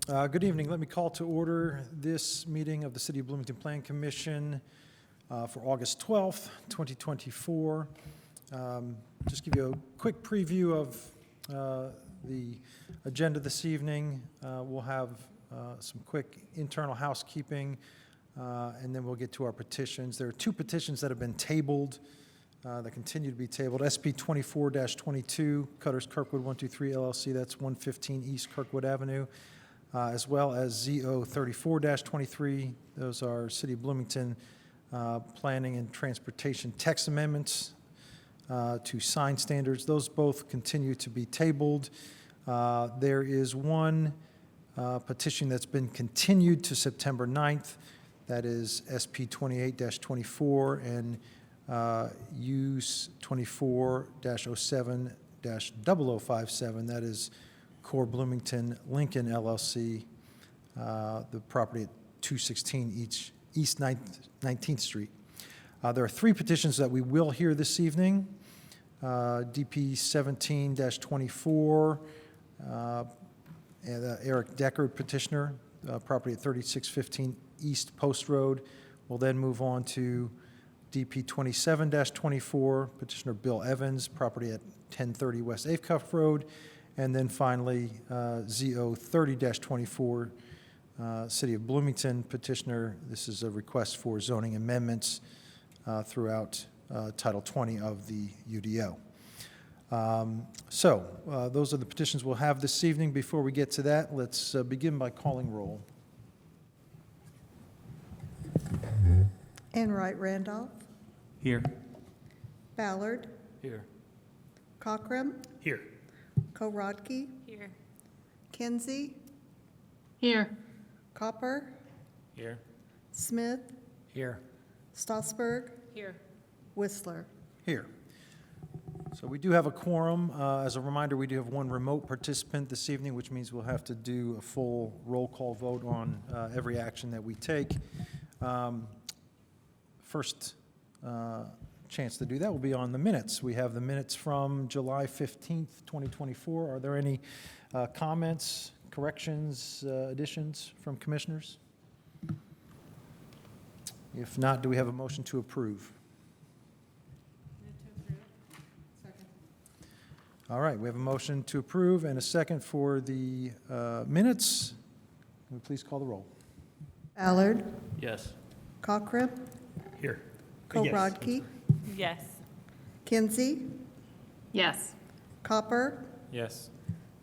Good evening. Let me call to order this meeting of the City of Bloomington Plan Commission for August 12th, 2024. Just give you a quick preview of the agenda this evening. We'll have some quick internal housekeeping, and then we'll get to our petitions. There are two petitions that have been tabled, that continue to be tabled. SP 24-22, Cutters Kirkwood 123 LLC, that's 115 East Kirkwood Avenue. As well as ZO 34-23. Those are City of Bloomington Planning and Transportation text amendments to sign standards. Those both continue to be tabled. There is one petition that's been continued to September 9th. That is SP 28-24 and Use 24-07-0057. That is Core Bloomington Lincoln LLC, the property at 216 East 19th Street. There are three petitions that we will hear this evening. DP 17-24, Eric Deckard petitioner, property at 3615 East Post Road. We'll then move on to DP 27-24, petitioner Bill Evans, property at 1030 West Acuff Road. And then finally, ZO 30-24, City of Bloomington petitioner. This is a request for zoning amendments throughout Title 20 of the UDO. Those are the petitions we'll have this evening. Before we get to that, let's begin by calling roll. Enright Randolph. Here. Ballard. Here. Cochran. Here. Korodke. Here. Kinsey. Here. Copper. Here. Smith. Here. Stossberg. Here. Whistler. Here. So we do have a quorum. As a reminder, we do have one remote participant this evening, which means we'll have to do a full roll call vote on every action that we take. First chance to do that will be on the minutes. We have the minutes from July 15th, 2024. Are there any comments, corrections, additions from commissioners? If not, do we have a motion to approve? All right, we have a motion to approve and a second for the minutes. Can we please call the roll? Ballard. Yes. Cochran. Here. Korodke. Yes. Kinsey. Yes. Copper. Yes.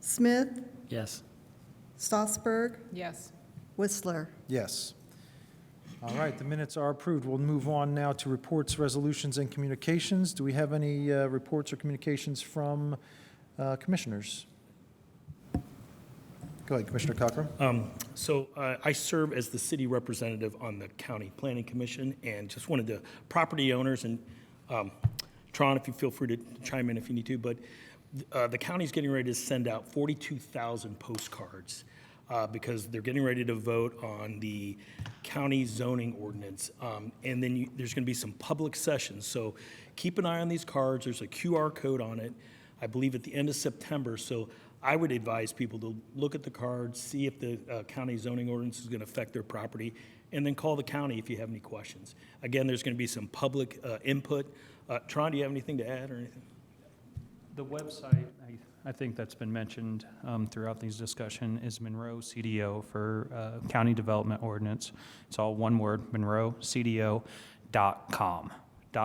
Smith. Yes. Stossberg. Yes. Whistler. Yes. All right, the minutes are approved. We'll move on now to reports, resolutions, and communications. Do we have any reports or communications from commissioners? Go ahead, Commissioner Cochran. I serve as the city representative on the County Planning Commission, and just wanted to, property owners, and Tron, if you feel free to chime in if you need to, but the county's getting ready to send out 42,000 postcards because they're getting ready to vote on the county zoning ordinance. And then there's going to be some public sessions. So keep an eye on these cards. There's a QR code on it, I believe at the end of September. So I would advise people to look at the cards, see if the county zoning ordinance is going to affect their property, and then call the county if you have any questions. Again, there's going to be some public input. Tron, do you have anything to add or anything? The website, I think that's been mentioned throughout these discussion, is Monroe CDO for County Development Ordinance. It's all one word, monroecdo.com.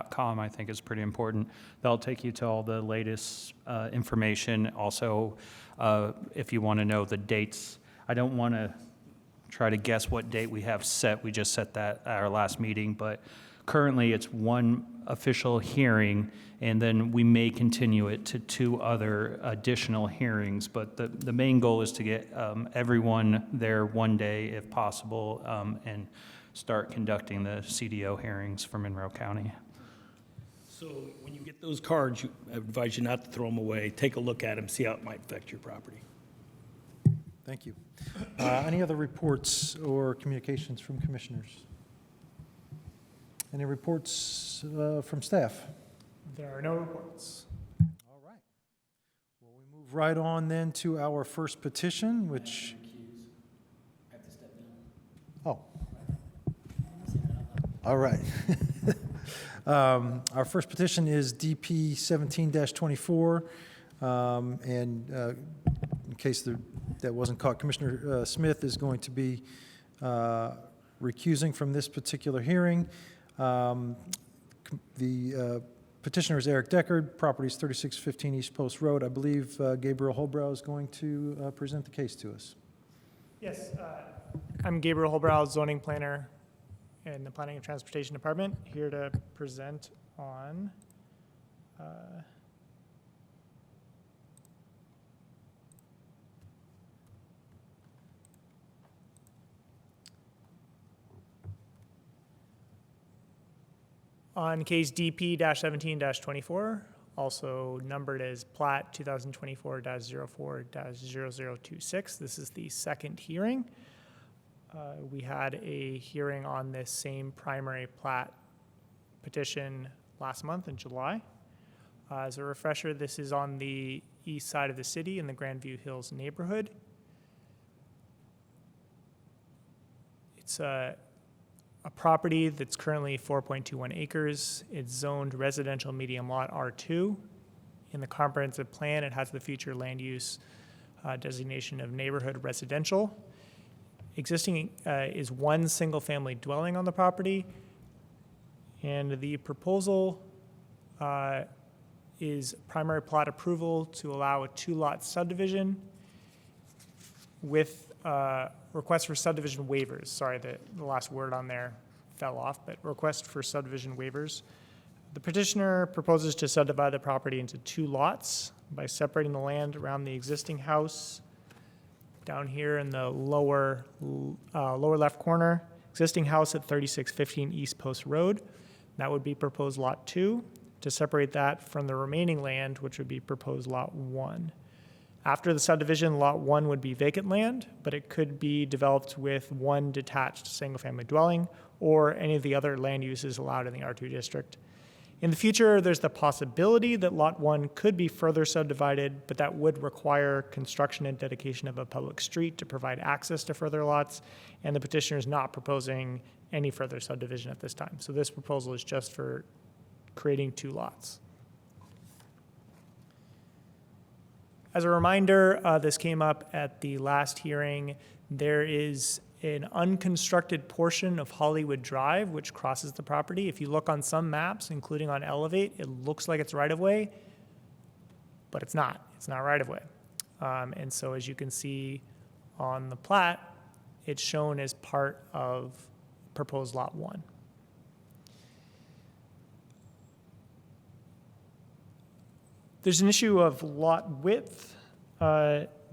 .com I think is pretty important. They'll take you to all the latest information. Also, if you want to know the dates, I don't want to try to guess what date we have set. We just set that at our last meeting, but currently it's one official hearing, and then we may continue it to two other additional hearings. But the main goal is to get everyone there one day if possible, and start conducting the CDO hearings for Monroe County. So when you get those cards, I advise you not to throw them away. Take a look at them, see how it might affect your property. Thank you. Any other reports or communications from commissioners? Any reports from staff? There are no reports. All right. Well, we move right on then to our first petition, which Oh. All right. Our first petition is DP 17-24. And in case that wasn't caught, Commissioner Smith is going to be recusing from this particular hearing. The petitioner is Eric Deckard, property is 3615 East Post Road. I believe Gabriel Holbrow is going to present the case to us. Yes, I'm Gabriel Holbrow, zoning planner in the Planning and Transportation Department, here to present on case DP-17-24, also numbered as Plat 2024-04-0026. This is the second hearing. We had a hearing on this same primary plat petition last month in July. As a refresher, this is on the east side of the city in the Grandview Hills neighborhood. It's a property that's currently 4.21 acres. It's zoned residential medium lot R2. In the comprehensive plan, it has the future land use designation of neighborhood residential. Existing is one single-family dwelling on the property, and the proposal is primary plat approval to allow a two-lot subdivision with request for subdivision waivers. Sorry, the last word on there fell off, but request for subdivision waivers. The petitioner proposes to subdivide the property into two lots by separating the land around the existing house down here in the lower left corner, existing house at 3615 East Post Road. That would be proposed lot 2, to separate that from the remaining land, which would be proposed lot 1. After the subdivision, lot 1 would be vacant land, but it could be developed with one detached single-family dwelling or any of the other land uses allowed in the R2 district. In the future, there's the possibility that lot 1 could be further subdivided, but that would require construction and dedication of a public street to provide access to further lots, and the petitioner is not proposing any further subdivision at this time. So this proposal is just for creating two lots. As a reminder, this came up at the last hearing. There is an unconstructed portion of Hollywood Drive which crosses the property. If you look on some maps, including on Elevate, it looks like it's right-of-way, but it's not. It's not right-of-way. And so as you can see on the plat, it's shown as part of proposed lot 1. There's an issue of lot width.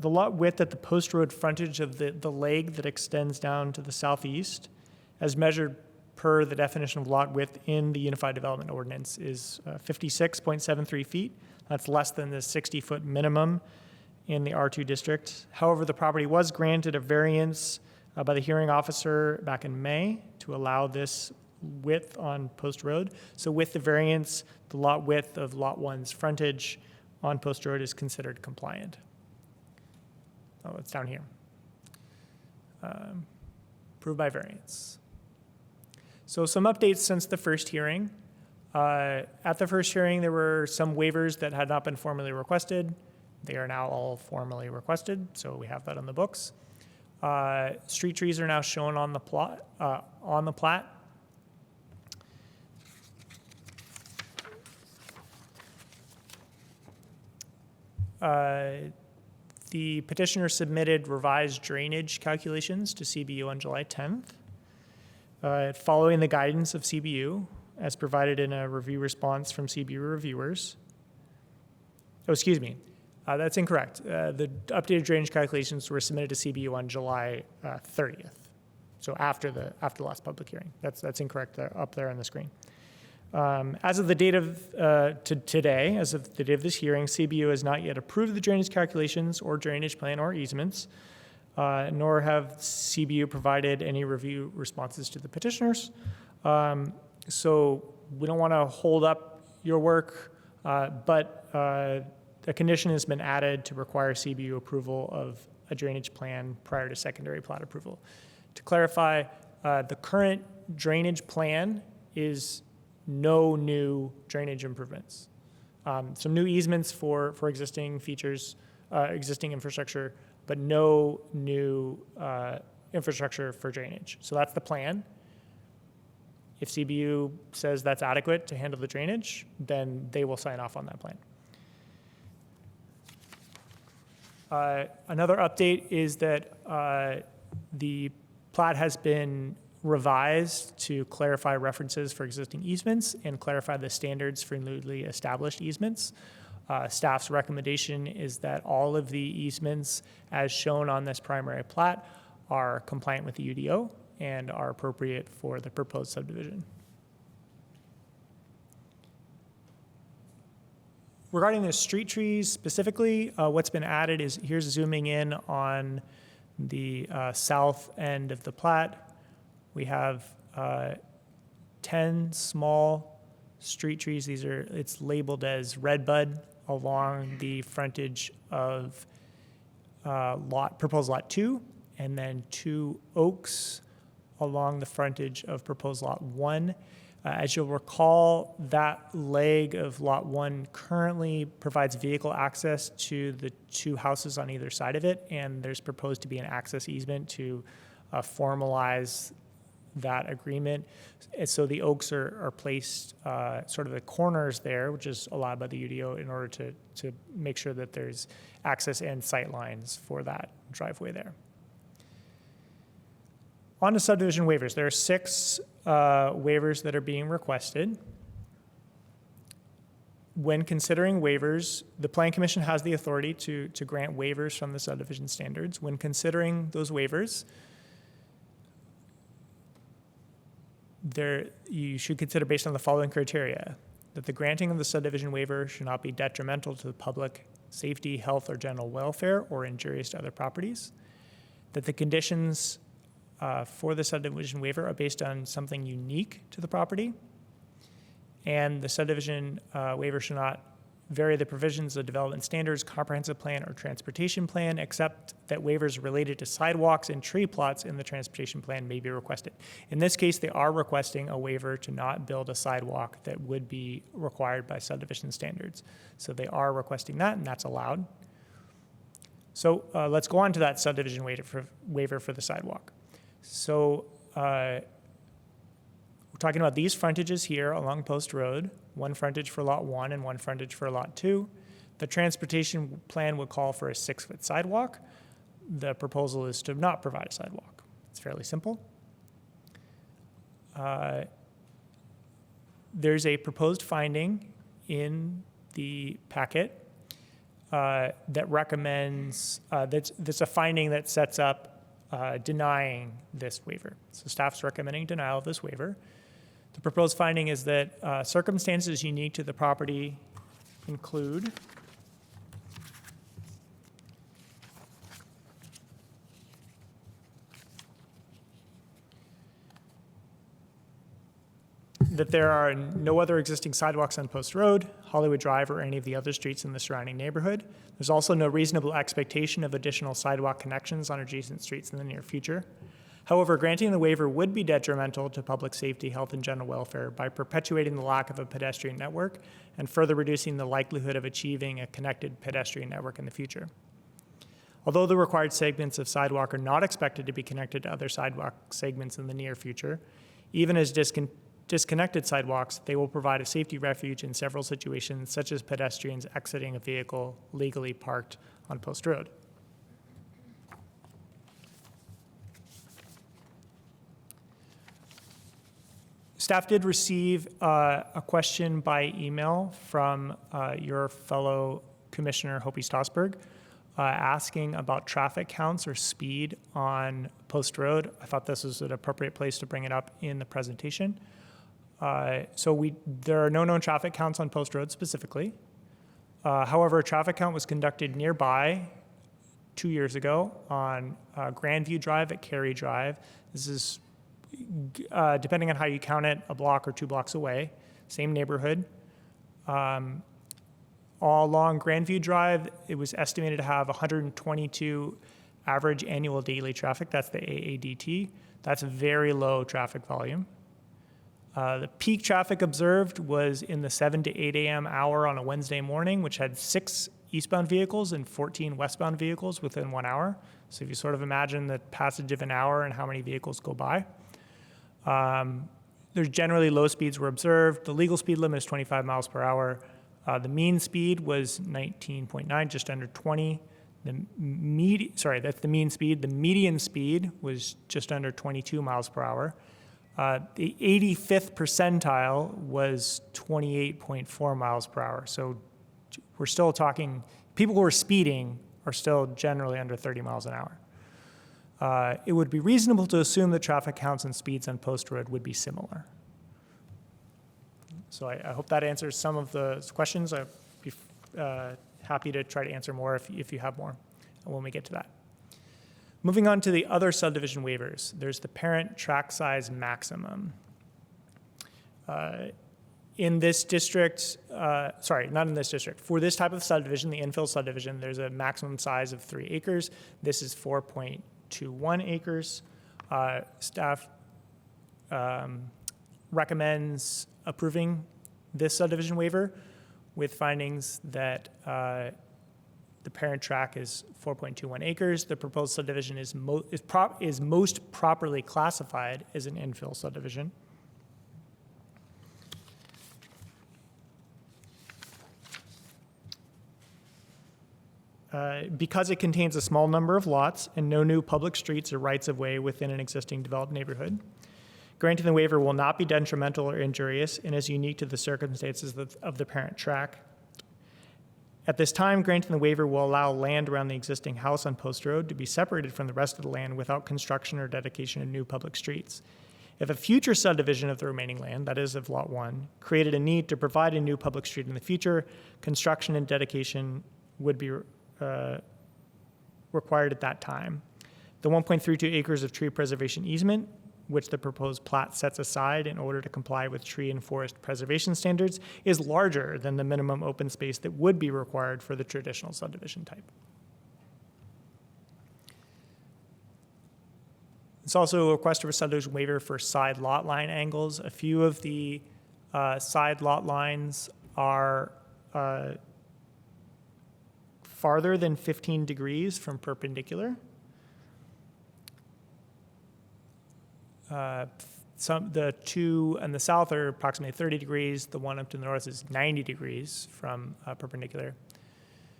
The lot width at the post road frontage of the leg that extends down to the southeast, as measured per the definition of lot width in the Unified Development Ordinance, is 56.73 feet. That's less than the 60-foot minimum in the R2 district. However, the property was granted a variance by the hearing officer back in May to allow this width on Post Road. So with the variance, the lot width of lot 1's frontage on Post Road is considered compliant. Oh, it's down here. Approved by variance. So some updates since the first hearing. At the first hearing, there were some waivers that had not been formally requested. They are now all formally requested, so we have that on the books. Street trees are now shown on the plot, on the plat. The petitioner submitted revised drainage calculations to CBU on July 10th. Following the guidance of CBU, as provided in a review response from CBU reviewers. Oh, excuse me, that's incorrect. The updated drainage calculations were submitted to CBU on July 30th, so after the last public hearing. That's incorrect up there on the screen. As of the date of today, as of the day of this hearing, CBU has not yet approved the drainage calculations or drainage plan or easements, nor have CBU provided any review responses to the petitioners. So we don't want to hold up your work, but a condition has been added to require CBU approval of a drainage plan prior to secondary plat approval. To clarify, The current drainage plan is no new drainage improvements. Some new easements for existing features, existing infrastructure, but no new infrastructure for drainage. So that's the plan. If CBU says that's adequate to handle the drainage, then they will sign off on that plan. Another update is that the plat has been revised to clarify references for existing easements and clarify the standards for newly established easements. Staff's recommendation is that all of the easements as shown on this primary plat are compliant with the UDO and are appropriate for the proposed subdivision. Regarding the street trees specifically, what's been added is, here's zooming in on the south end of the plat. We have 10 small street trees. It's labeled as redbud along the frontage of proposed lot 2, and then 2 oaks along the frontage of proposed lot 1. As you'll recall, that leg of lot 1 currently provides vehicle access to the 2 houses on either side of it, and there's proposed to be an access easement to formalize that agreement. And so the oaks are placed sort of the corners there, which is allowed by the UDO, in order to make sure that there's access and sight lines for that driveway there. On to subdivision waivers. There are 6 waivers that are being requested. When considering waivers, the Plan Commission has the authority to grant waivers from the subdivision standards. When considering those waivers, you should consider based on the following criteria: that the granting of the subdivision waiver should not be detrimental to the public safety, health, or general welfare, or injurious to other properties; that the conditions for the subdivision waiver are based on something unique to the property; and the subdivision waiver should not vary the provisions of development standards, comprehensive plan, or transportation plan, except that waivers related to sidewalks and tree plots in the transportation plan may be requested. In this case, they are requesting a waiver to not build a sidewalk that would be required by subdivision standards. So they are requesting that, and that's allowed. So let's go on to that subdivision waiver for the sidewalk. So we're talking about these frontages here along Post Road, one frontage for lot 1 and one frontage for lot 2. The transportation plan would call for a 6-foot sidewalk. The proposal is to not provide a sidewalk. It's fairly simple. There's a proposed finding in the packet that recommends, that's a finding that sets up denying this waiver. So staff's recommending denial of this waiver. The proposed finding is that circumstances unique to the property include that there are no other existing sidewalks on Post Road, Hollywood Drive, or any of the other streets in the surrounding neighborhood. There's also no reasonable expectation of additional sidewalk connections on adjacent streets in the near future. However, granting the waiver would be detrimental to public safety, health, and general welfare by perpetuating the lack of a pedestrian network and further reducing the likelihood of achieving a connected pedestrian network in the future. Although the required segments of sidewalk are not expected to be connected to other sidewalk segments in the near future, even as disconnected sidewalks, they will provide a safety refuge in several situations, such as pedestrians exiting a vehicle legally parked on Post Road. Staff did receive a question by email from your fellow Commissioner Hopi Stossberg asking about traffic counts or speed on Post Road. I thought this was an appropriate place to bring it up in the presentation. There are no known traffic counts on Post Road specifically. However, a traffic count was conducted nearby 2 years ago on Grandview Drive at Cary Drive. This is, depending on how you count it, a block or 2 blocks away, same neighborhood. All along Grandview Drive, it was estimated to have 122 average annual daily traffic, that's the AADT. That's very low traffic volume. The peak traffic observed was in the 7 to 8 a.m. hour on a Wednesday morning, which had 6 eastbound vehicles and 14 westbound vehicles within 1 hour. So if you sort of imagine the passage of an hour and how many vehicles go by. There's generally low speeds were observed. The legal speed limit is 25 miles per hour. The mean speed was 19.9, just under 20. That's the mean speed. The median speed was just under 22 miles per hour. The 85th percentile was 28.4 miles per hour. So we're still talking, people who are speeding are still generally under 30 miles an hour. It would be reasonable to assume that traffic counts and speeds on Post Road would be similar. So I hope that answers some of the questions. I'd be happy to try to answer more if you have more when we get to that. Moving on to the other subdivision waivers, there's the parent tract size maximum. In this district, not in this district, for this type of subdivision, the infill subdivision, there's a maximum size of 3 acres. This is 4.21 acres. Staff recommends approving this subdivision waiver with findings that the parent tract is 4.21 acres. The proposed subdivision is most properly classified as an infill subdivision. Because it contains a small number of lots and no new public streets or rights-of-way within an existing developed neighborhood, granting the waiver will not be detrimental or injurious and is unique to the circumstances of the parent tract. At this time, granting the waiver will allow land around the existing house on Post Road to be separated from the rest of the land without construction or dedication of new public streets. If a future subdivision of the remaining land, that is of Lot 1, created a need to provide a new public street in the future, construction and dedication would be required at that time. The 1.32 acres of tree preservation easement, which the proposed plat sets aside in order to comply with tree and forest preservation standards, is larger than the minimum open space that would be required for the traditional subdivision type. It's also a request for a subdivision waiver for side lot line angles. A few of the side lot lines are farther than 15 degrees from perpendicular. The two on the south are approximately 30 degrees. The one up to the north is 90 degrees from perpendicular.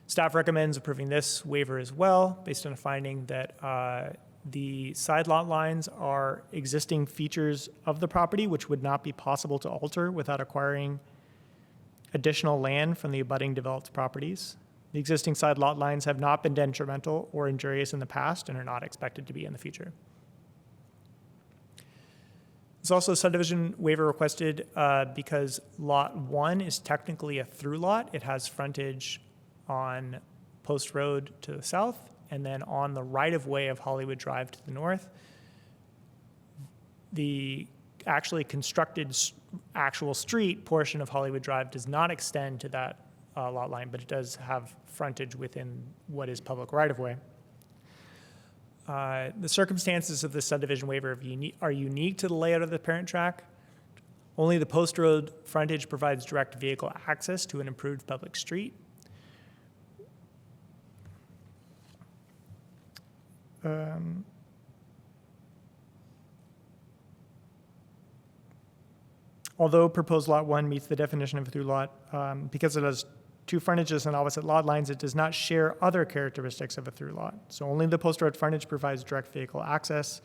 Staff recommends approving this waiver as well, based on a finding that the side lot lines are existing features of the property, which would not be possible to alter without acquiring additional land from the abutting developed properties. The existing side lot lines have not been detrimental or injurious in the past and are not expected to be in the future. There's also a subdivision waiver requested because Lot 1 is technically a through lot. It has frontage on Post Road to the south and then on the right-of-way of Hollywood Drive to the north. The actually constructed actual street portion of Hollywood Drive does not extend to that lot line, but it does have frontage within what is public right-of-way. The circumstances of this subdivision waiver are unique to the layout of the parent tract. Only the Post Road frontage provides direct vehicle access to an improved public street. Although proposed Lot 1 meets the definition of a through lot, because it has two frontages and opposite lot lines, it does not share other characteristics of a through lot. So only the Post Road frontage provides direct vehicle access.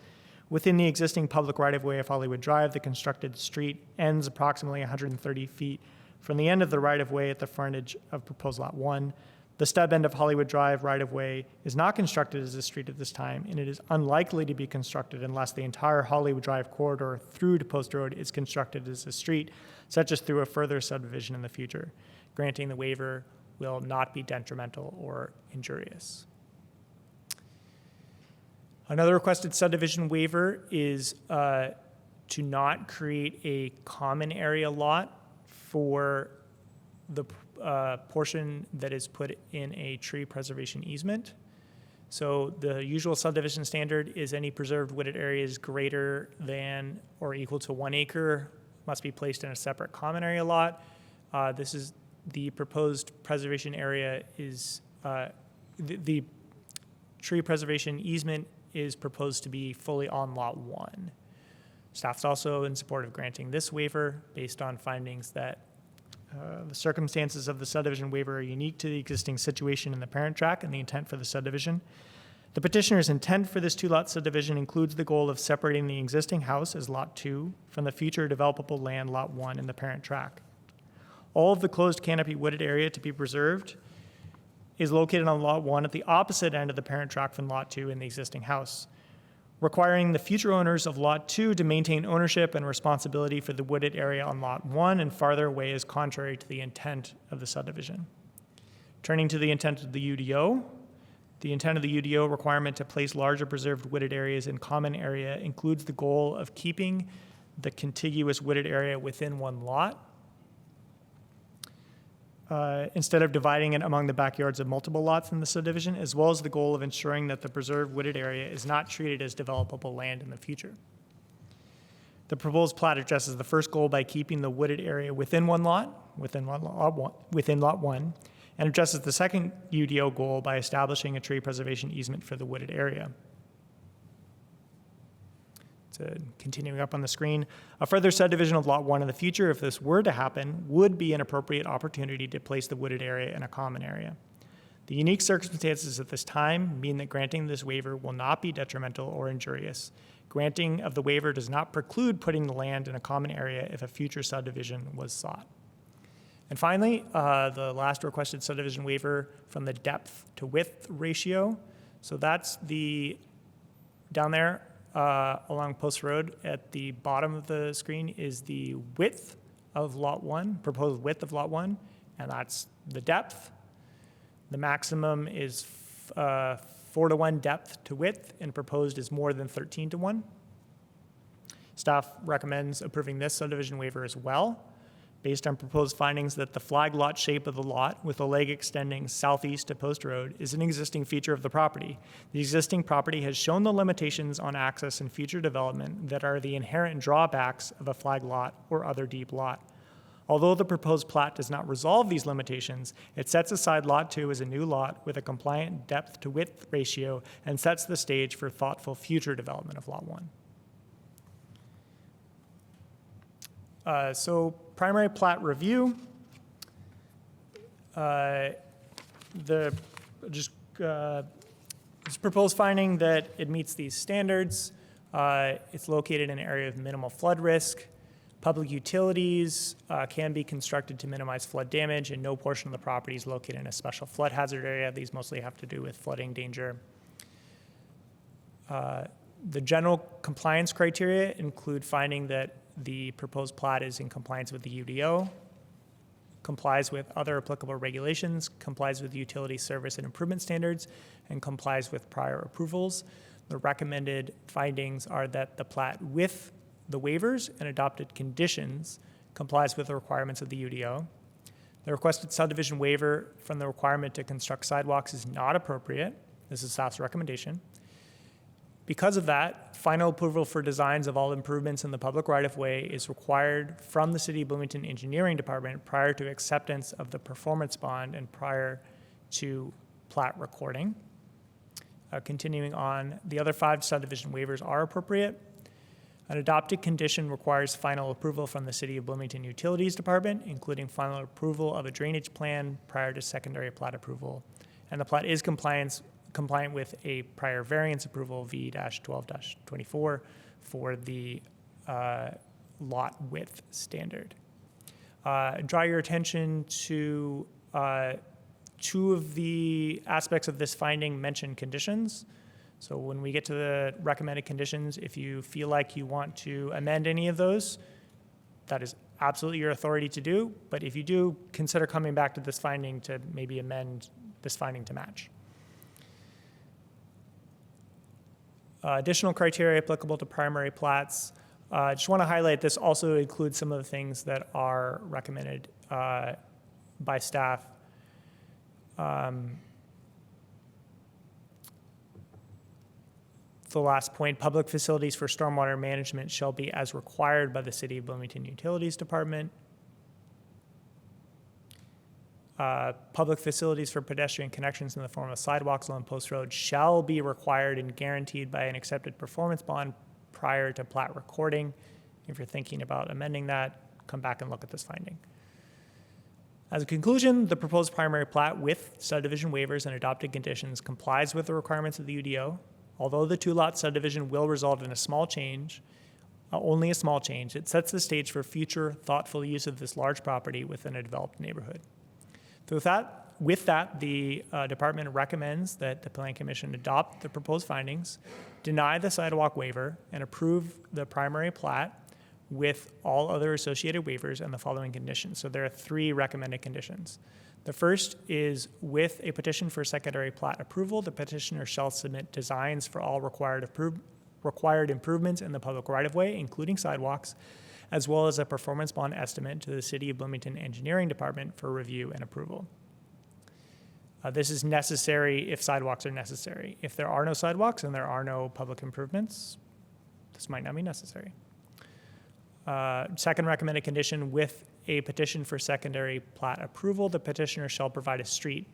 Within the existing public right-of-way of Hollywood Drive, the constructed street ends approximately 130 feet from the end of the right-of-way at the frontage of proposed Lot 1. The stub end of Hollywood Drive right-of-way is not constructed as a street at this time, and it is unlikely to be constructed unless the entire Hollywood Drive corridor through to Post Road is constructed as a street, such as through a further subdivision in the future. Granting the waiver will not be detrimental or injurious. Another requested subdivision waiver is to not create a common area lot for the portion that is put in a tree preservation easement. So the usual subdivision standard is any preserved wooded area is greater than or equal to 1 acre must be placed in a separate common area lot. This is the proposed preservation area is, the tree preservation easement is proposed to be fully on lot 1. Staff's also in support of granting this waiver based on findings that the circumstances of the subdivision waiver are unique to the existing situation in the parent tract and the intent for the subdivision. The petitioner's intent for this 2-lot subdivision includes the goal of separating the existing house as Lot 2 from the future developable land Lot 1 in the parent tract. All of the closed canopy wooded area to be preserved is located on Lot 1 at the opposite end of the parent tract from Lot 2 in the existing house, requiring the future owners of Lot 2 to maintain ownership and responsibility for the wooded area on Lot 1 and farther away is contrary to the intent of the subdivision. Turning to the intent of the UDO, the intent of the UDO requirement to place larger preserved wooded areas in common area includes the goal of keeping the contiguous wooded area within 1 lot, instead of dividing it among the backyards of multiple lots in the subdivision, as well as the goal of ensuring that the preserved wooded area is not treated as developable land in the future. The proposed plat addresses the first goal by keeping the wooded area within lot 1, and addresses the second UDO goal by establishing a tree preservation easement for the wooded area. Continuing up on the screen, a further subdivision of Lot 1 in the future, if this were to happen, would be an appropriate opportunity to place the wooded area in a common area. The unique circumstances at this time mean that granting this waiver will not be detrimental or injurious. Granting of the waiver does not preclude putting the land in a common area if a future subdivision was sought. And finally, the last requested subdivision waiver from the depth to width ratio. So that's down there, along Post Road at the bottom of the screen is the width of Lot 1, proposed width of Lot 1, and that's the depth. The maximum is 4-to-1 depth to width, and proposed is more than 13-to-1. Staff recommends approving this subdivision waiver as well, based on proposed findings that the flag lot shape of the lot with a leg extending southeast to Post Road is an existing feature of the property. The existing property has shown the limitations on access and future development that are the inherent drawbacks of a flag lot or other deep lot. Although the proposed plat does not resolve these limitations, it sets aside Lot 2 as a new lot with a compliant depth to width ratio and sets the stage for thoughtful future development of Lot 1. So primary plat review. It's proposed finding that it meets these standards. It's located in an area of minimal flood risk. Public utilities can be constructed to minimize flood damage, and no portion of the property is located in a special flood hazard area. These mostly have to do with flooding danger. The general compliance criteria include finding that the proposed plat is in compliance with the UDO, complies with other applicable regulations, complies with utility service and improvement standards, and complies with prior approvals. The recommended findings are that the plat with the waivers and adopted conditions complies with the requirements of the UDO. The requested subdivision waiver from the requirement to construct sidewalks is not appropriate. This is staff's recommendation. Because of that, final approval for designs of all improvements in the public right-of-way is required from the City of Bloomington Engineering Department prior to acceptance of the performance bond and prior to plat recording. Continuing on, the other 5 subdivision waivers are appropriate. An adopted condition requires final approval from the City of Bloomington Utilities Department, including final approval of a drainage plan prior to secondary plat approval. And the plat is compliant with a prior variance approval V-12-24 for the lot width standard. Draw your attention to 2 of the aspects of this finding mention conditions. So when we get to the recommended conditions, if you feel like you want to amend any of those, that is absolutely your authority to do. But if you do, consider coming back to this finding to maybe amend this finding to match. Additional criteria applicable to primary plats. I just want to highlight this also includes some of the things that are recommended by staff. The last point, public facilities for stormwater management shall be as required by the City of Bloomington Utilities Department. Public facilities for pedestrian connections in the form of sidewalks along Post Road shall be required and guaranteed by an accepted performance bond prior to plat recording. If you're thinking about amending that, come back and look at this finding. As a conclusion, the proposed primary plat with subdivision waivers and adopted conditions complies with the requirements of the UDO. Although the two-lot subdivision will result in a small change, only a small change, it sets the stage for future thoughtful use of this large property within a developed neighborhood. With that, the department recommends that the Plan Commission adopt the proposed findings, deny the sidewalk waiver, and approve the primary plat with all other associated waivers and the following conditions. So there are 3 recommended conditions. The first is with a petition for secondary plat approval, the petitioner shall submit designs for all required improvements in the public right-of-way, including sidewalks, as well as a performance bond estimate to the City of Bloomington Engineering Department for review and approval. This is necessary if sidewalks are necessary. If there are no sidewalks and there are no public improvements, this might not be necessary. Second recommended condition, with a petition for secondary plat approval, the petitioner shall provide a street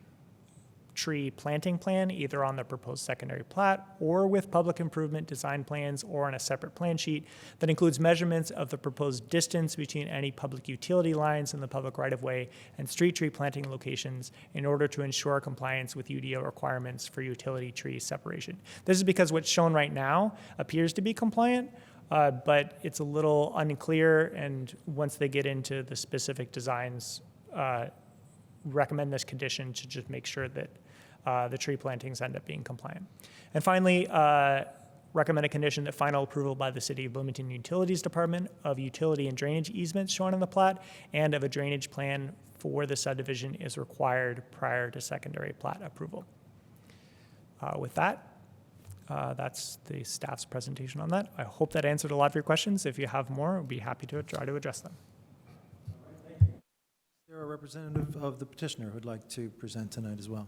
tree planting plan, either on the proposed secondary plat or with public improvement design plans or on a separate plan sheet that includes measurements of the proposed distance between any public utility lines in the public right-of-way and street tree planting locations in order to ensure compliance with UDO requirements for utility tree separation. This is because what's shown right now appears to be compliant, but it's a little unclear, and once they get into the specific designs, recommend this condition to just make sure that the tree plantings end up being compliant. And finally, recommend a condition that final approval by the City of Bloomington Utilities Department of utility and drainage easements shown in the plat and of a drainage plan for the subdivision is required prior to secondary plat approval. With that, that's the staff's presentation on that. I hope that answered a lot of your questions. If you have more, I'd be happy to try to address them. Is there a representative of the petitioner who would like to present tonight as well?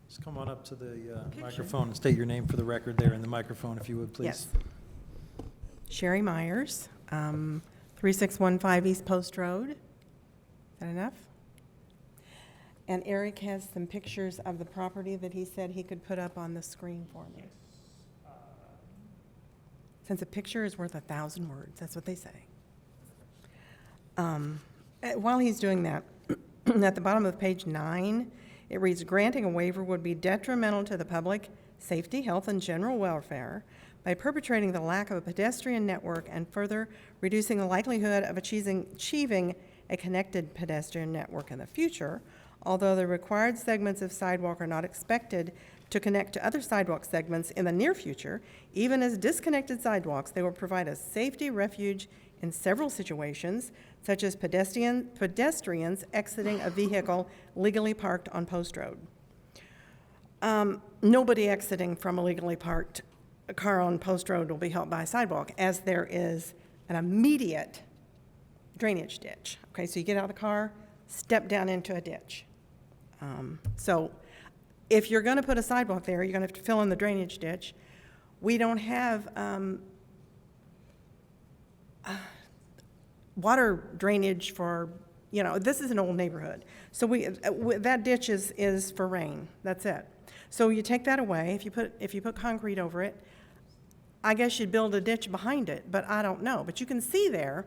Just come on up to the microphone and state your name for the record there in the microphone, if you would, please. Yes. Sherry Myers, 3615 East Post Road. Is that enough? And Eric has some pictures of the property that he said he could put up on the screen for me. Since a picture is worth 1,000 words, that's what they say. While he's doing that, at the bottom of page 9, it reads, granting a waiver would be detrimental to the public safety, health, and general welfare by perpetrating the lack of a pedestrian network and further reducing the likelihood of achieving a connected pedestrian network in the future. Although the required segments of sidewalk are not expected to connect to other sidewalk segments in the near future, even as disconnected sidewalks, they will provide a safety refuge in several situations, such as pedestrians exiting a vehicle legally parked on Post Road. Nobody exiting from a legally parked car on Post Road will be helped by a sidewalk, as there is an immediate drainage ditch. Okay, so you get out of the car, step down into a ditch. So if you're going to put a sidewalk there, you're going to have to fill in the drainage ditch. We don't have water drainage for, this is an old neighborhood. So that ditch is for rain. That's it. So you take that away. If you put concrete over it, I guess you'd build a ditch behind it, but I don't know. But you can see there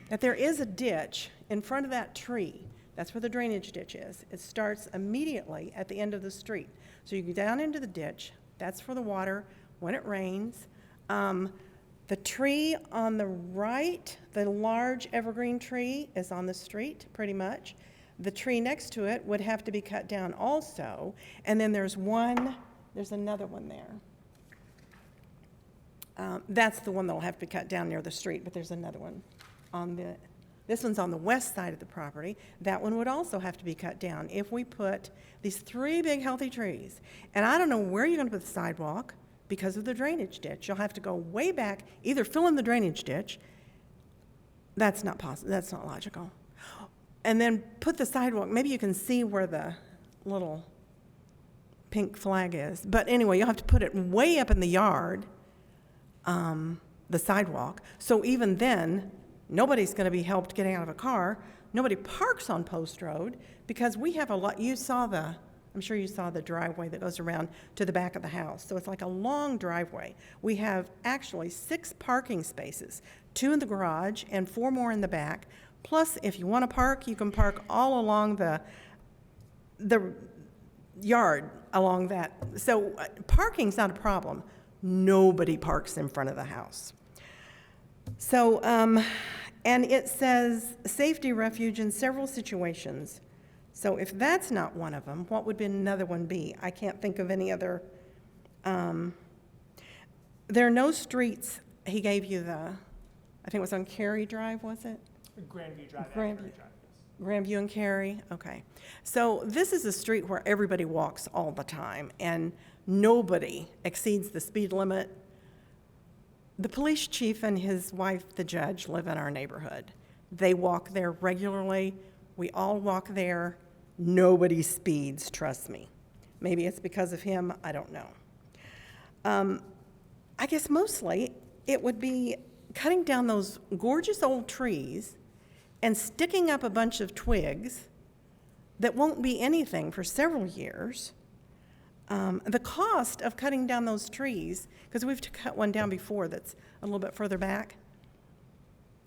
that there is a ditch in front of that tree. That's where the drainage ditch is. It starts immediately at the end of the street. So you go down into the ditch. That's for the water when it rains. The tree on the right, the large evergreen tree, is on the street pretty much. The tree next to it would have to be cut down also. And then there's another one there. That's the one that'll have to be cut down near the street, but there's another one this one's on the west side of the property. That one would also have to be cut down if we put these 3 big healthy trees. And I don't know where you're going to put the sidewalk because of the drainage ditch. You'll have to go way back, either fill in the drainage ditch. That's not possible, that's not logical. And then put the sidewalk, maybe you can see where the little pink flag is. But anyway, you'll have to put it way up in the yard, the sidewalk. So even then, nobody's going to be helped getting out of a car. Nobody parks on Post Road because we have a lot, I'm sure you saw the driveway that goes around to the back of the house. So it's like a long driveway. We have actually 6 parking spaces, 2 in the garage and 4 more in the back. Plus, if you want to park, you can park all along the yard along that. So parking's not a problem. Nobody parks in front of the house. So, and it says safety refuge in several situations. So if that's not one of them, what would another one be? I can't think of any other. There are no streets. He gave you I think it was on Cary Drive, was it? Grandview Drive. Grandview. Grandview and Cary, okay. So this is a street where everybody walks all the time, and nobody exceeds the speed limit. The police chief and his wife, the judge, live in our neighborhood. They walk there regularly. We all walk there. Nobody speeds, trust me. Maybe it's because of him, I don't know. I guess mostly it would be cutting down those gorgeous old trees and sticking up a bunch of twigs that won't be anything for several years. The cost of cutting down those trees, because we've cut one down before that's a little bit further back,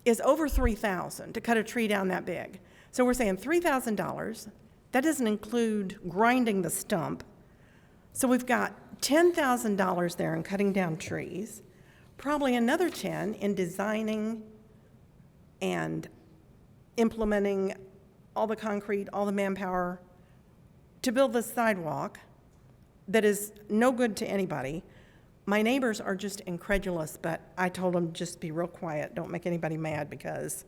is over $3,000 to cut a tree down that big. So we're saying $3,000. That doesn't include grinding the stump. So we've got $10,000 there in cutting down trees, probably another 10 in designing and implementing all the concrete, all the manpower to build this sidewalk that is no good to anybody. My neighbors are just incredulous, but I told them just be real quiet, don't make anybody mad, because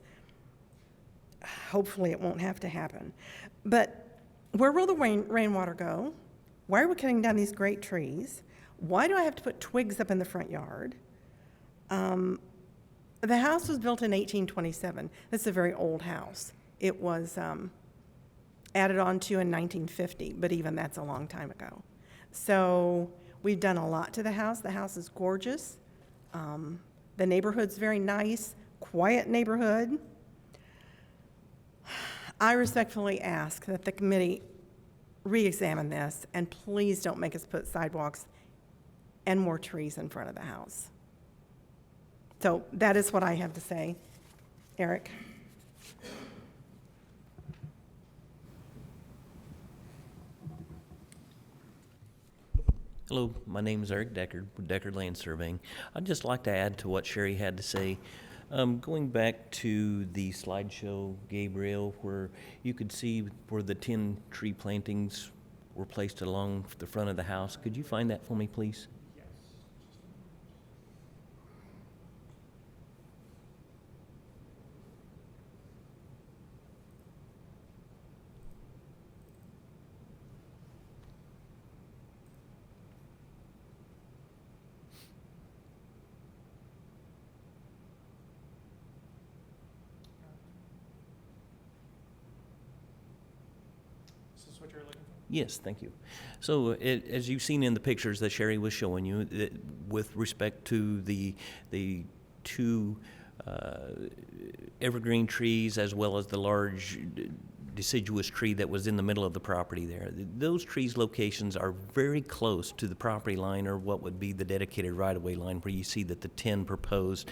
hopefully it won't have to happen. But where will the rainwater go? Why are we cutting down these great trees? Why do I have to put twigs up in the front yard? The house was built in 1827. It's a very old house. It was added on to in 1950, but even that's a long time ago. So we've done a lot to the house. The house is gorgeous. The neighborhood's very nice, quiet neighborhood. I respectfully ask that the committee re-examine this, and please don't make us put sidewalks and more trees in front of the house. So that is what I have to say. Eric? Hello, my name is Eric Deckard with Deckard Land Surveying. I'd just like to add to what Sherry had to say. Going back to the slideshow, Gabriel, where you could see where the 10 tree plantings were placed along the front of the house. Could you find that for me, please? Is this what you're looking for? Yes, thank you. So as you've seen in the pictures that Sherry was showing you, with respect to the two evergreen trees as well as the large deciduous tree that was in the middle of the property there, those trees' locations are very close to the property line, or what would be the dedicated right-of-way line, where you see that the 10 proposed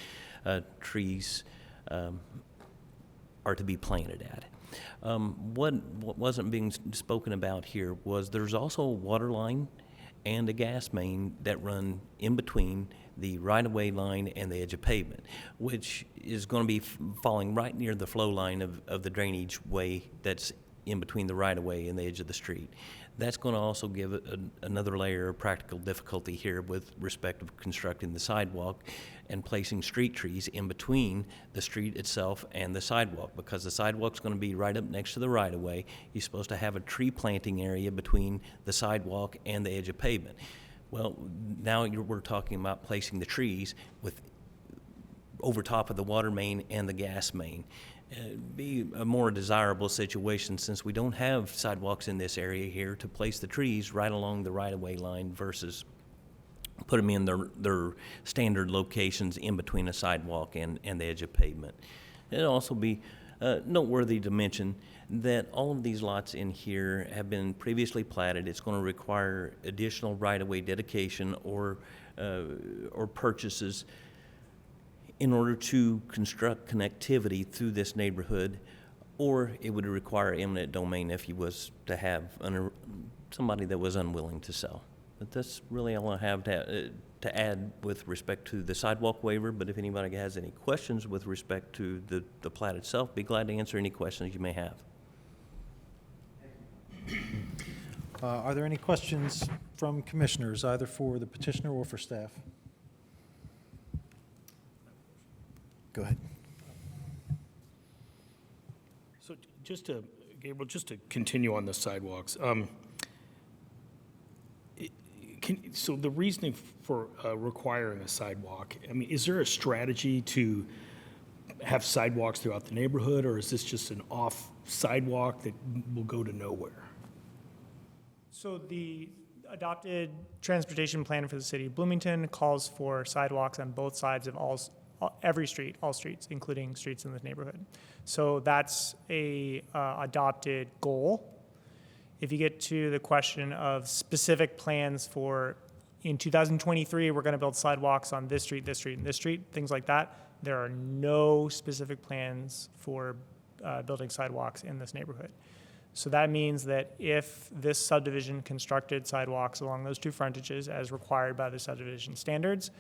trees are to be planted at. What wasn't being spoken about here was there's also a water line and a gas main that run in between the right-of-way line and the edge of pavement, which is going to be falling right near the flow line of the drainage way that's in between the right-of-way and the edge of the street. That's going to also give another layer of practical difficulty here with respect of constructing the sidewalk and placing street trees in between the street itself and the sidewalk, because the sidewalk's going to be right up next to the right-of-way. You're supposed to have a tree planting area between the sidewalk and the edge of pavement. Well, now we're talking about placing the trees over top of the water main and the gas main. It'd be a more desirable situation since we don't have sidewalks in this area here to place the trees right along the right-of-way line versus put them in their standard locations in between a sidewalk and the edge of pavement. It'd also be noteworthy to mention that all of these lots in here have been previously platted. It's going to require additional right-of-way dedication or purchases in order to construct connectivity through this neighborhood, or it would require eminent domain if you was to have somebody that was unwilling to sell. But that's really all I have to add with respect to the sidewalk waiver, but if anybody has any questions with respect to the plat itself, be glad to answer any questions you may have. Are there any questions from commissioners, either for the petitioner or for staff? Go ahead. So Gabriel, just to continue on the sidewalks, so the reasoning for requiring a sidewalk, I mean, is there a strategy to have sidewalks throughout the neighborhood, or is this just an off sidewalk that will go to nowhere? So the adopted transportation plan for the city of Bloomington calls for sidewalks on both sides of every street, all streets, including streets in the neighborhood. So that's a adopted goal. If you get to the question of specific plans for, in 2023, we're going to build sidewalks on this street, this street, and this street, things like that, there are no specific plans for building sidewalks in this neighborhood. So that means that if this subdivision constructed sidewalks along those two frontages as required by the subdivision standards,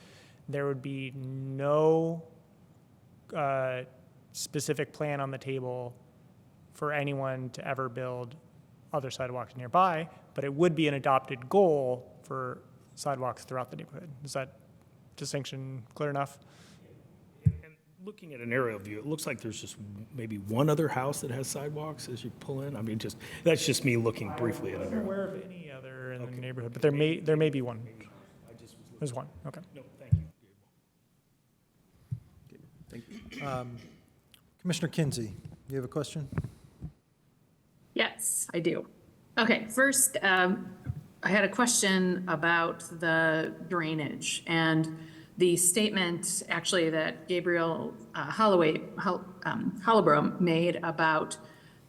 there would be no specific plan on the table for anyone to ever build other sidewalks nearby, but it would be an adopted goal for sidewalks throughout the neighborhood. Is that distinction clear enough? And looking at an aerial view, it looks like there's just maybe one other house that has sidewalks as you pull in. I mean, that's just me looking briefly at an I'm aerial. aware of any other in the neighborhood, but there may be one. There's one, okay. No, thank you. Thank you. Commissioner Kinsey, you have a question? Yes, I do. Okay, first, I had a question about the drainage and the statement actually that Gabriel Hollowbrough made about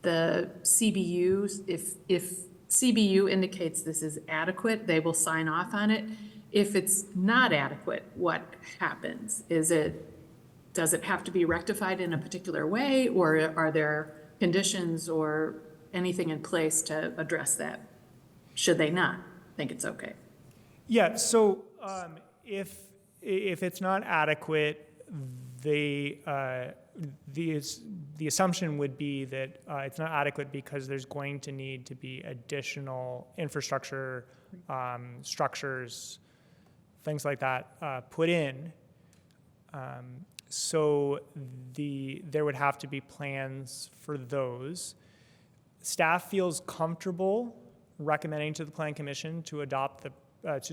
the CBUs. If CBU indicates this is adequate, they will sign off on it. If it's not adequate, what happens? Does it have to be rectified in a particular way, or are there conditions or anything in place to address that, should they not think it's okay? Yeah, so if it's not adequate, the assumption would be that it's not adequate because there's going to need to be additional infrastructure, structures, things like that put in. So there would have to be plans for those. Staff feels comfortable recommending to the Plan Commission to adopt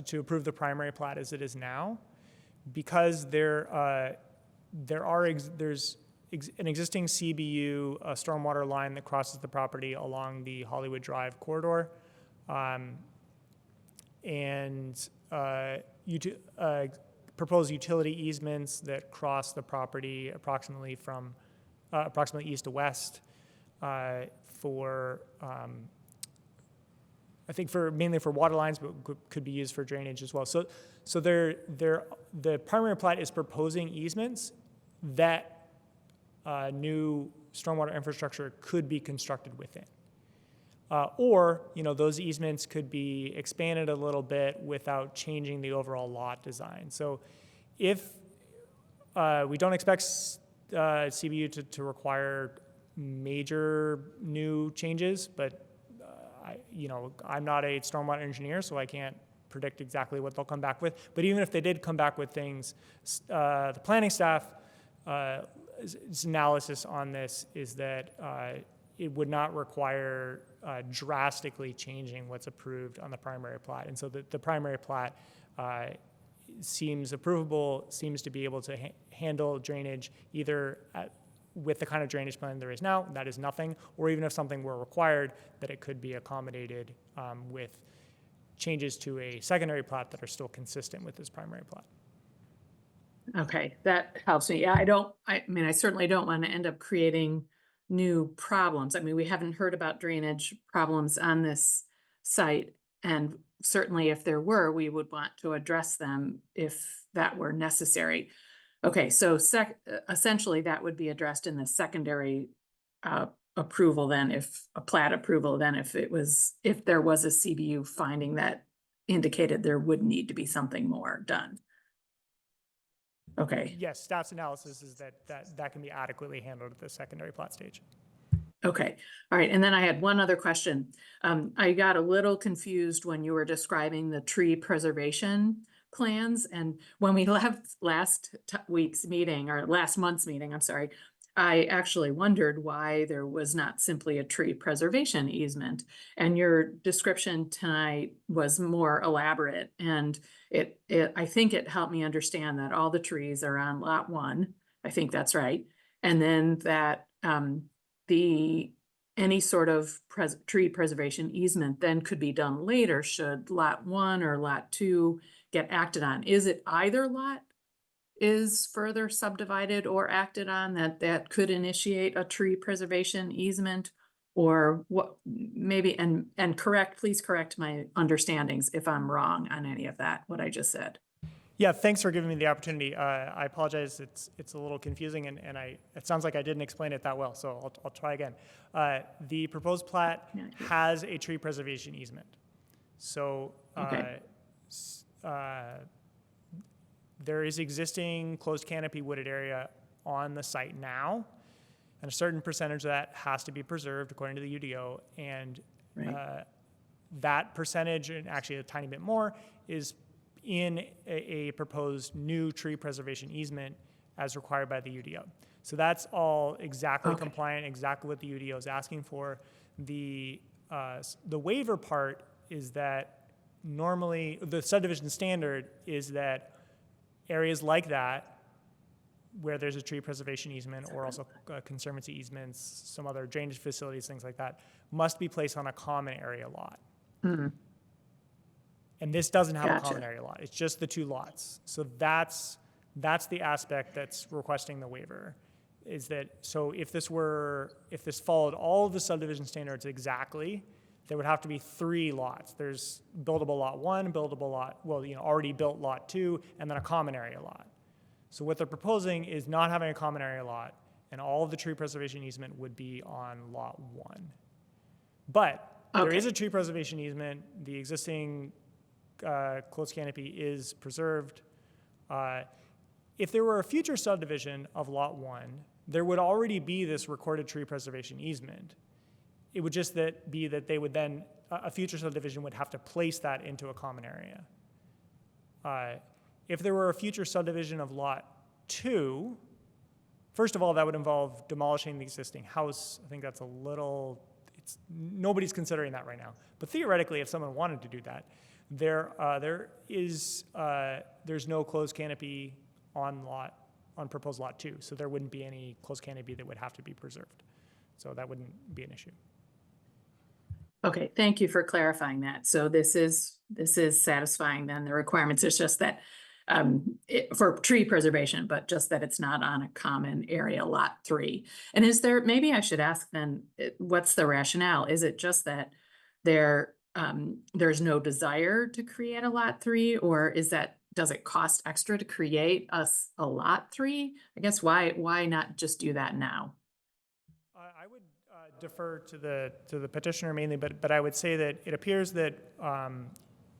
to approve the primary plat as it is now, because there's an existing CBU, a stormwater line that crosses the property along the Hollywood Drive corridor, and proposed utility easements that cross the property approximately east to west I think mainly for water lines, but could be used for drainage as well. So the primary plat is proposing easements that new stormwater infrastructure could be constructed within. Or, those easements could be expanded a little bit without changing the overall lot design. So if we don't expect CBU to require major new changes, but I'm not a stormwater engineer, so I can't predict exactly what they'll come back with. But even if they did come back with things, the planning staff analysis on this is that it would not require drastically changing what's approved on the primary plat. And so the primary plat seems approvable, seems to be able to handle drainage either with the kind of drainage plan there is now, that is nothing, or even if something were required, that it could be accommodated with changes to a secondary plat that are still consistent with this primary plat. Okay, that helps me. Yeah, I mean, I certainly don't want to end up creating new problems. I mean, we haven't heard about drainage problems on this site. And certainly if there were, we would want to address them if that were necessary. Okay, so essentially that would be addressed in the secondary approval then, if a plat approval, then if there was a CBU finding that indicated there would need to be something more done. Okay, Yes, staff's analysis is that can be adequately handled at the secondary plat stage. okay, all right. And then I had one other question. I got a little confused when you were describing the tree preservation plans. And when we left last week's meeting, or last month's meeting, I'm sorry, I actually wondered why there was not simply a tree preservation easement. And your description tonight was more elaborate, and I think it helped me understand that all the trees are on lot 1. I think that's right. And then that any sort of tree preservation easement then could be done later should lot 1 or lot 2 get acted on. Is it either lot is further subdivided or acted on that could initiate a tree preservation easement? Or what, maybe, and please correct my understandings if I'm wrong on any of that, what I just said. Yeah, thanks for giving me the opportunity. I apologize, it's a little confusing, and it sounds like I didn't explain it that well, so I'll try again. The proposed plat has a tree preservation easement. So Okay. There is existing closed canopy wooded area on the site now, and a certain percentage of that has to be preserved according to the UDO, and Right. that percentage, and actually a tiny bit more, is in a proposed new tree preservation easement as required by the UDO. So that's all exactly Okay. compliant, exactly what the UDO is asking for. The waiver part is that normally, the subdivision standard is that areas like that, where there's a tree preservation easement or also conservancy easements, some other drainage facilities, things like that, must be placed on a common area lot. Mhm. And this doesn't have a Gotcha. common area lot. It's just the 2 lots. So that's the aspect that's requesting the waiver. Is that, so if this followed all of the subdivision standards exactly, there would have to be 3 lots. There's buildable lot 1, buildable lot, already built lot 2, and then a common area lot. So what they're proposing is not having a common area lot, and all of the tree preservation easement would be on lot 1. But there is a tree preservation easement. The existing closed canopy is preserved. If there were a future subdivision of lot 1, there would already be this recorded tree preservation easement. It would just be that they would then, a future subdivision would have to place that into a common area. If there were a future subdivision of lot 2, first of all, that would involve demolishing the existing house. I think that's nobody's considering that right now. But theoretically, if someone wanted to do that, there's no closed canopy on proposed lot 2, so there wouldn't be any closed canopy that would have to be preserved. So that wouldn't be an issue. Okay, thank you for clarifying that. So this is satisfying then the requirements. It's just that for tree preservation, but just that it's not on a common area lot 3. And maybe I should ask then, what's the rationale? Is it just that there's no desire to create a lot 3, or does it cost extra to create a lot 3? I guess why not just do that now? I would defer to the petitioner mainly, but I would say that it appears that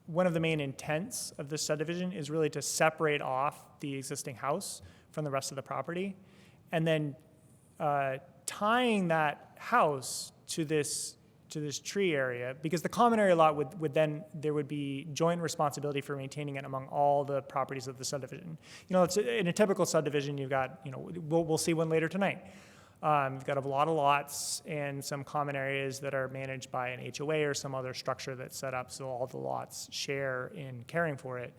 one of the main intents of this subdivision is really to separate off the existing house from the rest of the property, and then tying that house to this tree area, because the common area lot would then, there would be joint responsibility for maintaining it among all the properties of the subdivision. It's in a typical subdivision, you've got, we'll see one later tonight. You've got a lot of lots and some common areas that are managed by an HOA or some other structure that's set up so all the lots share in caring for it.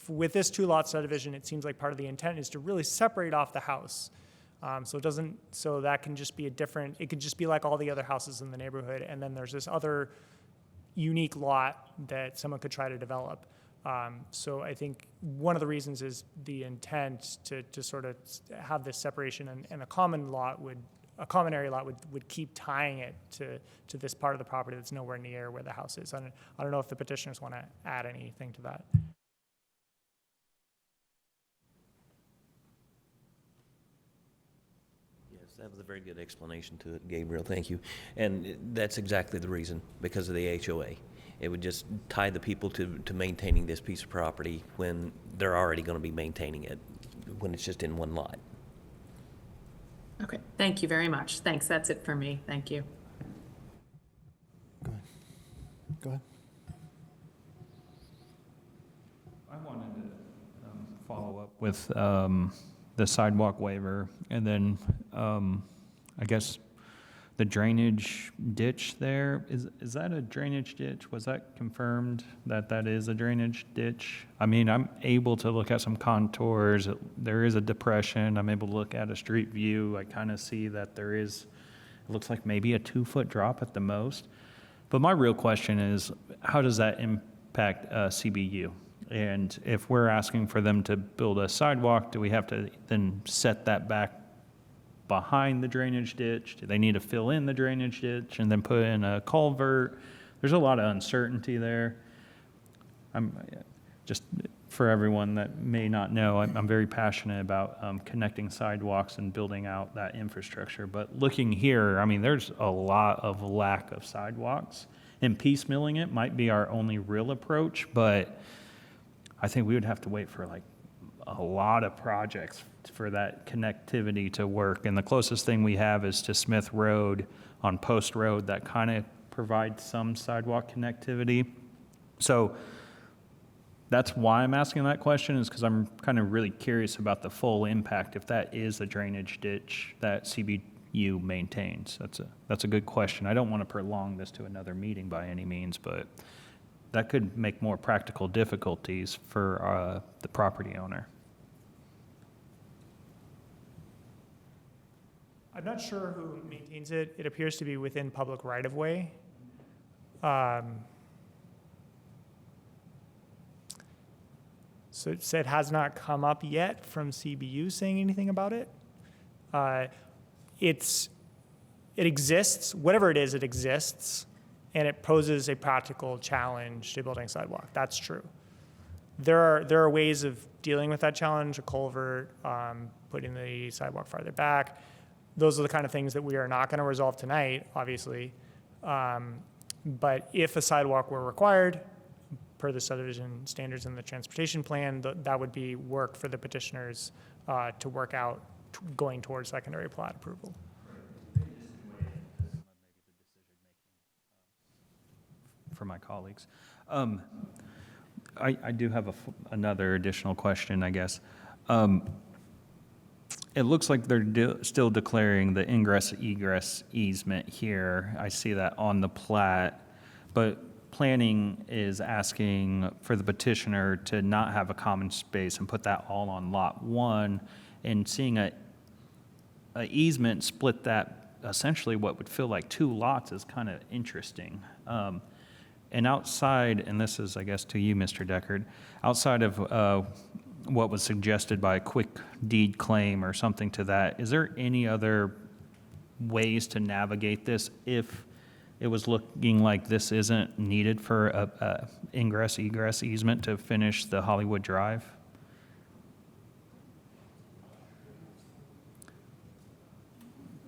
With this two-lot subdivision, it seems like part of the intent is to really separate off the house. So that can just be it could just be like all the other houses in the neighborhood, and then there's this other unique lot that someone could try to develop. So I think one of the reasons is the intent to sort of have this separation, and a common area lot would keep tying it to this part of the property that's nowhere near where the house is. I don't know if the petitioners want to add anything to that. Yes, that was a very good explanation to it, Gabriel, thank you. And that's exactly the reason, because of the HOA. It would just tie the people to maintaining this piece of property when they're already going to be maintaining it, when it's just in one lot. Okay, thank you very much. Thanks, that's it for me. Thank you. Go ahead. I wanted to follow up with the sidewalk waiver, and then I guess the drainage ditch there, is that a drainage ditch? Was that confirmed that that is a drainage ditch? I mean, I'm able to look at some contours. There is a depression. I'm able to look at a street view. I kind of see that there is, it looks like maybe a 2-foot drop at the most. But my real question is, how does that impact CBU? And if we're asking for them to build a sidewalk, do we have to then set that back behind the drainage ditch? Do they need to fill in the drainage ditch and then put in a culvert? There's a lot of uncertainty there. I'm just, for everyone that may not know, I'm very passionate about connecting sidewalks and building out that infrastructure. But looking here, I mean, there's a lot of lack of sidewalks, and piecemealing it might be our only real approach, but I think we would have to wait for like a lot of projects for that connectivity to work. And the closest thing we have is to Smith Road on Post Road that kind of provides some sidewalk connectivity. So that's why I'm asking that question, is because I'm kind of really curious about the full impact if that is a drainage ditch that CBU maintains. That's a good question. I don't want to prolong this to another meeting by any means, but that could make more practical difficulties for the property owner. I'm not sure who maintains it. It appears to be within public right-of-way. So it has not come up yet from CBU saying anything about it. It exists, whatever it is, it exists, and it poses a practical challenge to building a sidewalk. That's true. There are ways of dealing with that challenge, a culvert, putting the sidewalk farther back. Those are the kind of things that we are not going to resolve tonight, obviously. But if a sidewalk were required, per the subdivision standards in the transportation plan, that would be work for the petitioners to work out going towards secondary plat approval. For my colleagues. I do have another additional question, I guess. It looks like they're still declaring the ingress-egress easement here. I see that on the plat, but planning is asking for the petitioner to not have a common space and put that all on Lot 1, and seeing a easement split that essentially what would feel like 2 lots is kind of interesting. And outside, and this is, I guess, to you, Mr. Deckard, outside of what was suggested by a quick deed claim or something to that, is there any other ways to navigate this if it was looking like this isn't needed for a ingress-egress easement to finish the Hollywood Drive?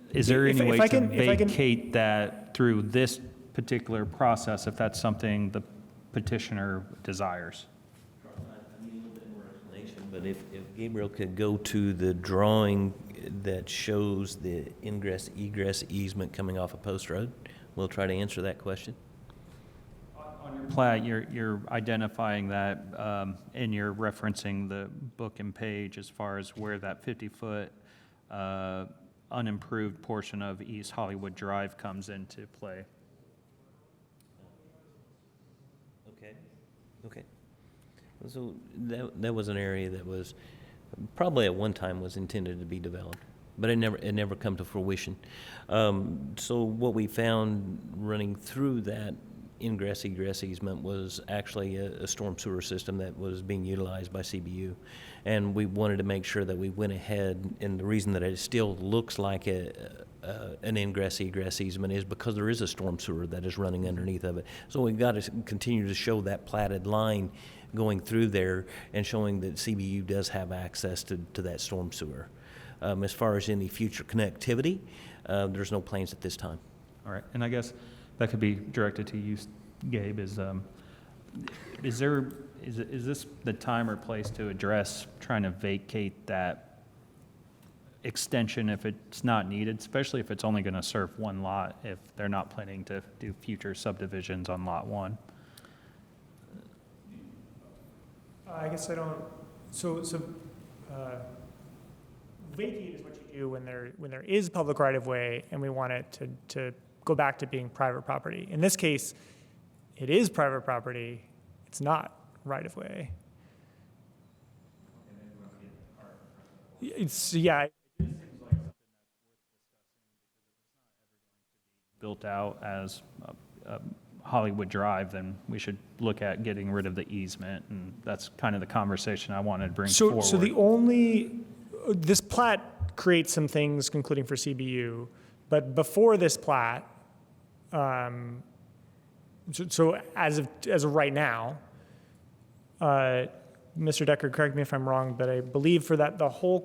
Is there any way to vacate that through this particular process if that's something the petitioner desires? I need a little bit more explanation, but if Gabriel could go to the drawing that shows the ingress-egress easement coming off of Post Road, we'll try to answer that question. On your plat, you're identifying that, and you're referencing the book and page as far as where that 50-foot unimproved portion of East Hollywood Drive comes into play. Okay. So that was an area that was probably at one time was intended to be developed, but it never come to fruition. So what we found running through that ingress egress easement was actually a storm sewer system that was being utilized by CBU, and we wanted to make sure that we went ahead. And the reason that it still looks like an ingress egress easement is because there is a storm sewer that is running underneath of it. So we've got to continue to show that platted line going through there and showing that CBU does have access to that storm sewer. As far as any future connectivity, there's no plans at this time. All right, and I guess that could be directed to you, Gabe, is this the time or place to address trying to vacate that extension if it's not needed, especially if it's only going to serve one lot, if they're not planning to do future subdivisions on lot one? I guess I don't, vacate is what you do when there is public right-of-way and we want it to go back to being private property. In this case, it is private property, it's not right-of-way. Yeah. Built out as Hollywood Drive, then we should look at getting rid of the easement, and that's kind of the conversation I wanted to bring forward. So this plat creates some things, including for CBU, but before this plat, so as of right now, Mr. Decker, correct me if I'm wrong, but I believe for that the whole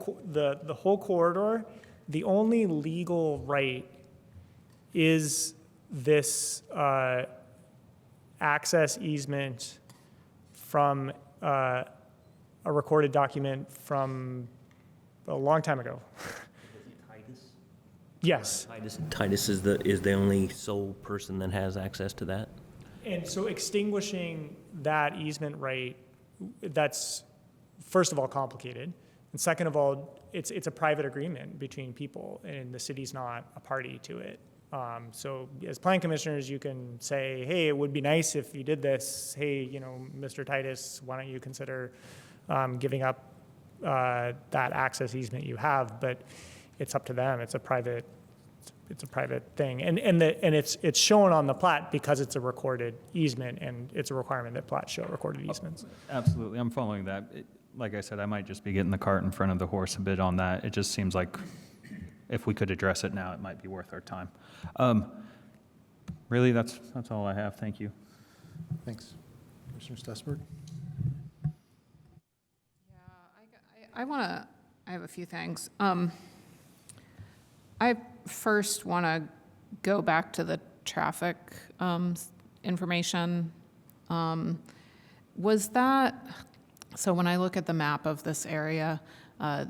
corridor, the only legal right is this access easement from a recorded document from a long time ago. Yes. Titus is the only sole person that has access to that. And so extinguishing that easement right, that's first of all complicated, and second of all, it's a private agreement between people, and the city's not a party to it. So as plan commissioners, you can say, hey, it would be nice if you did this. Hey, Mr. Titus, why don't you consider giving up that access easement you have? But it's up to them. It's a private thing, and it's shown on the plat because it's a recorded easement, and it's a requirement that plats show recorded easements. Absolutely, I'm following that. Like I said, I might just be getting the cart in front of the horse a bit on that. It just seems like if we could address it now, it might be worth our time. Really, that's all I have. Thank you. Thanks. Commissioner Stussberg? I have a few things. I first want to go back to the traffic information. So when I look at the map of this area,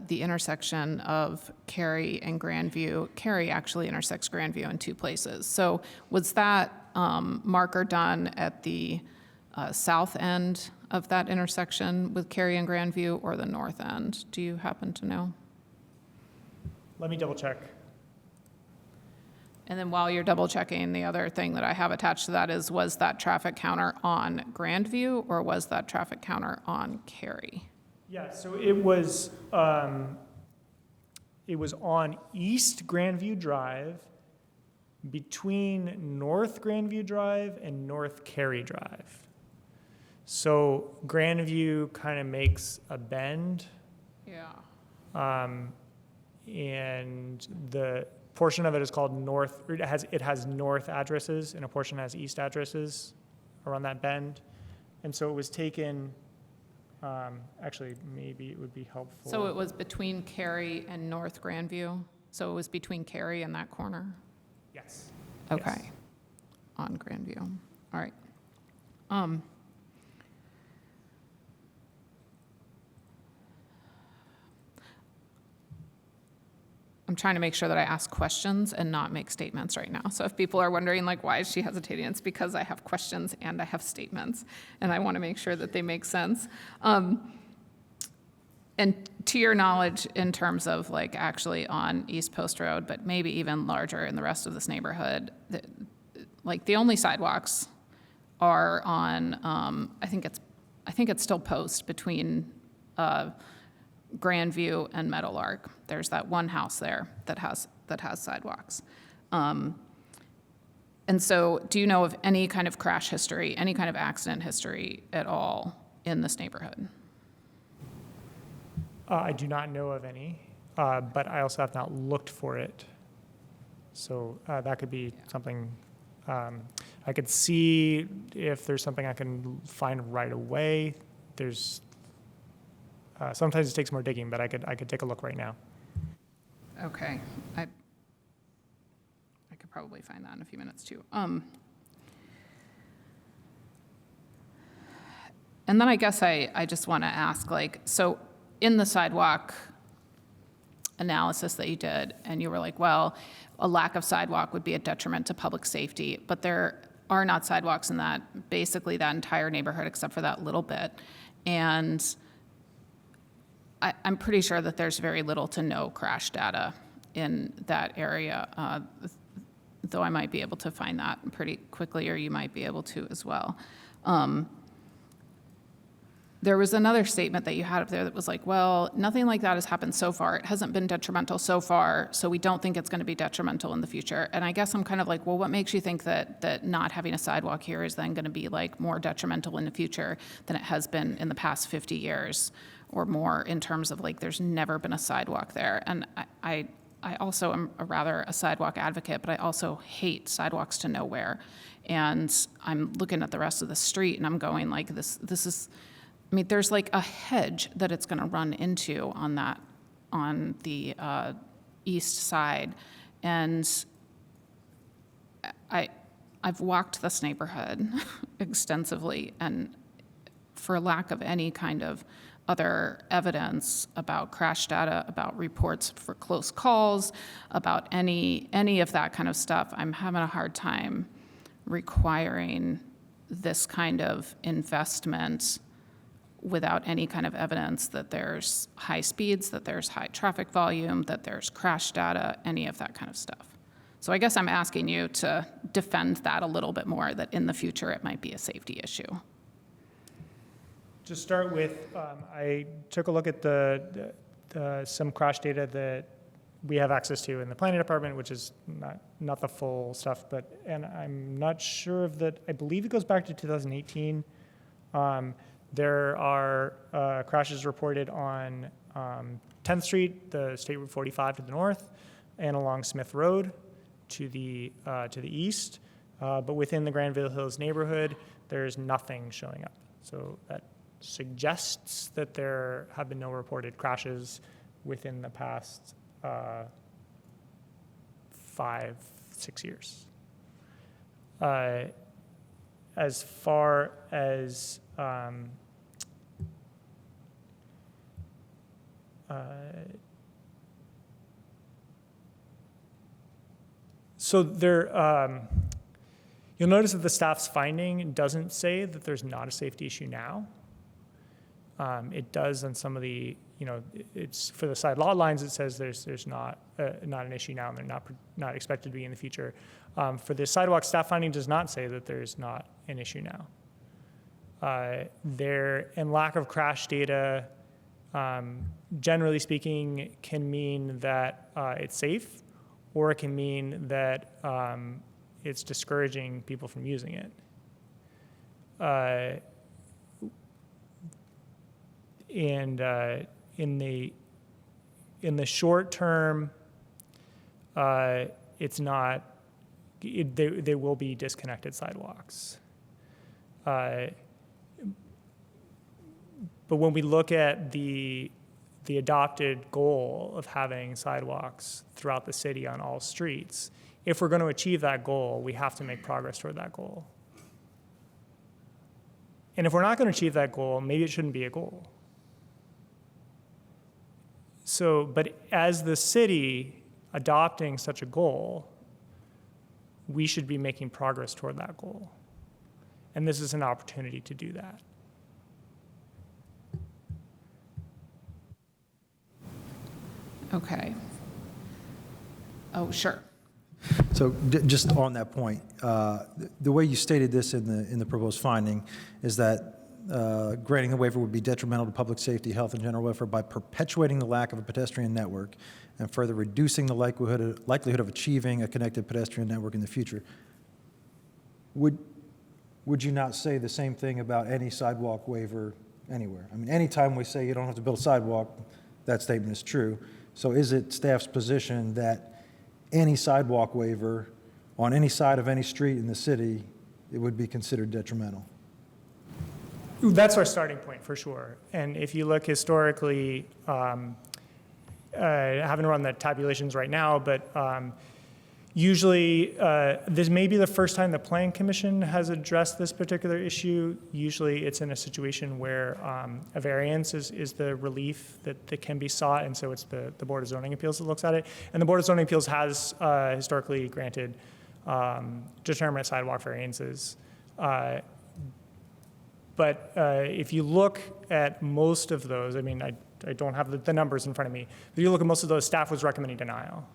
the intersection of Cary and Grandview, Cary actually intersects Grandview in two places. So was that marker done at the south end of that intersection with Cary and Grandview, or the north end? Do you happen to know? Let me double check. And then while you're double checking, the other thing that I have attached to that is, was that traffic counter on Grandview or was that traffic counter on Cary? Yeah, so it was on East Grandview Drive between North Grandview Drive and North Cary Drive. So Grandview kind of makes a bend. Yeah. And the portion of it is called North, it has north addresses, and a portion has east addresses around that bend. And so it was taken, actually, maybe it would be helpful. So it was between Cary and North Grandview? So it was between Cary and that corner? Yes. Okay. Yes. On Grandview. All right. I'm trying to make sure that I ask questions and not make statements right now. So if people are wondering, like, why is she hesitating? It's because I have questions and I have statements, and I want to make sure that they make sense. And to your knowledge, in terms of, like, actually on East Post Road, but maybe even larger in the rest of this neighborhood, the only sidewalks are on, I think it's I think it's still Post between Grandview and Meadowlark. There's that one house there that has sidewalks. And so do you know of any kind of crash history, any kind of accident history at all in this neighborhood? I do not know of any, but I also have not looked for it. So that could be something, I could see if there's something I can find right away. There's, sometimes it takes more digging, but I could take a look right now. Okay. I could probably find that in a few minutes too. And then I guess I just want to ask, like, so in the sidewalk analysis that you did, and you were like, well, a lack of sidewalk would be a detriment to public safety, but there are not sidewalks in basically that entire neighborhood except for that little bit. And I'm pretty sure that there's very little to no crash data in that area, though I might be able to find that pretty quickly, or you might be able to as well. There was another statement that you had up there that was like, well, nothing like that has happened so far. It hasn't been detrimental so far, so we don't think it's going to be detrimental in the future. And I guess I'm kind of like, well, what makes you think that not having a sidewalk here is then going to be like more detrimental in the future than it has been in the past 50 years or more, in terms of like there's never been a sidewalk there? And I also am a sidewalk advocate, but I also hate sidewalks to nowhere. And I'm looking at the rest of the street and I'm going like, this is, I mean, there's like a hedge that it's going to run into on the east side. And I've walked this neighborhood extensively, and for lack of any kind of other evidence about crash data, about reports for close calls, about any of that kind of stuff, I'm having a hard time requiring this kind of investment without any kind of evidence that there's high speeds, that there's high traffic volume, that there's crash data, any of that kind of stuff. So I guess I'm asking you to defend that a little bit more, that in the future it might be a safety issue. To start with, I took a look at some crash data that we have access to in the planning department, which is not the full stuff, and I'm not sure of that. I believe it goes back to 2018. There are crashes reported on 10th Street, the State Route 45 to the north, and along Smith Road to the east. But within the Granville Hills neighborhood, there's nothing showing up. So that suggests that there have been no reported crashes within the past 5-6 years. As far as so there, you'll notice that the staff's finding doesn't say that there's not a safety issue now. It does on some of the, it's for the side lot lines, it says there's not an issue now, and they're not expected to be in the future. For the sidewalk, staff finding does not say that there's not an issue now. And lack of crash data, generally speaking, can mean that it's safe, or it can mean that it's discouraging people from using it. And in the short term, it's not. They will be disconnected sidewalks. But when we look at the adopted goal of having sidewalks throughout the city on all streets, if we're going to achieve that goal, we have to make progress toward that goal. And if we're not going to achieve that goal, maybe it shouldn't be a goal. So, but as the city adopting such a goal, we should be making progress toward that goal. And this is an opportunity to do that. Okay. Oh, sure. So just on that point, the way you stated this in the proposed finding is that granting the waiver would be detrimental to public safety, health, and general welfare by perpetuating the lack of a pedestrian network and further reducing the likelihood of achieving a connected pedestrian network in the future. Would you not say the same thing about any sidewalk waiver anywhere? I mean, anytime we say you don't have to build a sidewalk, that statement is true. So is it staff's position that any sidewalk waiver on any side of any street in the city, it would be considered detrimental? That's our starting point, for sure. And if you look historically, I haven't run the tabulations right now, but usually this may be the first time the Plan Commission has addressed this particular issue. Usually it's in a situation where a variance is the relief that can be sought, and so it's the Board of Zoning Appeals that looks at it. And the Board of Zoning Appeals has historically granted determinate sidewalk variances. But if you look at most of those, I mean, I don't have the numbers in front of me, but you look at most of those, staff was recommending denial.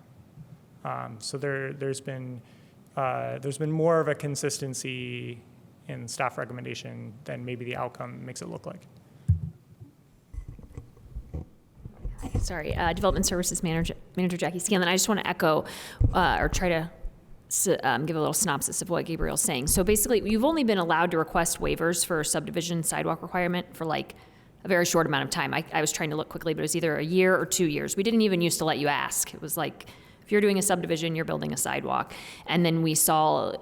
So there's been more of a consistency in staff recommendation than maybe the outcome makes it look like. Sorry, Development Services Manager Jackie Scanlon. I just want to echo or try to give a little synopsis of what Gabriel's saying. So basically, you've only been allowed to request waivers for subdivision sidewalk requirement for like a very short amount of time. I was trying to look quickly, but it was either a year or 2 years. We didn't even used to let you ask. It was like, if you're doing a subdivision, you're building a sidewalk. And then we saw,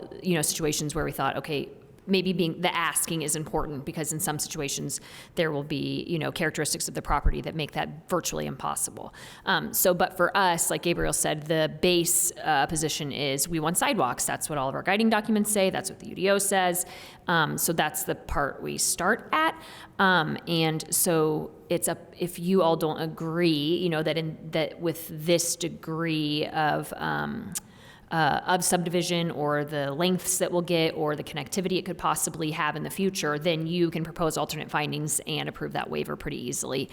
situations where we thought, okay, maybe the asking is important because in some situations there will be, characteristics of the property that make that virtually impossible. But for us, like Gabriel said, the base position is we want sidewalks. That's what all of our guiding documents say. That's what the UDO says. So that's the part we start at. And so it's if you all don't agree, that with this degree of subdivision or the lengths that we'll get or the connectivity it could possibly have in the future, then you can propose alternate findings and approve that waiver pretty easily.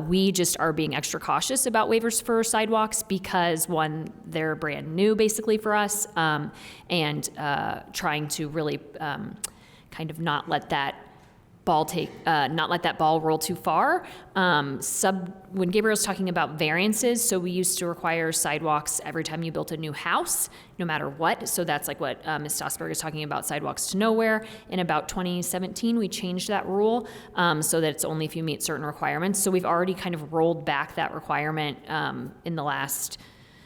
We just are being extra cautious about waivers for sidewalks because, one, they're brand new basically for us, and trying to really kind of not let that ball roll too far. When Gabriel's talking about variances, so we used to require sidewalks every time you built a new house, no matter what. So that's like what Ms. Stossberg is talking about, sidewalks to nowhere. In about 2017, we changed that rule so that it's only if you meet certain requirements. So we've already kind of rolled back that requirement in the last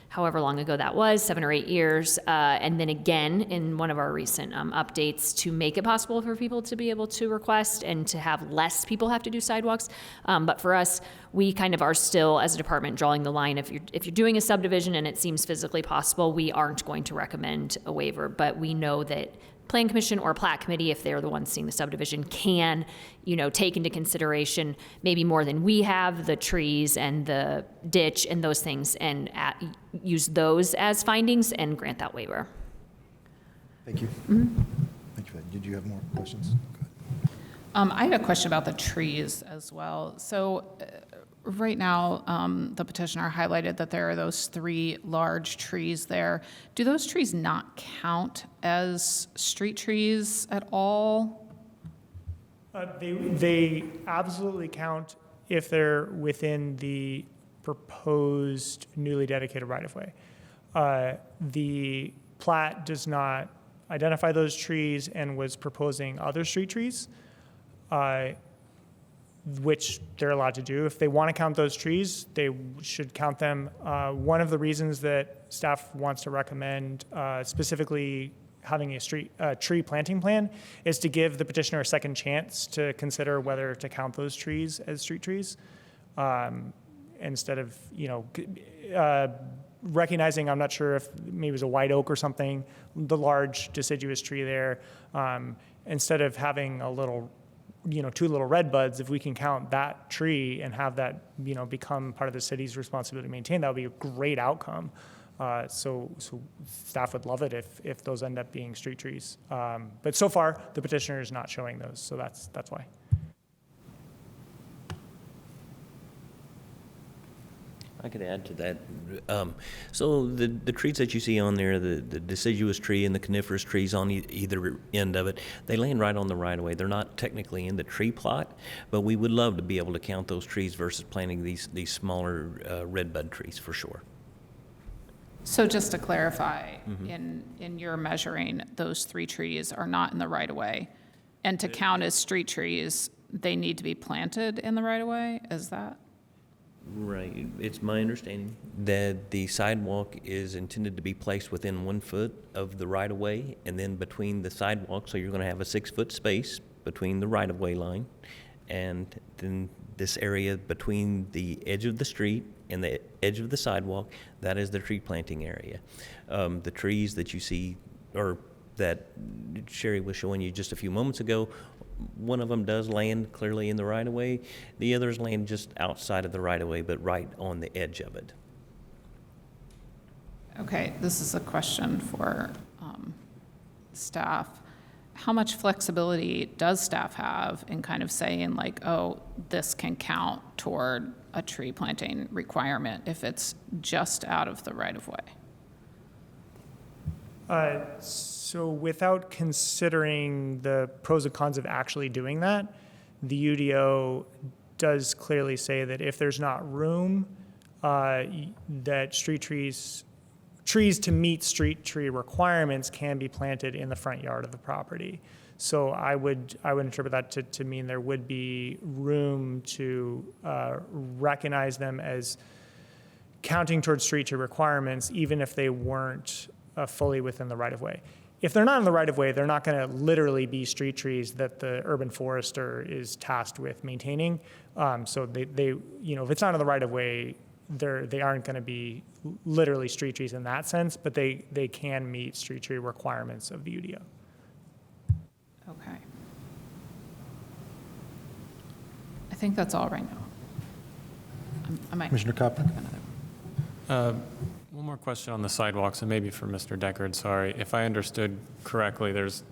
however long ago that was, 7 or 8 years, and then again in one of our recent updates to make it possible for people to be able to request and to have less people have to do sidewalks. But for us, we kind of are still, as a department, drawing the line. If you're doing a subdivision and it seems physically possible, we aren't going to recommend a waiver, but we know that Plan Commission or Plat Committee, if they're the ones seeing the subdivision, can, take into consideration maybe more than we have, the trees and the ditch and those things, and use those as findings and grant that waiver. Thank you. Thank you for that. Did you have more questions? I had a question about the trees as well. So right now, the petitioner highlighted that there are those 3 large trees there. Do those trees not count as street trees at all? They absolutely count if they're within the proposed newly dedicated right-of-way. The plat does not identify those trees and was proposing other street trees, which they're allowed to do. If they want to count those trees, they should count them. One of the reasons that staff wants to recommend specifically having a tree planting plan is to give the petitioner a second chance to consider whether to count those trees as street trees, instead of, recognizing, I'm not sure if maybe it was a white oak or something, the large deciduous tree there, instead of having a little, 2 little red buds, if we can count that tree and have that, become part of the city's responsibility to maintain, that would be a great outcome. So staff would love it if those end up being street trees. But so far, the petitioner is not showing those, so that's why. I could add to that. So the trees that you see on there, the deciduous tree and the coniferous trees on either end of it, they land right on the right-of-way. They're not technically in the tree plot, but we would love to be able to count those trees versus planting these smaller redbud trees for sure. So just to clarify, in your measuring, those 3 trees are not in the right-of-way. And to count as street trees, they need to be planted in the right-of-way? Is that? Right. It's my understanding that the sidewalk is intended to be placed within 1 foot of the right-of-way, and then between the sidewalk, so you're going to have a 6-foot space between the right-of-way line, and then this area between the edge of the street and the edge of the sidewalk, that is the tree planting area. The trees that you see, or that Sherry was showing you just a few moments ago, one of them does land clearly in the right-of-way. The others land just outside of the right-of-way, but right on the edge of it. Okay, this is a question for staff. How much flexibility does staff have in kind of saying like, oh, this can count toward a tree planting requirement if it's just out of the right-of-way? So without considering the pros and cons of actually doing that, the UDO does clearly say that if there's not room, that trees to meet street tree requirements can be planted in the front yard of the property. So I would interpret that to mean there would be room to recognize them as counting towards street tree requirements, even if they weren't fully within the right-of-way. If they're not in the right-of-way, they're not going to literally be street trees that the urban forester is tasked with maintaining. So they if it's not in the right-of-way, they aren't going to be literally street trees in that sense, but they can meet street tree requirements of the UDO. Okay. I think that's all right now. I might Commissioner Copper? have another one. One more question on the sidewalks, and maybe for Mr. Deckard, sorry. If I understood correctly, there's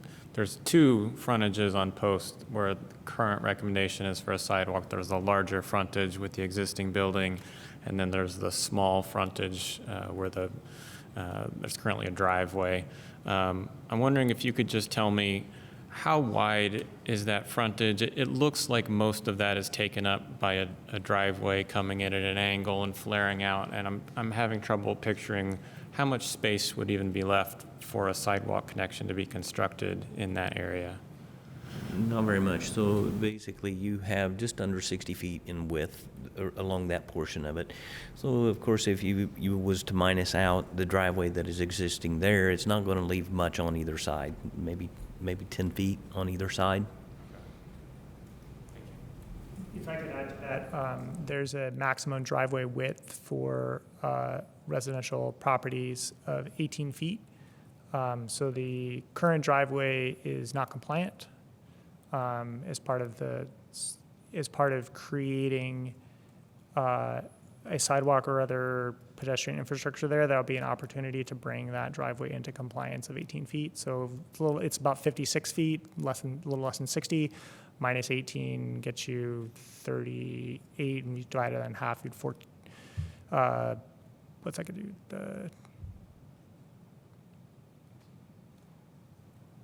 2 frontages on Post where the current recommendation is for a sidewalk. There's the larger frontage with the existing building, and then there's the small frontage where there's currently a driveway. I'm wondering if you could just tell me how wide is that frontage? It looks like most of that is taken up by a driveway coming in at an angle and flaring out, and I'm having trouble picturing how much space would even be left for a sidewalk connection to be constructed in that area. Not very much. So basically, you have just under 60 feet in width along that portion of it. So of course, if you was to minus out the driveway that is existing there, it's not going to leave much on either side. Maybe 10 feet on either side. If I could add to that, there's a maximum driveway width for residential properties of 18 feet. So the current driveway is not compliant as part of creating a sidewalk or other pedestrian infrastructure there. That'll be an opportunity to bring that driveway into compliance of 18 feet. So it's about 56 feet, a little less than 60. Minus 18 gets you 38, and you divide it in half, you'd what's that gonna do?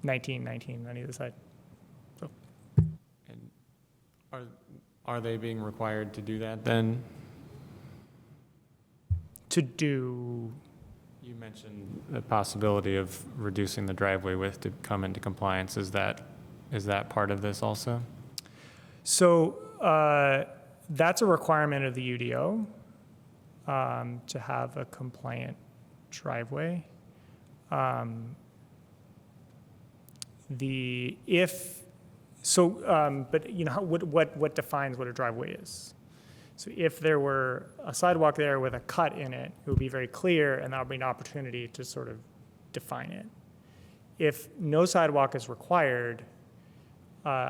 19 on either side. So And are they being required to do that then? to do, You mentioned the possibility of reducing the driveway width to come into compliance. Is that part of this also? so that's a requirement of the UDO to have a compliant driveway. But what defines what a driveway is? So if there were a sidewalk there with a cut in it, it would be very clear, and that would be an opportunity to sort of define it. If no sidewalk is required, as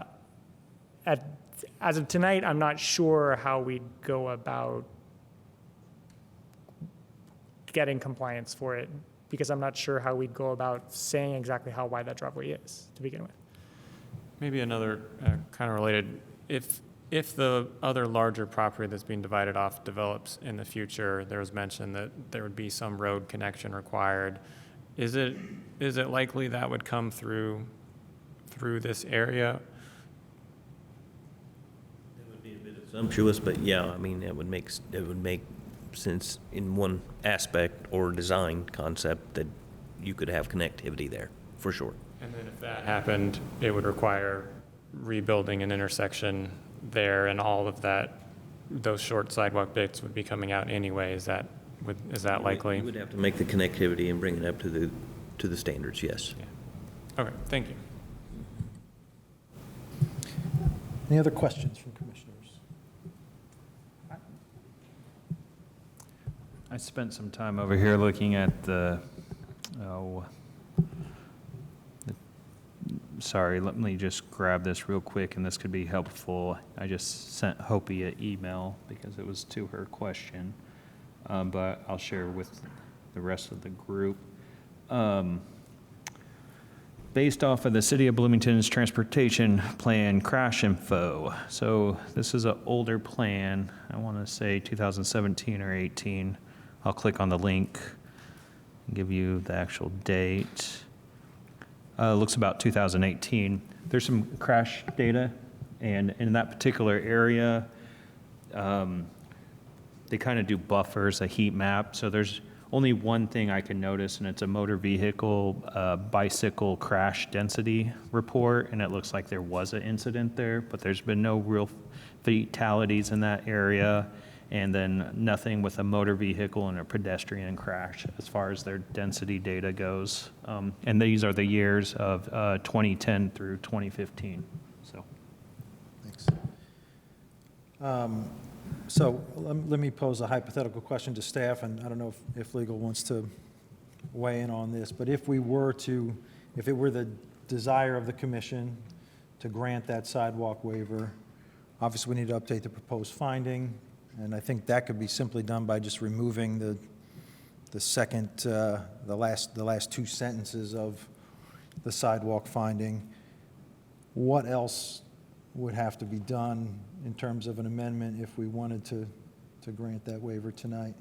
of tonight, I'm not sure how we'd go about getting compliance for it, because I'm not sure how we'd go about saying exactly how wide that driveway is to begin with. Maybe another kind of related, if if the other larger property that's being divided off develops in the future, there was mention that there would be some road connection required. Is it likely that would come through this area? Sumptuous, but yeah, I mean, it would make sense in one aspect or design concept that you could have connectivity there, for sure. And then if that happened, it would require rebuilding an intersection there, and all of that, those short sidewalk bits would be coming out anyway. Is that likely? You would have to make the connectivity and bring it up to the standards, yes. Yeah. Okay, thank you. Any other questions from commissioners? I spent some time over here looking at sorry, let me just grab this real quick, and this could be helpful. I just sent Hopi an email because it was to her question, but I'll share with the rest of the group. Based off of the City of Bloomington's transportation plan crash info. So this is an older plan. I want to say 2017 or 18. I'll click on the link and give you the actual date. Looks about 2018. There's some crash data, and in that particular area, they kind of do buffers, a heat map. So there's only one thing I can notice, and it's a motor vehicle bicycle crash density report, and it looks like there was an incident there, but there's been no real fatalities in that area, and then nothing with a motor vehicle and a pedestrian crash as far as their density data goes. And these are the years of 2010 through 2015. So. Thanks. So let me pose a hypothetical question to staff, and I don't know if legal wants to weigh in on this, but if it were the desire of the commission to grant that sidewalk waiver, obviously we need to update the proposed finding, and I think that could be simply done by just removing the second, the last two sentences of the sidewalk finding. What else would have to be done in terms of an amendment if we wanted to grant that waiver tonight?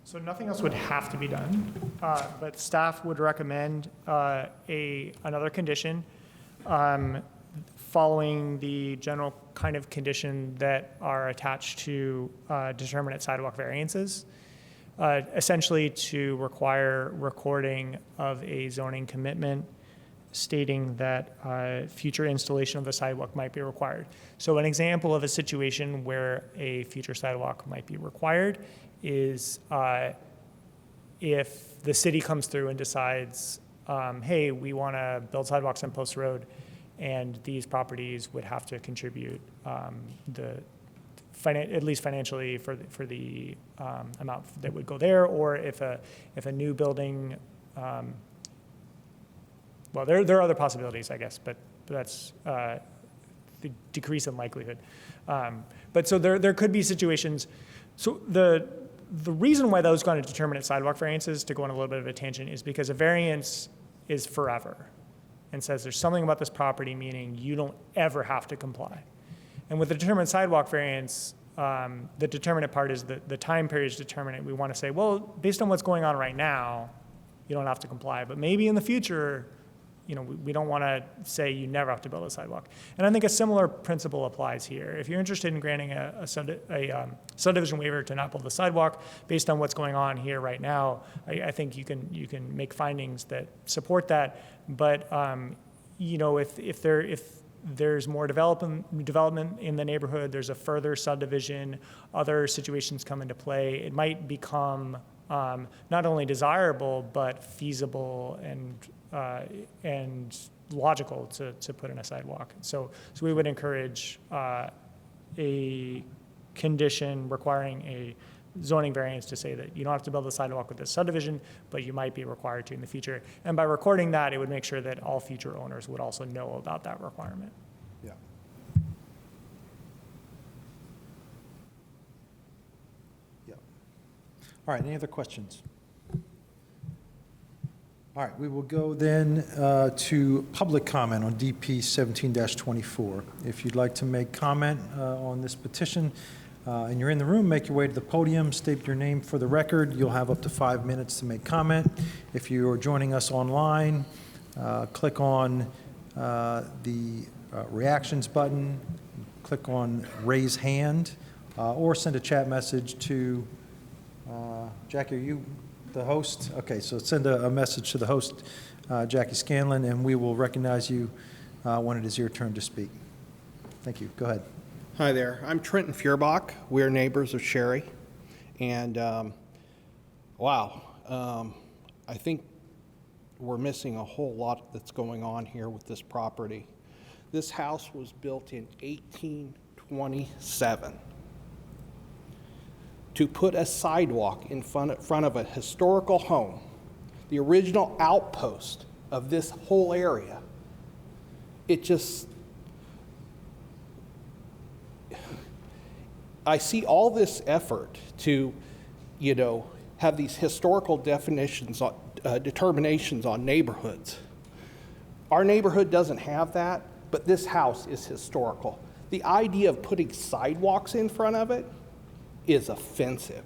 So nothing else would have to be done, but staff would recommend another condition following the general kind of condition that are attached to determinate sidewalk variances, essentially to require recording of a zoning commitment stating that future installation of the sidewalk might be required. So an example of a situation where a future sidewalk might be required is if the city comes through and decides, hey, we want to build sidewalks on Post Road, and these properties would have to contribute at least financially for the amount that would go there, or if a new building. Well, there are other possibilities, I guess, but that's the decrease in likelihood. But so there could be situations. So the reason why those kind of determinate sidewalk variances, to go on a little bit of a tangent, is because a variance is forever and says there's something about this property, meaning you don't ever have to comply. And with the determinate sidewalk variance, the determinate part is the time period is determinate. We want to say, well, based on what's going on right now, you don't have to comply. But maybe in the future, we don't want to say you never have to build a sidewalk. And I think a similar principle applies here. If you're interested in granting a subdivision waiver to not build a sidewalk based on what's going on here right now, I think you can make findings that support that. But if there's more development in the neighborhood, there's a further subdivision, other situations come into play, it might become not only desirable but feasible and logical to put in a sidewalk. So we would encourage a condition requiring a zoning variance to say that you don't have to build a sidewalk with this subdivision, but you might be required to in the future. And by recording that, it would make sure that all future owners would also know about that requirement. Yeah. Yeah. All right, any other questions? All right, we will go then to public comment on DP 17-24. If you'd like to make comment on this petition and you're in the room, make your way to the podium, state your name for the record. You'll have up to 5 minutes to make comment. If you are joining us online, click on the reactions button, click on raise hand, or send a chat message to, Jackie, are you the host? Okay, so send a message to the host, Jackie Scanlon, and we will recognize you when it is your turn to speak. Thank you. Go ahead. Hi there. I'm Trenton Feuerbach. We're neighbors of Sherry. And wow, I think we're missing a whole lot that's going on here with this property. This house was built in 1827. To put a sidewalk in front of a historical home, the original outpost of this whole area, it just, I see all this effort to, you know, have these historical definitions, determinations on neighborhoods. Our neighborhood doesn't have that, but this house is historical. The idea of putting sidewalks in front of it is offensive.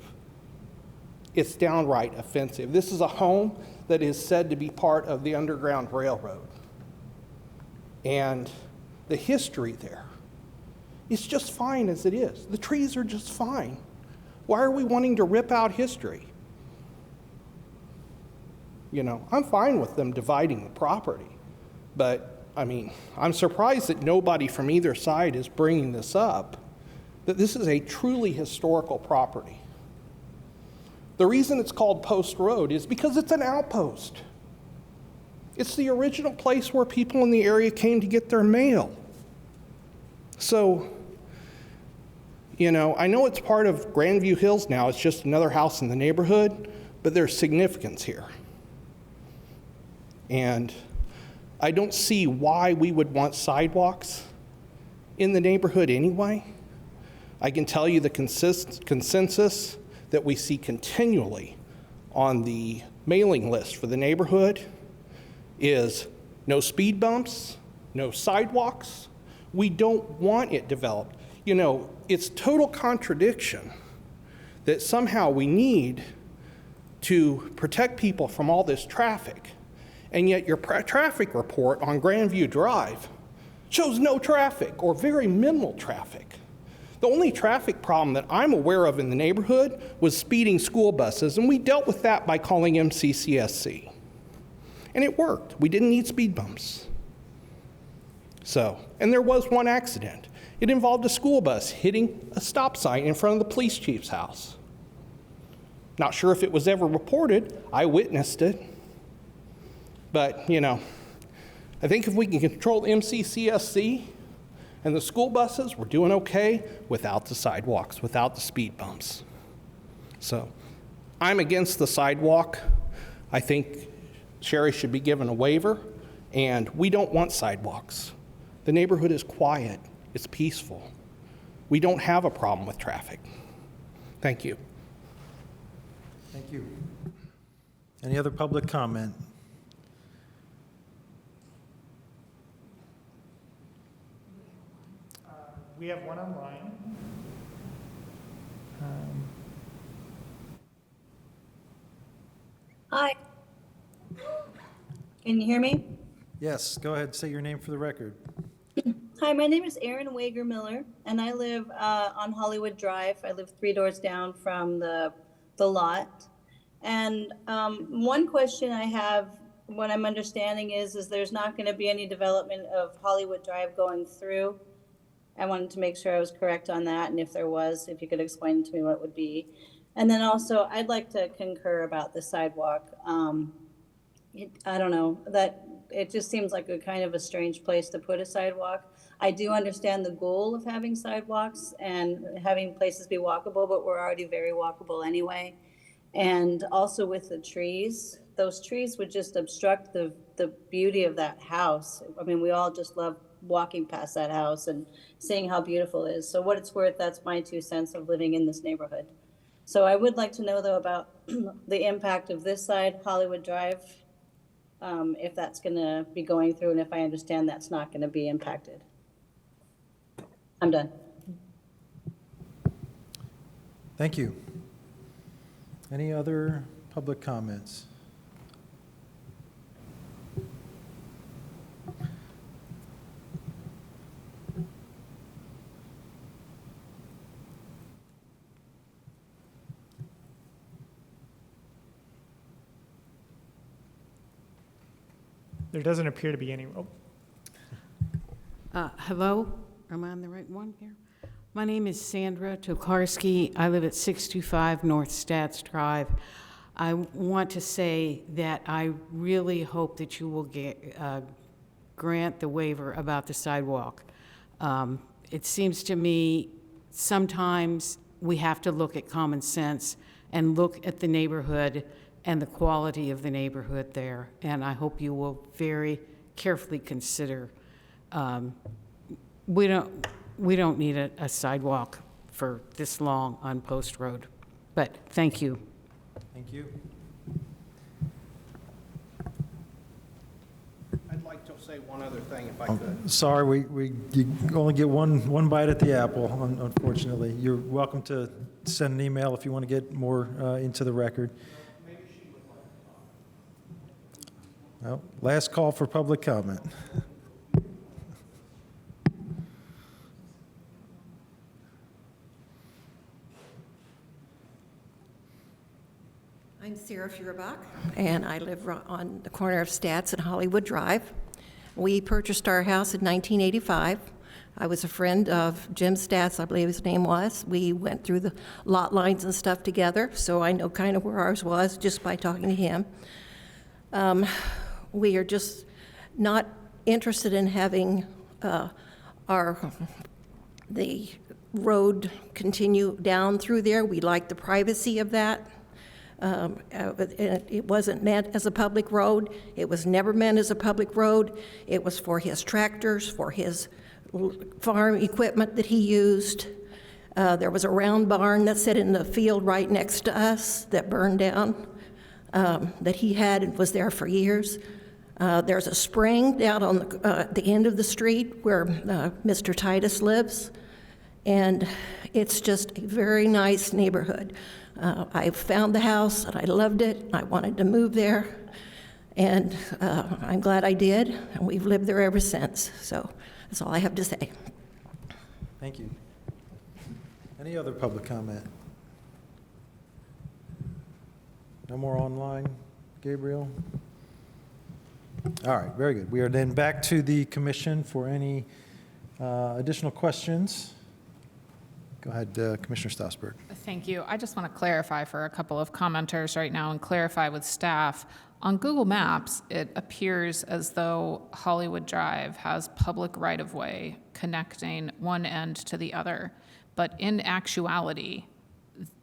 It's downright offensive. This is a home that is said to be part of the Underground Railroad. And the history there is just fine as it is. The trees are just fine. Why are we wanting to rip out history? You know, I'm fine with them dividing the property, but I mean, I'm surprised that nobody from either side is bringing this up, that this is a truly historical property. The reason it's called Post Road is because it's an outpost. It's the original place where people in the area came to get their mail. So, you know, I know it's part of Grandview Hills now, it's just another house in the neighborhood, but there's significance here. And I don't see why we would want sidewalks in the neighborhood anyway. I can tell you the consensus that we see continually on the mailing list for the neighborhood is no speed bumps, no sidewalks. We don't want it developed. You know, it's total contradiction that somehow we need to protect people from all this traffic, and yet your traffic report on Grandview Drive shows no traffic or very minimal traffic. The only traffic problem that I'm aware of in the neighborhood was speeding school buses, and we dealt with that by calling MCCSC. And it worked. We didn't need speed bumps. So, and there was one accident. It involved a school bus hitting a stop sign in front of the police chief's house. Not sure if it was ever reported. I witnessed it. But, you know, I think if we can control MCCSC and the school buses, we're doing okay without the sidewalks, without the speed bumps. So I'm against the sidewalk. I think Sherry should be given a waiver, and we don't want sidewalks. The neighborhood is quiet. It's peaceful. We don't have a problem with traffic. Thank you. Thank you. Any other public comment? We have one online. Hi. Can you hear me? Yes, go ahead, say your name for the record. Hi, my name is Erin Wager Miller, and I live on Hollywood Drive. I live 3 doors down from the lot. And one question I have, what I'm understanding is there's not going to be any development of Hollywood Drive going through. I wanted to make sure I was correct on that, and if there was, if you could explain to me what it would be. And then also, I'd like to concur about the sidewalk. I don't know, that it just seems like a kind of a strange place to put a sidewalk. I do understand the goal of having sidewalks and having places be walkable, but we're already very walkable anyway. And also with the trees, those trees would just obstruct the beauty of that house. I mean, we all just love walking past that house and seeing how beautiful it is. So what it's worth, that's my 2 cents of living in this neighborhood. So I would like to know though about the impact of this side, Hollywood Drive, if that's going to be going through and if I understand that's not going to be impacted. I'm done. Thank you. Any other public comments? There doesn't appear to be any, Hello, am I on the right one here? My name is Sandra Tokarski. I live at 625 North Stats Drive. I want to say that I really hope that you will grant the waiver about the sidewalk. It seems to me sometimes we have to look at common sense and look at the neighborhood and the quality of the neighborhood there. And I hope you will very carefully consider, we don't need a sidewalk for this long on Post Road. But thank you. Thank you. I'd like to say one other thing if I could. Sorry, you only get one bite at the apple, unfortunately. You're welcome to send an email if you want to get more into the record. Well, last call for public comment. I'm Sarah Feuerbach, and I live on the corner of Stats and Hollywood Drive. We purchased our house in 1985. I was a friend of Jim Stats, I believe his name was. We went through the lot lines and stuff together, so I know kind of where ours was just by talking to him. We are just not interested in having the road continue down through there. We like the privacy of that. It wasn't meant as a public road. It was never meant as a public road. It was for his tractors, for his farm equipment that he used. There was a round barn that sat in the field right next to us that burned down, that he had and was there for years. There's a spring down on the end of the street where Mr. Titus lives, and it's just a very nice neighborhood. I found the house, and I loved it. I wanted to move there, and I'm glad I did, and we've lived there ever since. So that's all I have to say. Thank you. Any other public comment? No more online, Gabriel? All right, very good. We are then back to the commission for any additional questions. Go ahead, Commissioner Stossberg. Thank you. I just want to clarify for a couple of commenters right now and clarify with staff. On Google Maps, it appears as though Hollywood Drive has public right-of-way connecting one end to the other. But in actuality,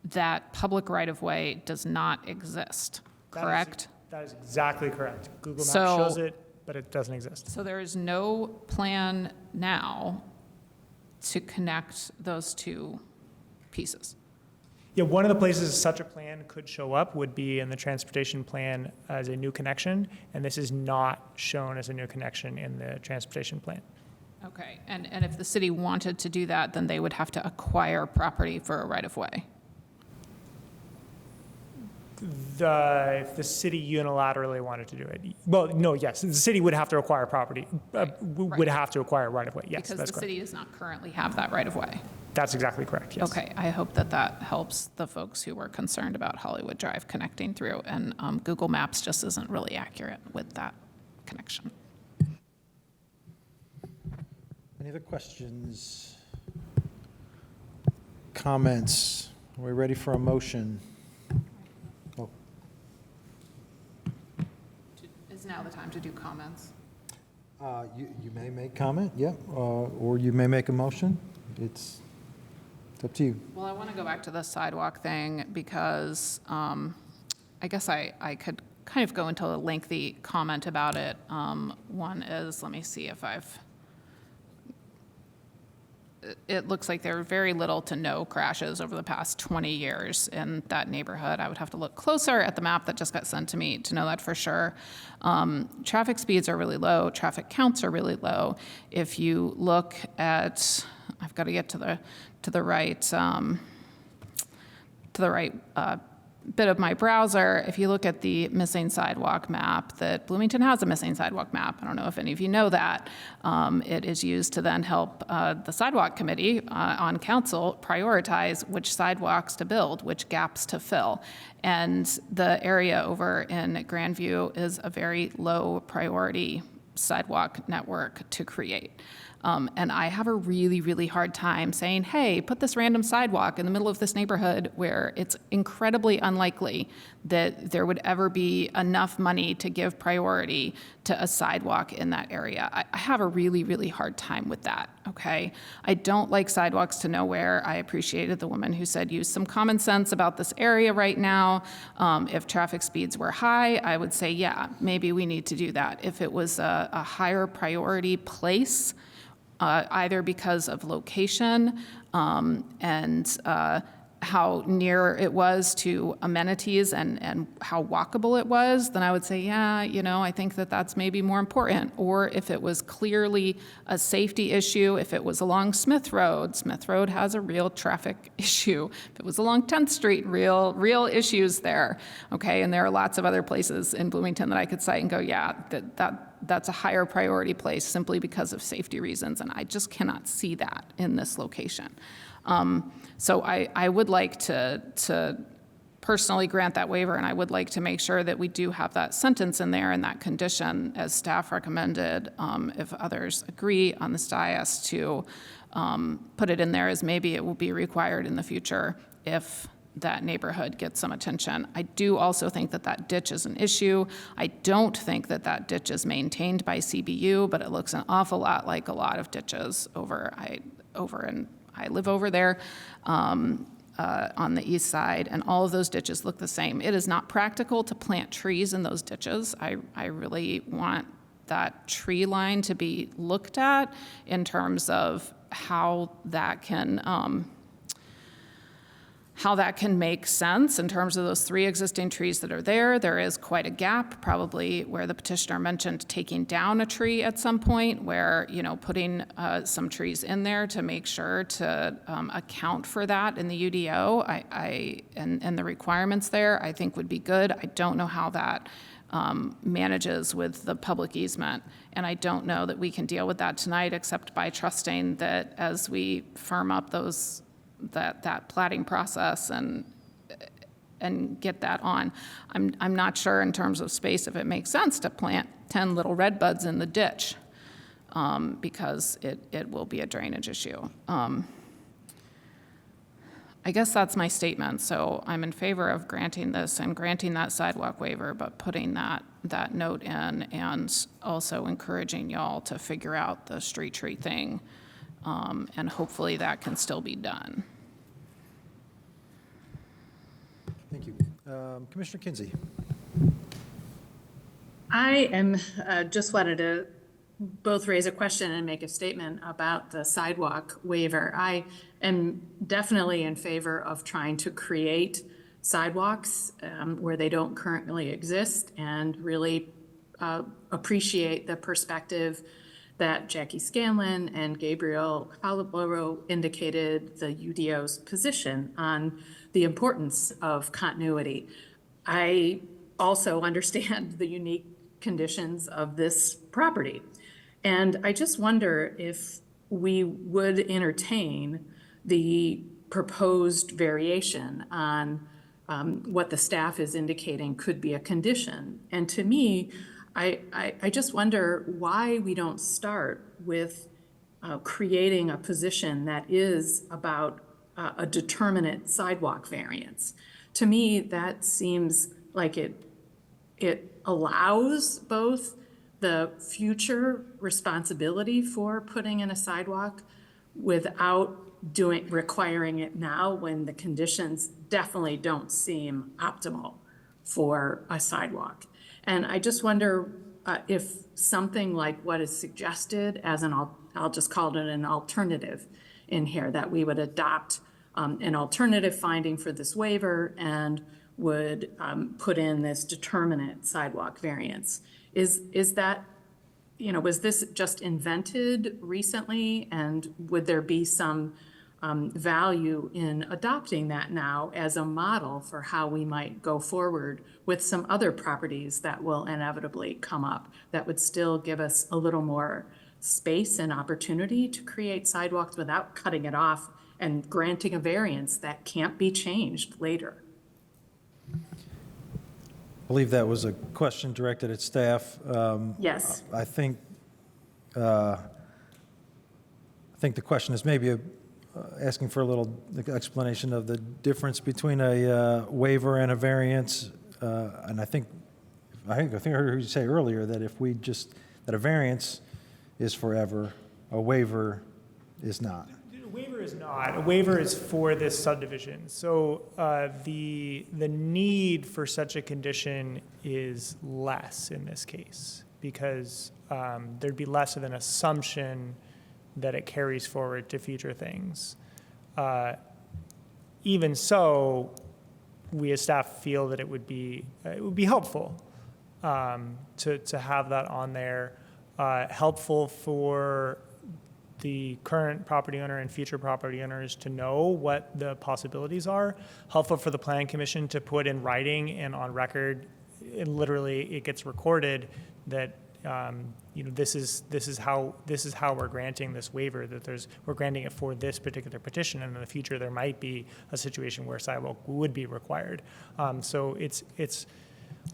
that public right-of-way does not exist, correct? That is exactly correct. Google Maps So- shows it, but it doesn't exist. So there is no plan now to connect those two pieces? Yeah, one of the places such a plan could show up would be in the transportation plan as a new connection, and this is not shown as a new connection in the transportation plan. Okay, and if the city wanted to do that, then they would have to acquire property for a right-of-way? If the city unilaterally wanted to do it, well, no, yes, the city would have to acquire property, would have to acquire right-of-way, yes, Because that's the correct. city does not currently have that right-of-way? That's exactly correct, yes. Okay, I hope that that helps the folks who were concerned about Hollywood Drive connecting through, and Google Maps just isn't really accurate with that connection. Any other questions? Comments? Are we ready for a motion? Oh, Is now the time to do comments? you may make comment, yep, or you may make a motion. It's up to you. Well, I want to go back to the sidewalk thing because I guess I could kind of go into a lengthy comment about it. One is, let me see if I've it looks like there were very little to no crashes over the past 20 years in that neighborhood. I would have to look closer at the map that just got sent to me to know that for sure. Traffic speeds are really low. Traffic counts are really low. If you look at, I've got to get to the right bit of my browser. If you look at the missing sidewalk map, that Bloomington has a missing sidewalk map. I don't know if any of you know that. It is used to then help the sidewalk committee on council prioritize which sidewalks to build, which gaps to fill. And the area over in Grandview is a very low priority sidewalk network to create. And I have a really, really hard time saying, hey, put this random sidewalk in the middle of this neighborhood where it's incredibly unlikely that there would ever be enough money to give priority to a sidewalk in that area. I have a really, really hard time with that, okay? I don't like sidewalks to nowhere. I appreciated the woman who said use some common sense about this area right now. If traffic speeds were high, I would say, yeah, maybe we need to do that. If it was a higher priority place, either because of location and how near it was to amenities and how walkable it was, then I would say, yeah, I think that that's maybe more important. Or if it was clearly a safety issue, if it was along Smith Road has a real traffic issue. If it was along 10th Street, real issues there, okay? And there are lots of other places in Bloomington that I could cite and go, yeah, that's a higher priority place simply because of safety reasons, and I just cannot see that in this location. So I would like to personally grant that waiver, and I would like to make sure that we do have that sentence in there and that condition as staff recommended, if others agree on this dais, to put it in there as maybe it will be required in the future if that neighborhood gets some attention. I do also think that that ditch is an issue. I don't think that that ditch is maintained by CBU, but it looks an awful lot like a lot of ditches I live over there on the east side, and all of those ditches look the same. It is not practical to plant trees in those ditches. I really want that tree line to be looked at in terms of how that can make sense in terms of those 3 existing trees that are there. There is quite a gap, probably where the petitioner mentioned taking down a tree at some point, where, putting some trees in there to make sure to account for that in the UDO and the requirements there, I think would be good. I don't know how that manages with the public easement, and I don't know that we can deal with that tonight except by trusting that as we firm up that platting process and get that on. I'm not sure in terms of space if it makes sense to plant 10 little red buds in the ditch because it will be a drainage issue. I guess that's my statement. So I'm in favor of granting this and granting that sidewalk waiver, but putting that note in and also encouraging y'all to figure out the street tree thing. And hopefully that can still be done. Thank you. Commissioner Kinsey. I am just wanted to both raise a question and make a statement about the sidewalk waiver. I am definitely in favor of trying to create sidewalks where they don't currently exist, and really appreciate the perspective that Jackie Scanlon and Gabriel Calaboro indicated the UDO's position on the importance of continuity. I also understand the unique conditions of this property. And I just wonder if we would entertain the proposed variation on what the staff is indicating could be a condition. And to me, I just wonder why we don't start with creating a position that is about a determinate sidewalk variance. To me, that seems like it allows both the future responsibility for putting in a sidewalk without requiring it now when the conditions definitely don't seem optimal for a sidewalk. And I just wonder if something like what is suggested as I'll just call it an alternative in here, that we would adopt an alternative finding for this waiver and would put in this determinate sidewalk variance. Is that, was this just invented recently, and would there be some value in adopting that now as a model for how we might go forward with some other properties that will inevitably come up that would still give us a little more space and opportunity to create sidewalks without cutting it off and granting a variance that can't be changed later? I believe that was a question directed at staff. Yes. I think the question is maybe asking for a little explanation of the difference between a waiver and a variance. And I think I heard you say earlier that that a variance is forever, a waiver is not. A waiver is not. A waiver is for this subdivision. So the need for such a condition is less in this case, because there'd be less of an assumption that it carries forward to future things. Even so, we as staff feel that it would be helpful to have that on there, helpful for the current property owner and future property owners to know what the possibilities are, helpful for the Planning Commission to put in writing and on record, and literally it gets recorded that this is how we're granting this waiver, that we're granting it for this particular petition, and in the future there might be a situation where sidewalk would be required. So it's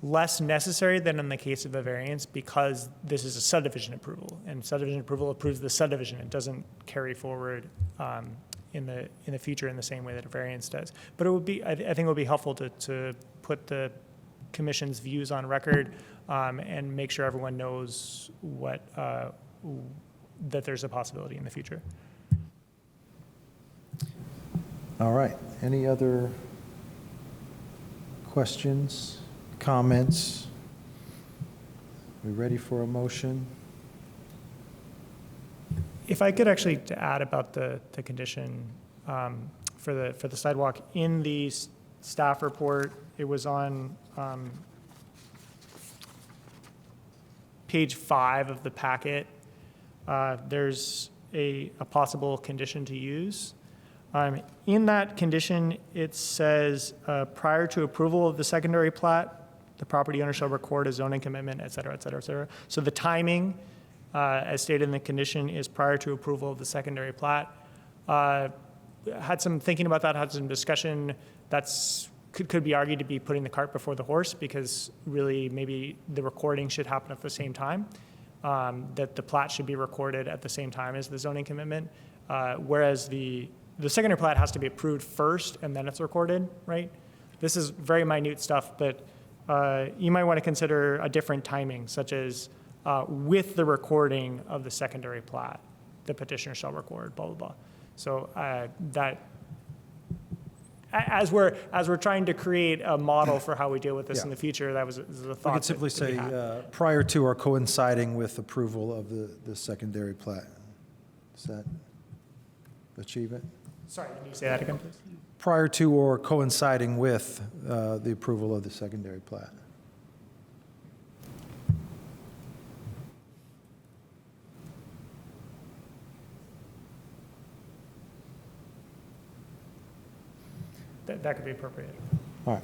less necessary than in the case of a variance, because this is a subdivision approval, and subdivision approval approves the subdivision. It doesn't carry forward in the future in the same way that a variance does. But it would be, I think it would be helpful to put the Commission's views on record and make sure everyone knows that there's a possibility in the future. All right. Any other questions, comments? We ready for a motion? If I could actually to add about the condition for the sidewalk, in the staff report, it was on page 5 of the packet. There's a possible condition to use. In that condition, it says, prior to approval of the secondary plat, the property owner shall record a zoning commitment, et cetera, et cetera, et cetera. So the timing, as stated in the condition, is prior to approval of the secondary plat. Had some thinking about that, had some discussion. Could be argued to be putting the cart before the horse, because really maybe the recording should happen at the same time, that the plat should be recorded at the same time as the zoning commitment, whereas the secondary plat has to be approved first and then it's recorded, right? This is very minute stuff, but you might want to consider a different timing, such as with the recording of the secondary plat, the petitioner shall record, blah, blah, blah. So as we're trying to create a model for how we deal with this in the future, that was the thought. We could simply say prior to or coinciding with approval of the secondary plat. Does that achieve it? Sorry, can you say that again, please? Prior to or coinciding with the approval of the secondary plat. That could be appropriate. All right.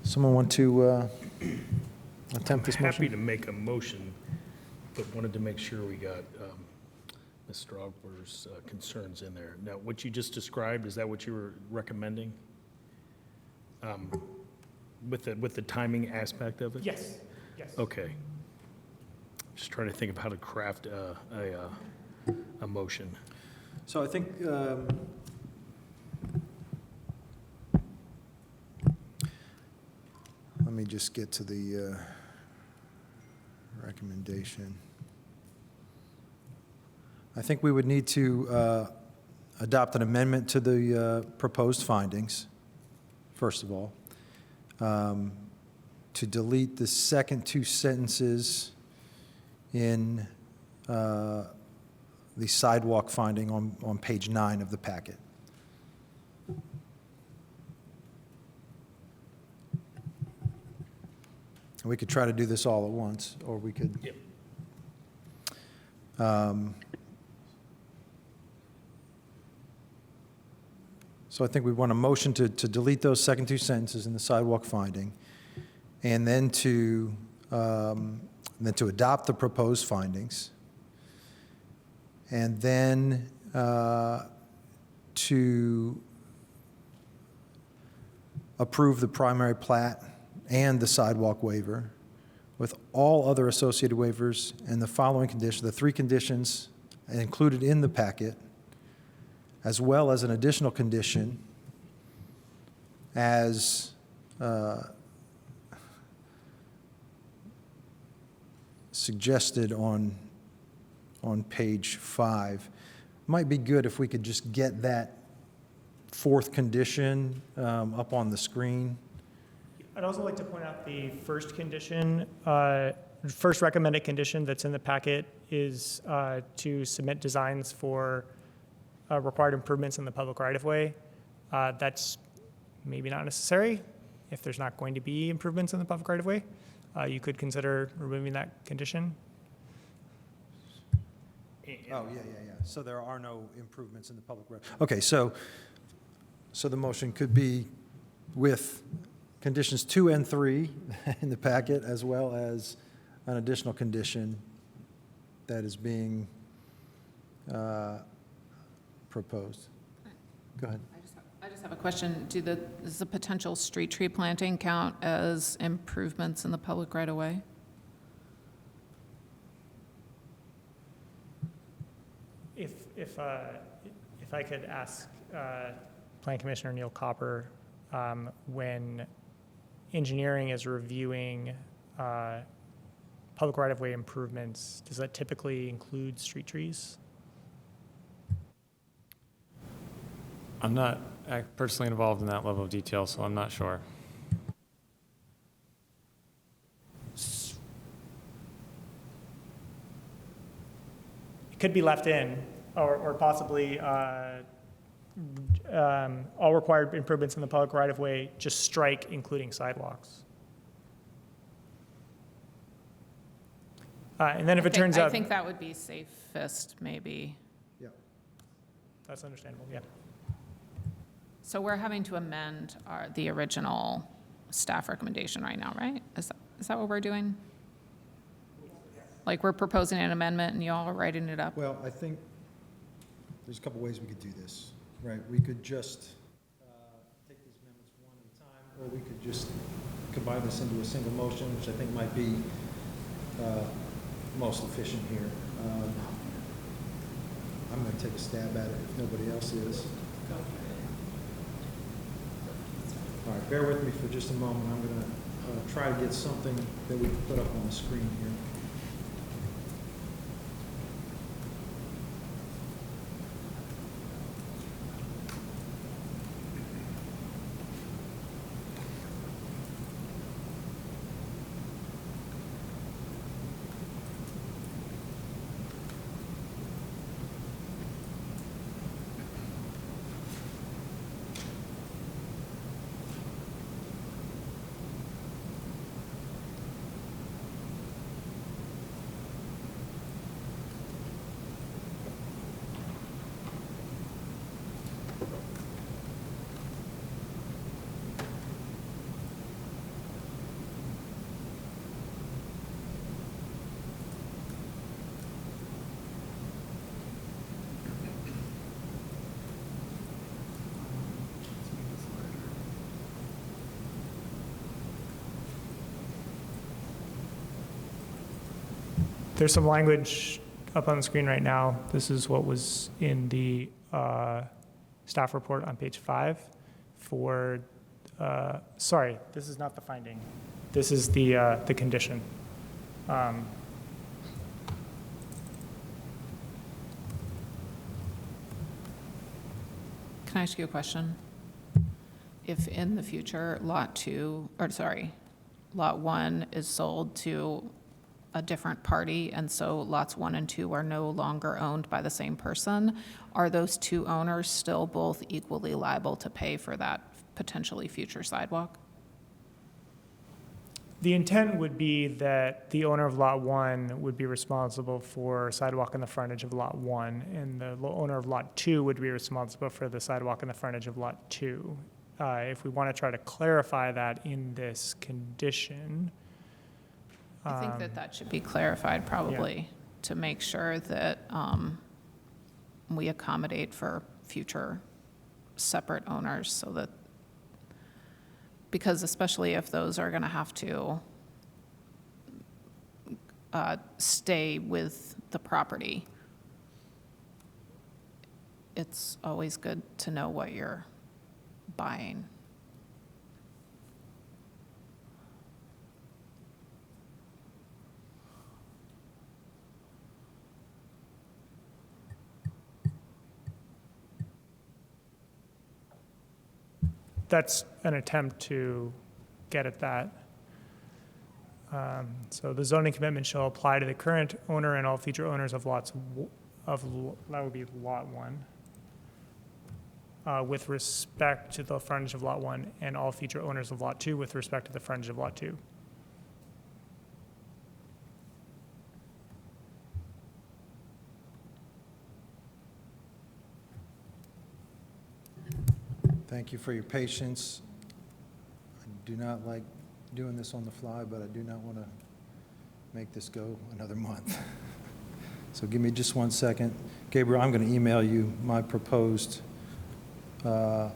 Someone want to attempt this I'm happy motion? to make a motion, but wanted to make sure we got Ms. Strogler's concerns in there. Now, what you just described, is that what you were recommending? With the timing aspect of it? Yes, yes. Okay. Just trying to think of how to craft a motion. So I think let me just get to the recommendation. I think we would need to adopt an amendment to the proposed findings, first of all, to delete the second two sentences in the sidewalk finding on page 9 of the packet. We could try to do this all at once, or we could. Yep. So I think we want a motion to delete those second two sentences in the sidewalk finding, and then to adopt the proposed findings, and then to approve the primary plat and the sidewalk waiver with all other associated waivers and the following conditions, the 3 conditions included in the packet, as well as an additional condition as suggested on page 5. Might be good if we could just get that 4th condition up on the screen. I'd also like to point out the first condition, first recommended condition that's in the packet is to submit designs for required improvements in the public right-of-way. That's maybe not necessary. If there's not going to be improvements in the public right-of-way, you could consider removing that condition. Oh, yeah. So there are no improvements in the public right. Okay, so the motion could be with conditions 2 and 3 in the packet, as well as an additional condition that is being proposed. Go ahead. I just have a question. Does the potential street tree planting count as improvements in the public right-of-way? If I could ask Plan Commissioner Neil Copper, when engineering is reviewing public right-of-way improvements, does that typically include street trees? I'm not personally involved in that level of detail, so I'm not sure. It could be left in, or possibly all required improvements in the public right-of-way, just strike including sidewalks. And then if it turns out. I think that would be safest, maybe. Yeah. That's understandable, yeah. So we're having to amend the original staff recommendation right now, right? Is that what we're doing? Like, we're proposing an amendment and you all are writing it up? Well, I think there's a couple ways we could do this, right? We could just take these amendments one at a time, or we could just combine this into a single motion, which I think might be most efficient here. I'm going to take a stab at it if nobody else is. All right, bear with me for just a moment. I'm going to try to get something that we can put up on the screen here. There's some language up on the screen right now. This is what was in the staff report on page 5 for, sorry, this is not the finding. This is the condition. Can I ask you a question? If in the future Lot 1 is sold to a different party, and so lots 1 and 2 are no longer owned by the same person, are those two owners still both equally liable to pay for that potentially future sidewalk? The intent would be that the owner of Lot 1 would be responsible for sidewalk in the frontage of Lot 1, and the owner of Lot 2 would be responsible for the sidewalk in the frontage of Lot 2. If we want to try to clarify that in this condition. I think that should be clarified probably to make sure that we accommodate for future separate owners so that, because especially if those are going to have to stay with the property, it's always good to know what you're buying. That's an attempt to get at that. So the zoning commitment shall apply to the current owner and all future owners of lots that would be Lot 1, with respect to the frontage of Lot 1, and all future owners of Lot 2 with respect to the frontage of Lot 2. Thank you for your patience. I do not like doing this on the fly, but I do not want to make this go another month. So give me just 1 second. Gabriel, I'm going to email you my proposed, actually,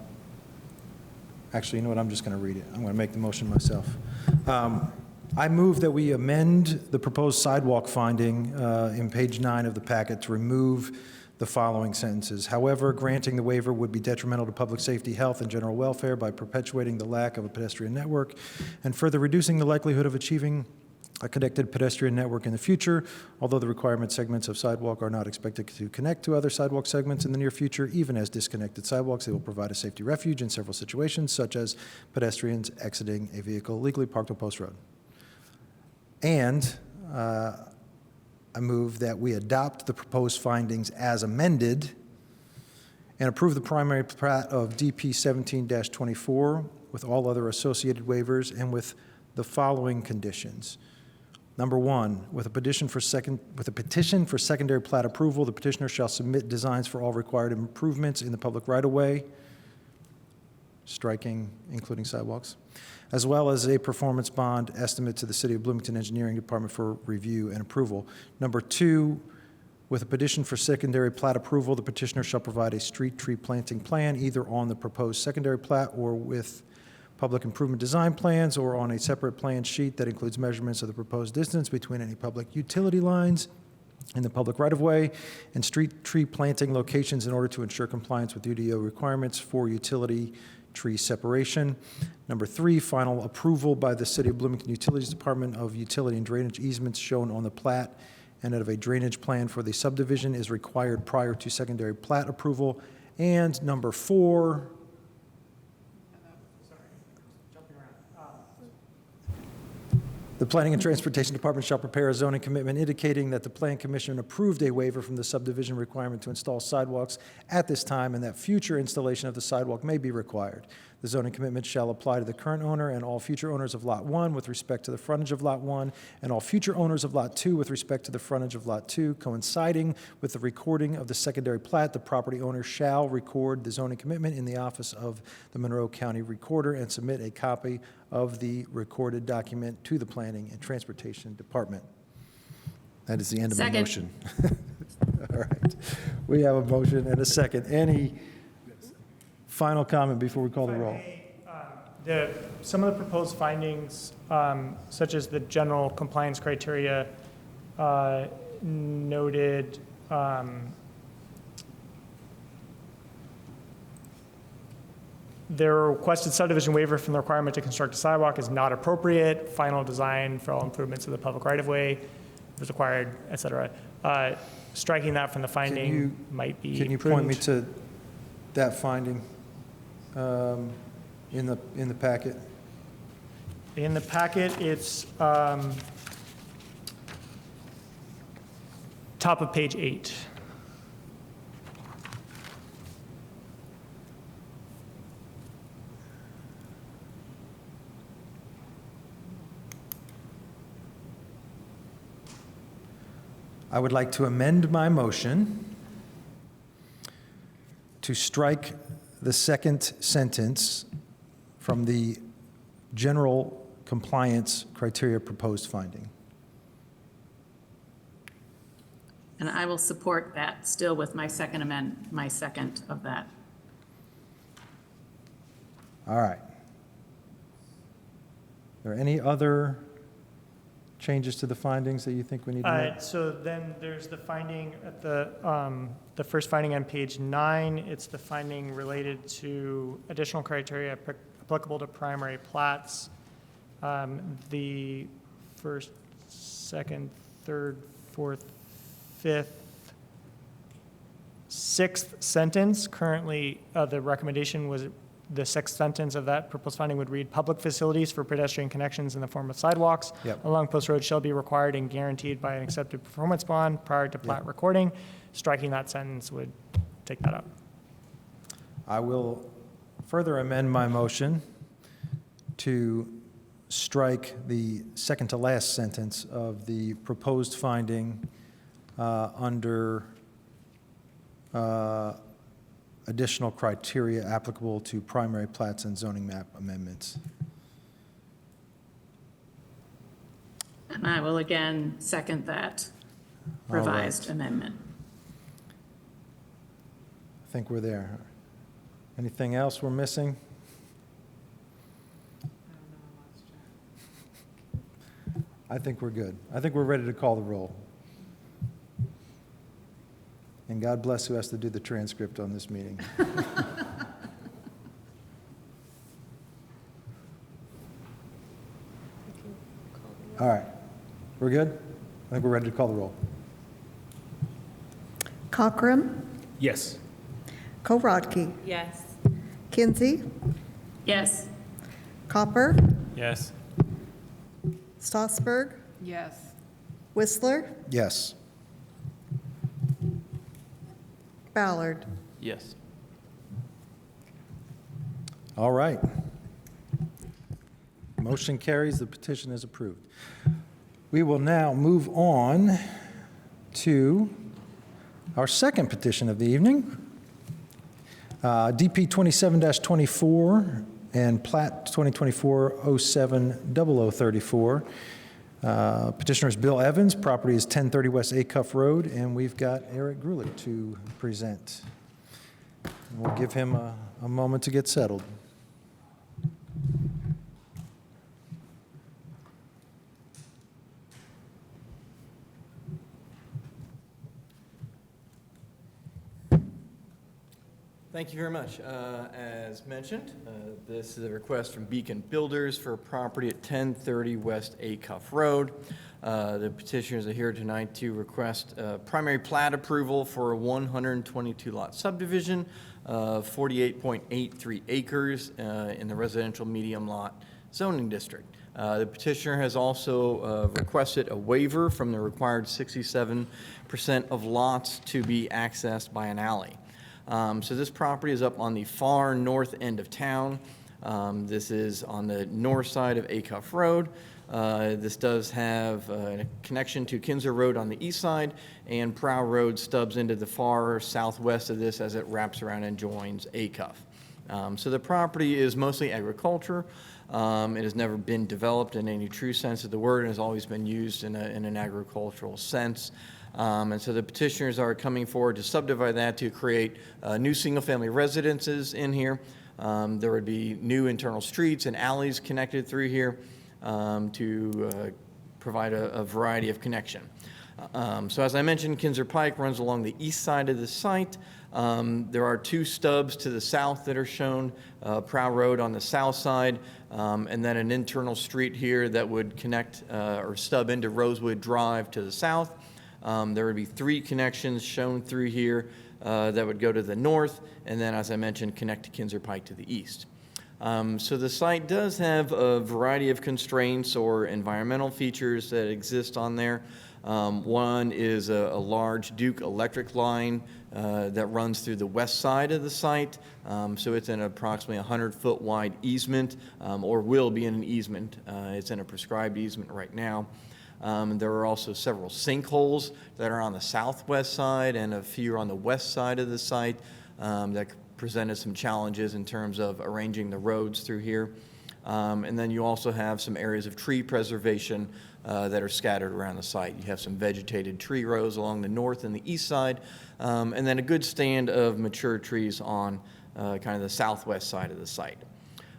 you know what, I'm just going to read it. I'm going to make the motion myself. I move that we amend the proposed sidewalk finding in page 9 of the packet to remove the following sentences. However, granting the waiver would be detrimental to public safety, health, and general welfare by perpetuating the lack of a pedestrian network and further reducing the likelihood of achieving a connected pedestrian network in the future. Although the requirement segments of sidewalk are not expected to connect to other sidewalk segments in the near future, even as disconnected sidewalks, they will provide a safety refuge in several situations, such as pedestrians exiting a vehicle legally parked on Post Road. And I move that we adopt the proposed findings as amended and approve the primary plat of DP 17-24 with all other associated waivers and with the following conditions. Number 1, with a petition for secondary plat approval, the petitioner shall submit designs for all required improvements in the public right-of-way, striking including sidewalks, as well as a performance bond estimate to the City of Bloomington Engineering Department for review and approval. Number 2, with a petition for secondary plat approval, the petitioner shall provide a street tree planting plan either on the proposed secondary plat or with public improvement design plans or on a separate plan sheet that includes measurements of the proposed distance between any public utility lines in the public right-of-way and street tree planting locations in order to ensure compliance with UDO requirements for utility tree separation. Number 3, final approval by the City of Bloomington Utilities Department of utility and drainage easements shown on the plat and of a drainage plan for the subdivision is required prior to secondary plat approval. And number 4, the Planning and Transportation Department shall prepare a zoning commitment indicating that the Plan Commission approved a waiver from the subdivision requirement to install sidewalks at this time and that future installation of the sidewalk may be required. The zoning commitment shall apply to the current owner and all future owners of Lot 1 with respect to the frontage of Lot 1 and all future owners of Lot 2 with respect to the frontage of Lot 2. Coinciding with the recording of the secondary plat, the property owner shall record the zoning commitment in the office of the Monroe County Recorder and submit a copy of the recorded document to the Planning and Transportation Department. That is the end of my motion. All right. We have a motion and a second. Any final comment before we call the roll? Some of the proposed findings, such as the general compliance criteria noted, their requested subdivision waiver from the requirement to construct a sidewalk is not appropriate. Final design for all improvements to the public right-of-way is required, et cetera. Striking that from the finding might be Can you point me to that finding in the packet? In the packet, it's top of page 8. I would like to amend my motion to strike the second sentence from the general compliance criteria proposed finding. And I will support that still with my second of that. All right. Are there any other changes to the findings that you think we need to make? So then there's the finding at the first finding on page 9. It's the finding related to additional criteria applicable to primary plats. The first, second, third, fourth, fifth, sixth sentence, currently the recommendation was the sixth sentence of that proposed finding would read, public facilities for pedestrian connections in the form of sidewalks along Post Road shall be required and guaranteed by an accepted performance bond prior to plat recording. Striking that sentence would take that out. I will further amend my motion to strike the second to last sentence of the proposed finding under additional criteria applicable to primary plats and zoning map amendments. And I will again second that revised amendment. I think we're there. Anything else we're missing? I think we're good. I think we're ready to call the roll. And God bless who has to do the transcript on this meeting. All right. We're good? I think we're ready to call the roll. Cochran, Yes. Korodke, Yes. Kinsey, Yes. Copper, Yes. Stossberg, Yes. Whistler, Yes. Ballard. Yes. All right. Motion carries. The petition is approved. We will now move on to our second petition of the evening, DP 27-24 and Plat 2024-07-0034. Petitioner is Bill Evans. Property is 1030 West Acuff Road, and we've got Eric Grulich to present. And we'll give him a moment to get settled. Thank you very much. As mentioned, this is a request from Beacon Builders for a property at 1030 West Acuff Road. The petitioners are here tonight to request primary plat approval for a 122-lot subdivision of 48.83 acres in the residential medium lot zoning district. The petitioner has also requested a waiver from the required 67% of lots to be accessed by an alley. So this property is up on the far north end of town. This is on the north side of Acuff Road. This does have a connection to Kinzer Road on the east side, and Prow Road stubs into the far southwest of this as it wraps around and joins Acuff. So the property is mostly agriculture. It has never been developed in any true sense of the word and has always been used in an agricultural sense. And so the petitioners are coming forward to subdivide that to create new single-family residences in here. There would be new internal streets and alleys connected through here to provide a variety of connection. So as I mentioned, Kinzer Pike runs along the east side of the site. There are two stubs to the south that are shown, Prow Road on the south side, and then an internal street here that would connect or stub into Rosewood Drive to the south. There would be three connections shown through here that would go to the north, and then, as I mentioned, connect to Kinzer Pike to the east. So the site does have a variety of constraints or environmental features that exist on there. One is a large Duke electric line that runs through the west side of the site. So it's in approximately 100-foot wide easement, or will be in an easement. It's in a prescribed easement right now. There are also several sinkholes that are on the southwest side and a few on the west side of the site that presented some challenges in terms of arranging the roads through here. And then you also have some areas of tree preservation that are scattered around the site. You have some vegetated tree rows along the north and the east side, and then a good stand of mature trees on kind of the southwest side of the site.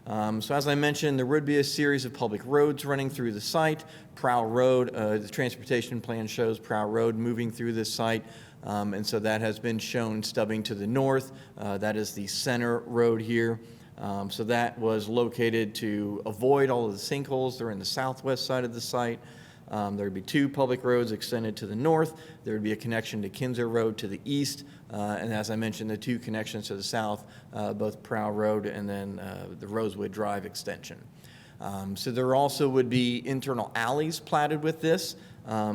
So as I mentioned, there would be a series of public roads running through the site. Prow Road, the transportation plan shows Prow Road moving through this site, and so that has been shown stubbing to the north. That is the center road here. So that was located to avoid all of the sinkholes. They're in the southwest side of the site. There would be two public roads extended to the north. There would be a connection to Kinzer Road to the east. And as I mentioned, the two connections to the south, both Prow Road and then the Rosewood Drive extension. So there also would be internal alleys platted with this.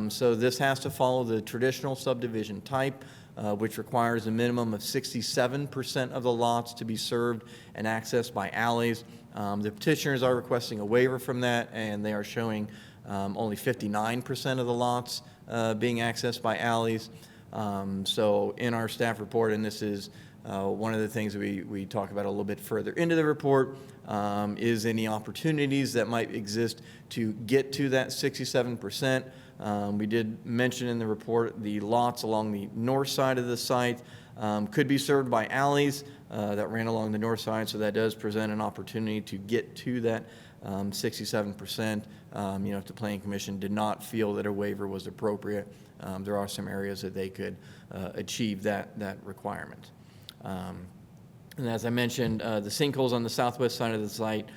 So this has to follow the traditional subdivision type, which requires a minimum of 67% of the lots to be served and accessed by alleys. The petitioners are requesting a waiver from that, and they are showing only 59% of the lots being accessed by alleys. So in our staff report, and this is one of the things we talk about a little bit further into the report, is any opportunities that might exist to get to that 67%. We did mention in the report the lots along the north side of the site could be served by alleys that ran along the north side, so that does present an opportunity to get to that 67%. If the Planning Commission did not feel that a waiver was appropriate, there are some areas that they could achieve that requirement. And as I mentioned, the sinkholes on the southwest side of the site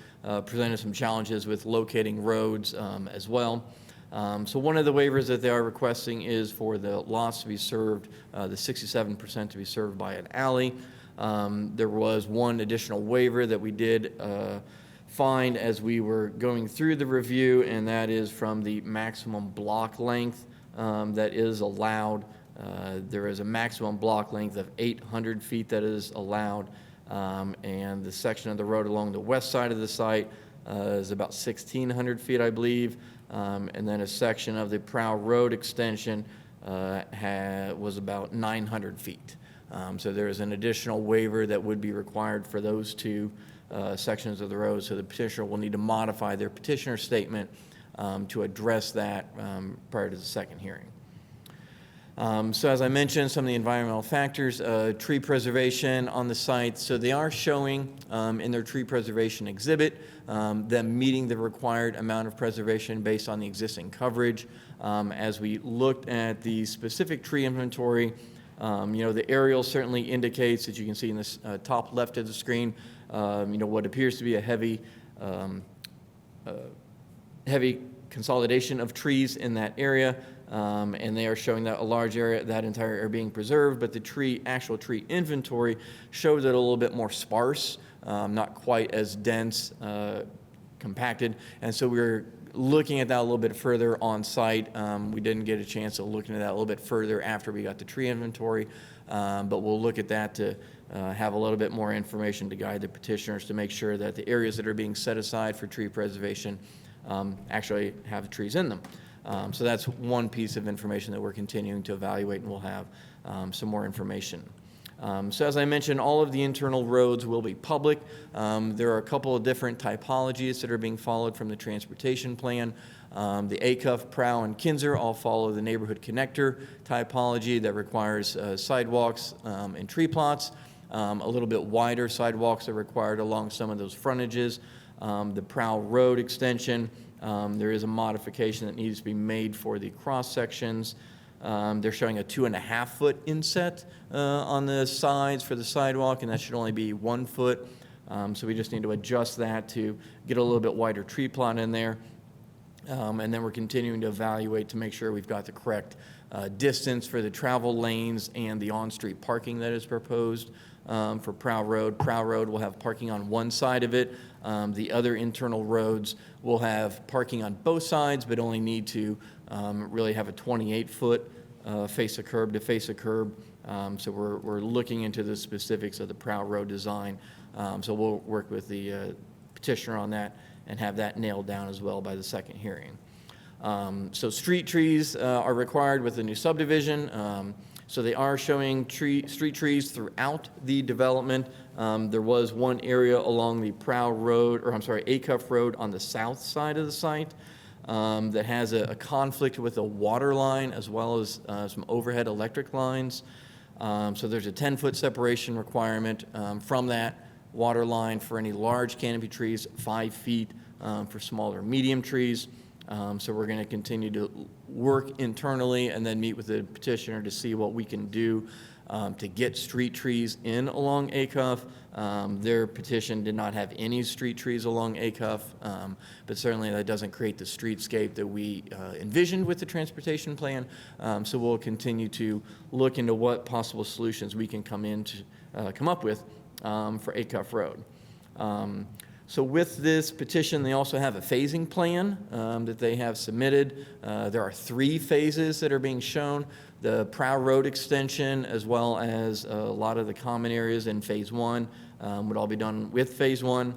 presented some challenges with locating roads as well. So one of the waivers that they are requesting is for the lots to be served, the 67% to be served by an alley. There was one additional waiver that we did find as we were going through the review, and that is from the maximum block length that is allowed. There is a maximum block length of 800 feet that is allowed, and the section of the road along the west side of the site is about 1,600 feet, I believe. And then a section of the Prow Road extension was about 900 feet. So there is an additional waiver that would be required for those two sections of the road. So the petitioner will need to modify their petitioner statement to address that prior to the second hearing. So as I mentioned, some of the environmental factors, tree preservation on the site. So they are showing in their tree preservation exhibit them meeting the required amount of preservation based on the existing coverage. As we looked at the specific tree inventory, the aerial certainly indicates, that you can see in this top left of the screen, what appears to be a heavy consolidation of trees in that area. And they are showing that a large area, that entire area being preserved, but the actual tree inventory shows it a little bit more sparse, not quite as dense, compacted. And so we're looking at that a little bit further on site. We didn't get a chance to look into that a little bit further after we got the tree inventory, but we'll look at that to have a little bit more information to guide the petitioners to make sure that the areas that are being set aside for tree preservation actually have trees in them. So that's one piece of information that we're continuing to evaluate, and we'll have some more information. So as I mentioned, all of the internal roads will be public. There are a couple of different typologies that are being followed from the transportation plan. The Acuff, Prow, and Kinzer all follow the neighborhood connector typology that requires sidewalks and tree plots. A little bit wider sidewalks are required along some of those frontages. The Prow Road extension, there is a modification that needs to be made for the cross sections. They're showing a 2.5-foot inset on the sides for the sidewalk, and that should only be 1 foot. So we just need to adjust that to get a little bit wider tree plot in there. And then we're continuing to evaluate to make sure we've got the correct distance for the travel lanes and the on-street parking that is proposed. for Prow Road. Prow Road will have parking on one side of it. The other internal roads will have parking on both sides, but only need to really have a 28-foot face of curb to face of curb. So we're looking into the specifics of the Prow Road design. So we'll work with the petitioner on that and have that nailed down as well by the second hearing. So street trees are required with the new subdivision. So they are showing street trees throughout the development. There was one area along the Prow Road, or I'm sorry, Acuff Road on the south side of the site that has a conflict with a water line as well as some overhead electric lines. So there's a 10-foot separation requirement from that water line for any large canopy trees, 5 feet for smaller medium trees. So we're going to continue to work internally and then meet with the petitioner to see what we can do to get street trees in along Acuff. Their petition did not have any street trees along Acuff, but certainly that doesn't create the streetscape that we envisioned with the transportation plan. So we'll continue to look into what possible solutions we can come up with for Acuff Road. So with this petition, they also have a phasing plan that they have submitted. There are 3 phases that are being shown. The Prow Road extension, as well as a lot of the common areas in Phase 1 would all be done with Phase 1.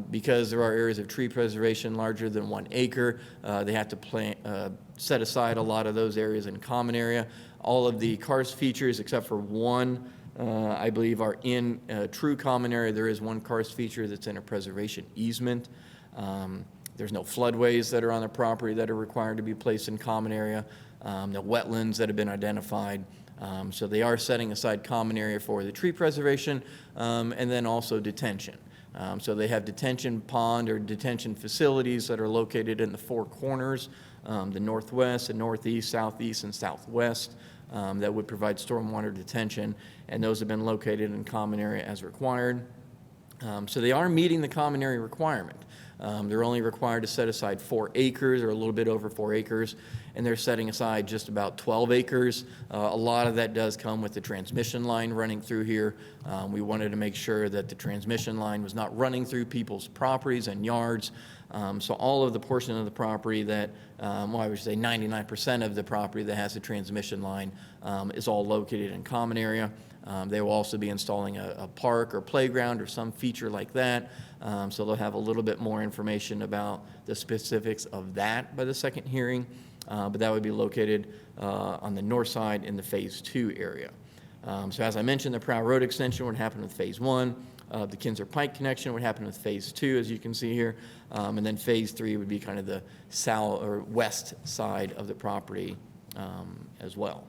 Because there are areas of tree preservation larger than 1 acre, they have to set aside a lot of those areas in common area. All of the karst features, except for one, I believe, are in true common area. There is one karst feature that's in a preservation easement. There's no floodways that are on the property that are required to be placed in common area. No wetlands that have been identified. So they are setting aside common area for the tree preservation and then also detention. So they have detention pond or detention facilities that are located in the 4 corners, the northwest, the northeast, southeast, and southwest. That would provide stormwater detention, and those have been located in common area as required. So they are meeting the common area requirement. They're only required to set aside 4 acres or a little bit over 4 acres, and they're setting aside just about 12 acres. A lot of that does come with the transmission line running through here. We wanted to make sure that the transmission line was not running through people's properties and yards. So all of the portion of the property that, well, I would say 99% of the property that has a transmission line is all located in common area. They will also be installing a park or playground or some feature like that. So they'll have a little bit more information about the specifics of that by the second hearing. But that would be located on the north side in the Phase 2 area. So as I mentioned, the Prow Road extension would happen with Phase 1. The Kinzer Pike connection would happen with Phase 2, as you can see here. And then Phase 3 would be kind of the south or west side of the property as well.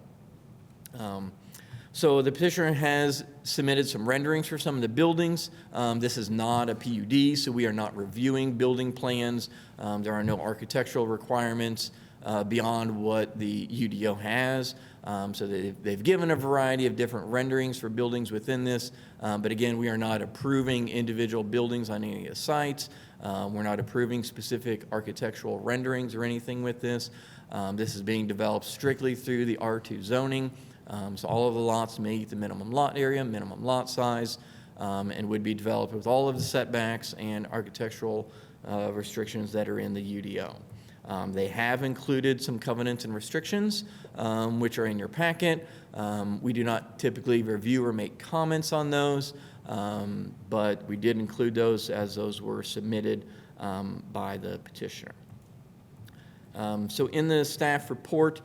So the petitioner has submitted some renderings for some of the buildings. This is not a PUD, so we are not reviewing building plans. There are no architectural requirements beyond what the UDO has. So they've given a variety of different renderings for buildings within this. But again, we are not approving individual buildings on any of the sites. We're not approving specific architectural renderings or anything with this. This is being developed strictly through the R2 zoning. So all of the lots meet the minimum lot area, minimum lot size, and would be developed with all of the setbacks and architectural restrictions that are in the UDO. They have included some covenants and restrictions, which are in your packet. We do not typically review or make comments on those, but we did include those as those were submitted by the petitioner. So in the staff report,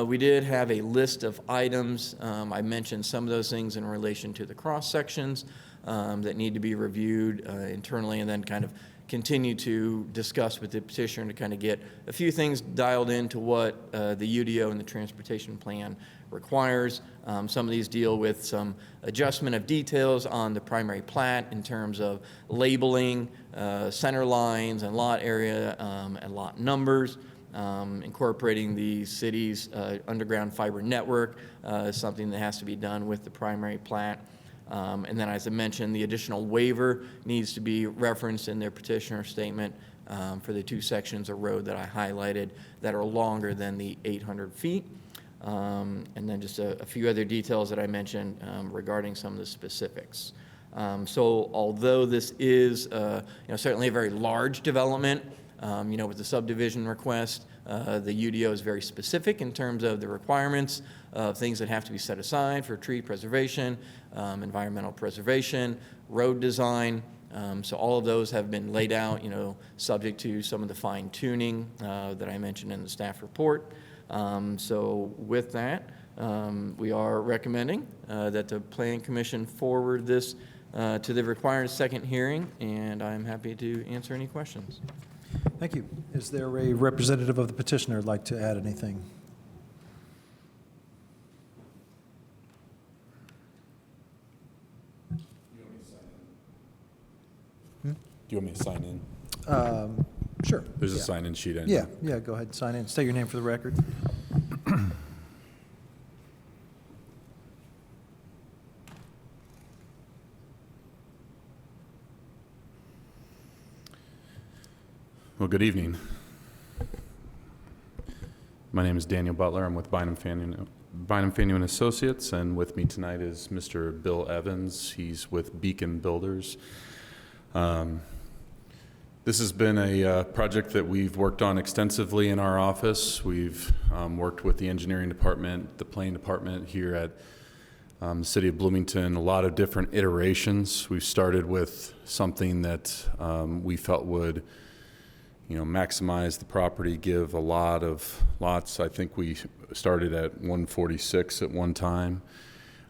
we did have a list of items. I mentioned some of those things in relation to the cross sections that need to be reviewed internally and then kind of continue to discuss with the petitioner to kind of get a few things dialed into what the UDO and the transportation plan requires. Some of these deal with some adjustment of details on the primary plat in terms of labeling, center lines and lot area and lot numbers. Incorporating the city's underground fiber network is something that has to be done with the primary plat. And then, as I mentioned, the additional waiver needs to be referenced in their petitioner statement for the 2 sections of road that I highlighted that are longer than the 800 feet. and then just a few other details that I mentioned regarding some of the specifics. So although this is certainly a very large development, with the subdivision request, the UDO is very specific in terms of the requirements of things that have to be set aside for tree preservation, environmental preservation, road design. So all of those have been laid out, subject to some of the fine tuning that I mentioned in the staff report. So with that, we are recommending that the Planning Commission forward this to the required second hearing, and I'm happy to answer any questions. Thank you. Is there a representative of the petitioner who'd like to add anything? Do you want me to sign in? Sure. There's a Yeah. sign-in sheet. Yeah, go ahead and sign in. State your name for the record. Well, good evening. My name is Daniel Butler. I'm with Bynum Faneuil Associates, and with me tonight is Mr. Bill Evans. He's with Beacon Builders. This has been a project that we've worked on extensively in our office. We've worked with the engineering department, the planning department here at the City of Bloomington, a lot of different iterations. We've started with something that we felt would maximize the property, give a lot of lots. I think we started at 146 at one time.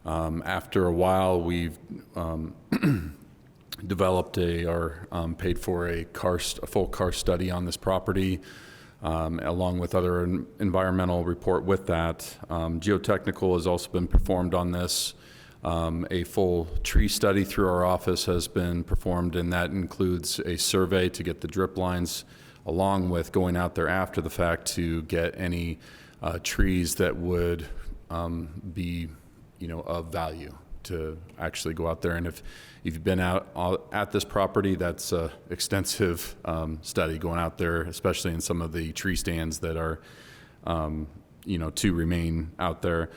After a while, we've developed paid for a full car study on this property, along with other environmental report with that. Geotechnical has also been performed on this. A full tree study through our office has been performed, and that includes a survey to get the drip lines, along with going out there after the fact to get any trees that would be, of value to actually go out there. And if you've been out at this property, that's an extensive study going out there, especially in some of the tree stands that are, to remain out there.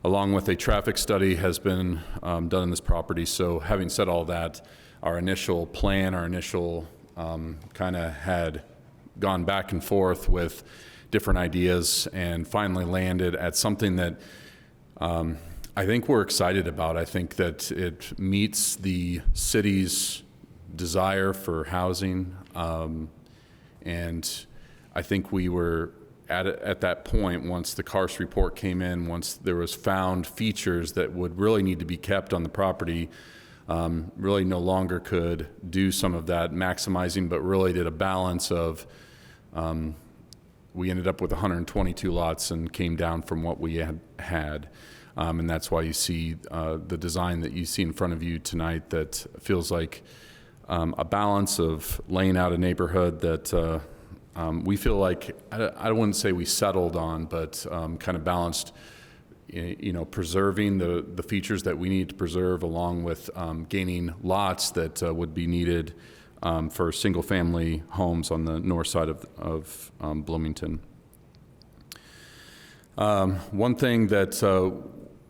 Along with a traffic study has been done in this property. So having said all that, our initial plan, kind of had gone back and forth with different ideas and finally landed at something that I think we're excited about. I think that it meets the city's desire for housing, and I think we were at that point, once the Karst report came in, once there was found features that would really need to be kept on the property, really no longer could do some of that maximizing, but really did a balance of, we ended up with 122 lots and came down from what we had. And that's why you see the design that you see in front of you tonight that feels like a balance of laying out a neighborhood that we feel like, I wouldn't say we settled on, but kind of balanced, preserving the features that we need to preserve, along with gaining lots that would be needed for single-family homes on the north side of Bloomington. One thing that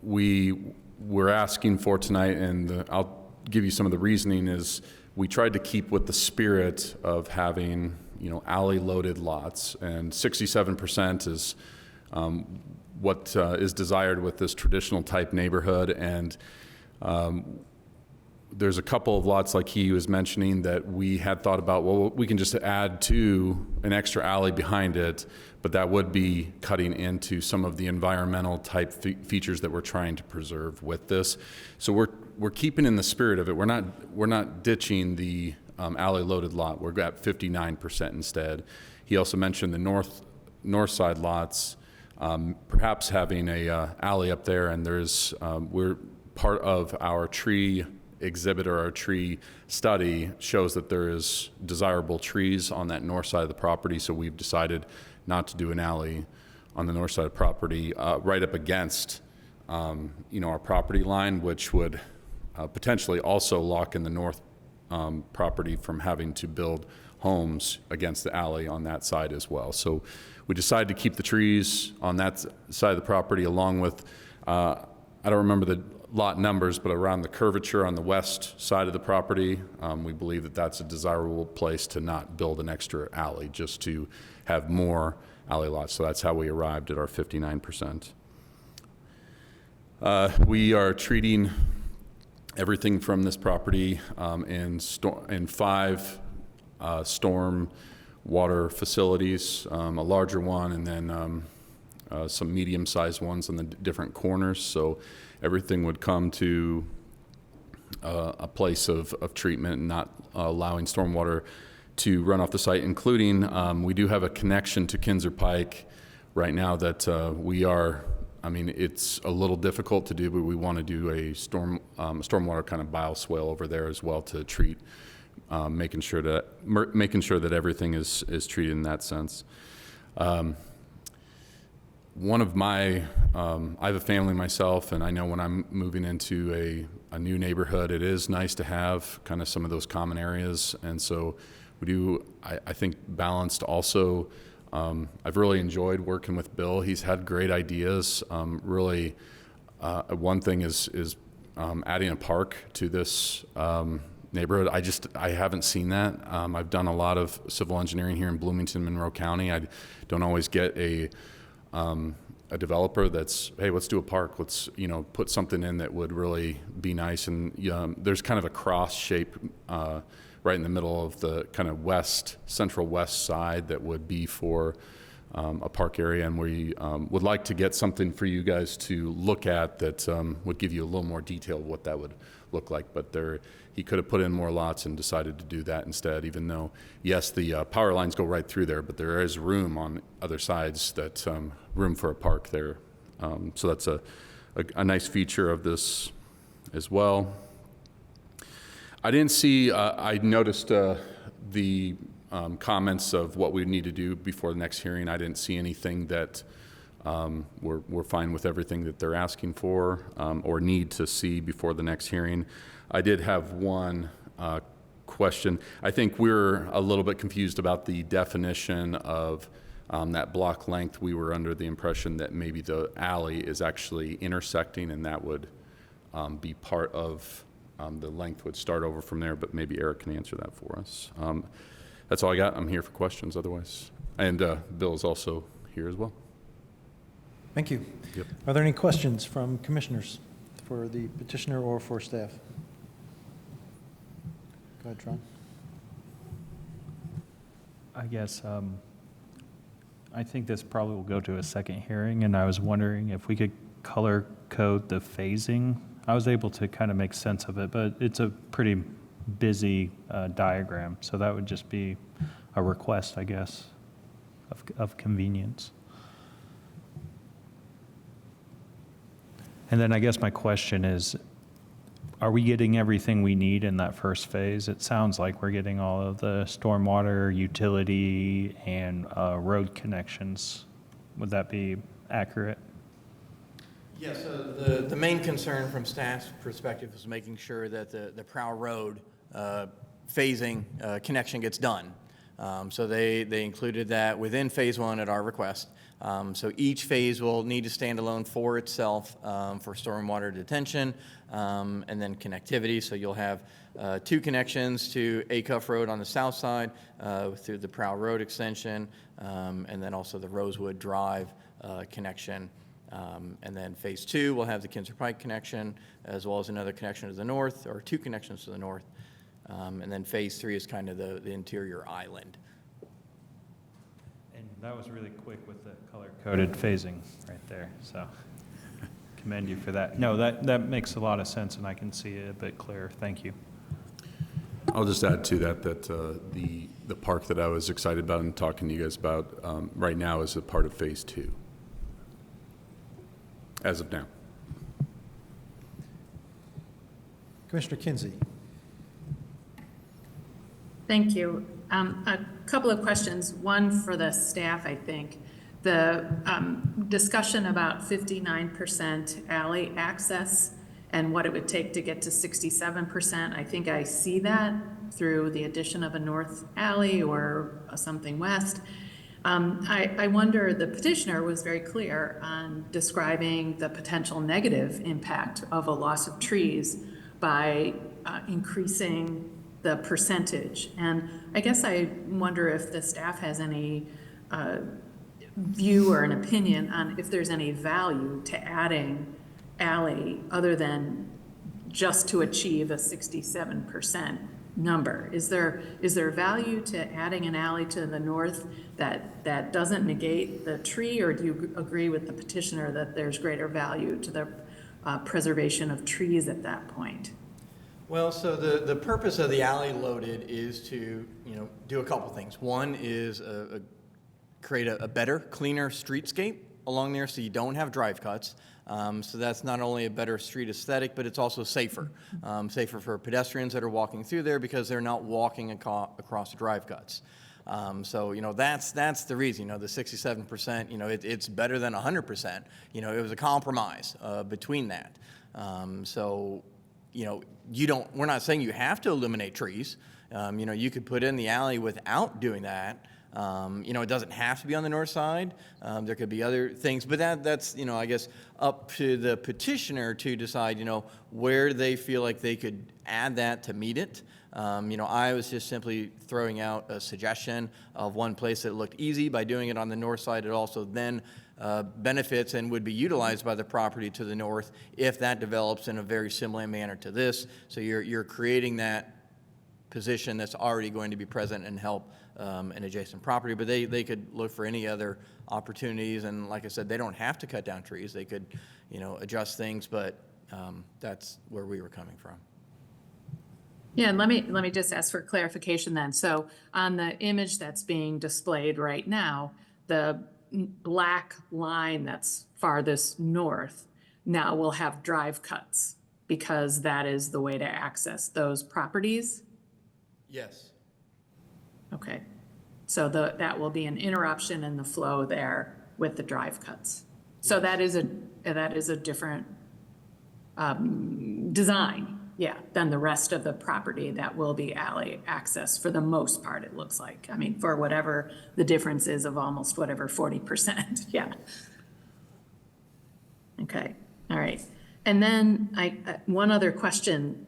we were asking for tonight, and I'll give you some of the reasoning, is we tried to keep with the spirit of having, alley-loaded lots, and 67% is what is desired with this traditional type neighborhood. And there's a couple of lots, like he was mentioning, that we had thought about, well, we can just add to an extra alley behind it, but that would be cutting into some of the environmental type features that we're trying to preserve with this. So we're keeping in the spirit of it. We're not ditching the alley loaded lot. We're at 59% instead. He also mentioned the north side lots, perhaps having a alley up there, and we're part of our tree exhibit, or our tree study shows that there is desirable trees on that north side of the property, so we've decided not to do an alley on the north side of the property right up against our property line, which would potentially also lock in the north property from having to build homes against the alley on that side as well. So we decided to keep the trees on that side of the property along with, I don't remember the lot numbers, but around the curvature on the west side of the property. We believe that that's a desirable place to not build an extra alley, just to have more alley lots. So that's how we arrived at our 59%. We are treating everything from this property in 5 storm water facilities, a larger one, and then some medium-sized ones in the different corners. So everything would come to a place of treatment and not allowing stormwater to run off the site, including we do have a connection to Kinzer Pike right now that we are, I mean, it's a little difficult to do, but we want to do a stormwater kind of bioswale over there as well to treat, making sure that everything is treated in that sense. One of my, I have a family myself, and I know when I'm moving into a new neighborhood, it is nice to have kind of some of those common areas. And so we do, I think, balanced also. I've really enjoyed working with Bill. He's had great ideas. Really, one thing is adding a park to this neighborhood. I haven't seen that. I've done a lot of civil engineering here in Bloomington, Monroe County. I don't always get a developer that's, hey, let's do a park. Let's, put something in that would really be nice. And there's kind of a cross shape right in the middle of the kind of central west side that would be for a park area. And we would like to get something for you guys to look at that would give you a little more detail of what that would look like. But he could have put in more lots and decided to do that instead, even though, yes, the power lines go right through there, but there is room on other sides, that room for a park there. So that's a nice feature of this as well. I didn't see, I noticed the comments of what we need to do before the next hearing. I didn't see anything that we're fine with everything that they're asking for or need to see before the next hearing. I did have one question. I think we're a little bit confused about the definition of that block length. We were under the impression that maybe the alley is actually intersecting, and that would be part of the length would start over from there, but maybe Eric can answer that for us. That's all I got. I'm here for questions otherwise. And Bill is also here as well. Thank you. Yep. Are there any questions from commissioners for the petitioner or for staff? Go ahead, Tron. I guess I think this probably will go to a second hearing, and I was wondering if we could color code the phasing. I was able to kind of make sense of it, but it's a pretty busy diagram, so that would just be a request, I guess, of convenience. And then I guess my question is, are we getting everything we need in that first phase? It sounds like we're getting all of the stormwater, utility, and road connections. Would that be accurate? Yes, the main concern from staff's perspective is making sure that the Prow Road phasing connection gets done. So they included that within phase 1 at our request. So each phase will need to stand alone for itself for stormwater detention and then connectivity. So you'll have 2 connections to Acuff Road on the south side through the Prow Road extension, and then also the Rosewood Drive connection. And then phase 2 will have the Kinzer Pike connection, as well as another connection to the north, or 2 connections to the north. And then phase 3 is kind of the interior island. And that was really quick with the color-coded phasing right there, so commend you for that. No, that makes a lot of sense, and I can see it a bit clearer. Thank you. I'll just add to that the park that I was excited about and talking to you guys about right now is a part of phase 2, as of now. Commissioner Kinsey. Thank you. A couple of questions, one for the staff, I think. The discussion about 59% alley access and what it would take to get to 67%, I think I see that through the addition of a north alley or something west. I wonder, the petitioner was very clear on describing the potential negative impact of a loss of trees by increasing the percentage. And I guess I wonder if the staff has any view or an opinion on if there's any value to adding alley other than just to achieve a 67% number. Is there value to adding an alley to the north that doesn't negate the tree, or do you agree with the petitioner that there's greater value to the preservation of trees at that point? Well, so the purpose of the alley loaded is to, do a couple things. One is create a better, cleaner streetscape along there so you don't have drive cuts. So that's not only a better street aesthetic, but it's also safer. Safer for pedestrians that are walking through there because they're not walking across the drive cuts. So, that's the reason, the 67%, it's better than 100%. It was a compromise between that. So, we're not saying you have to eliminate trees. You could put in the alley without doing that. It doesn't have to be on the north side. There could be other things, but that's, I guess, up to the petitioner to decide, where they feel like they could add that to meet it. I was just simply throwing out a suggestion of one place that looked easy. By doing it on the north side, it also then benefits and would be utilized by the property to the north if that develops in a very similar manner to this. So you're creating that position that's already going to be present and help an adjacent property, but they could look for any other opportunities. And like I said, they don't have to cut down trees. They could, adjust things, but that's where we were coming from. Yeah, and let me just ask for clarification then. So on the image that's being displayed right now, the black line that's farthest north now will have drive cuts because that is the way to access those properties? Yes. Okay, so that will be an interruption in the flow there with the drive cuts. So that is a different design, than the rest of the property that will be alley access for the most part, it looks like. I mean, for whatever the difference is of almost 40%, yeah. Okay, all right. And then one other question,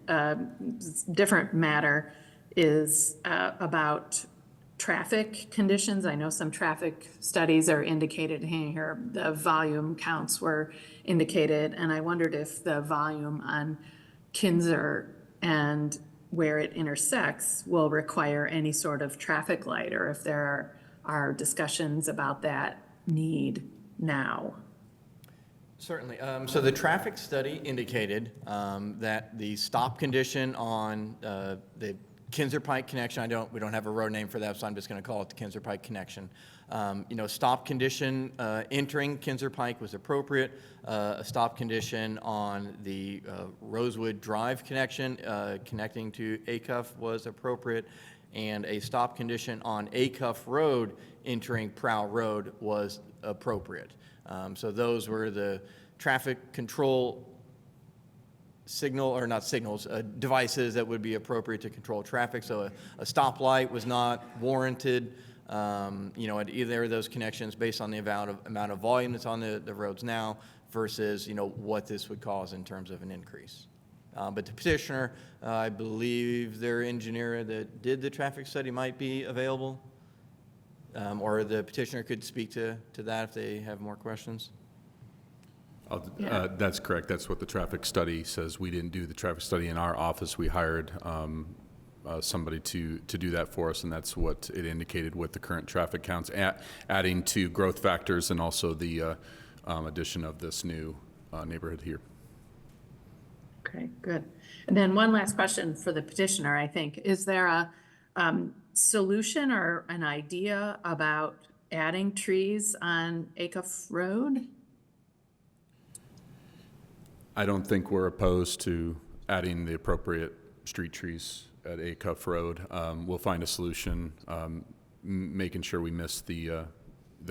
different matter, is about traffic conditions. I know some traffic studies are indicated here. The volume counts were indicated, and I wondered if the volume on Kinzer and where it intersects will require any sort of traffic light, or if there are discussions about that need now. Certainly. So the traffic study indicated that the stop condition on the Kinzer Pike connection, we don't have a road name for that, so I'm just going to call it the Kinzer Pike connection. Stop condition entering Kinzer Pike was appropriate. A stop condition on the Rosewood Drive connection connecting to Acuff was appropriate, and a stop condition on Acuff Road entering Prow Road was appropriate. So those were the traffic control devices that would be appropriate to control traffic. So a stoplight was not warranted, at either of those connections based on the amount of volume that's on the roads now versus, what this would cause in terms of an increase. But the petitioner, I believe their engineer that did the traffic study might be available, or the petitioner could speak to that if they have more questions. That's correct. That's what the traffic study says. We didn't do the traffic study in our office. We hired somebody to do that for us, and that's what it indicated with the current traffic counts, adding to growth factors and also the addition of this new neighborhood here. Okay, good. And then one last question for the petitioner, I think. Is there a solution or an idea about adding trees on Acuff Road? I don't think we're opposed to adding the appropriate street trees at Acuff Road. We'll find a solution, making sure we miss the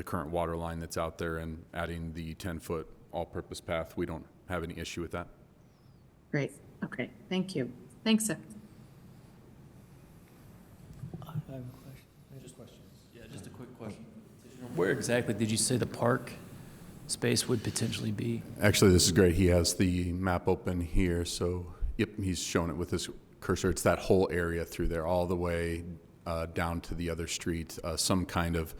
current water line that's out there and adding the 10-foot all-purpose path. We don't have any issue with that. Great. Okay. Thank you. Thanks, sir. have a question. Just questions. Yeah, just a quick question. Where exactly did you say the park space would potentially be? Actually, this is great. He has the map open here, so, yep, he's showing it with his cursor. It's that whole area through there, all the way down to the other street. Some kind of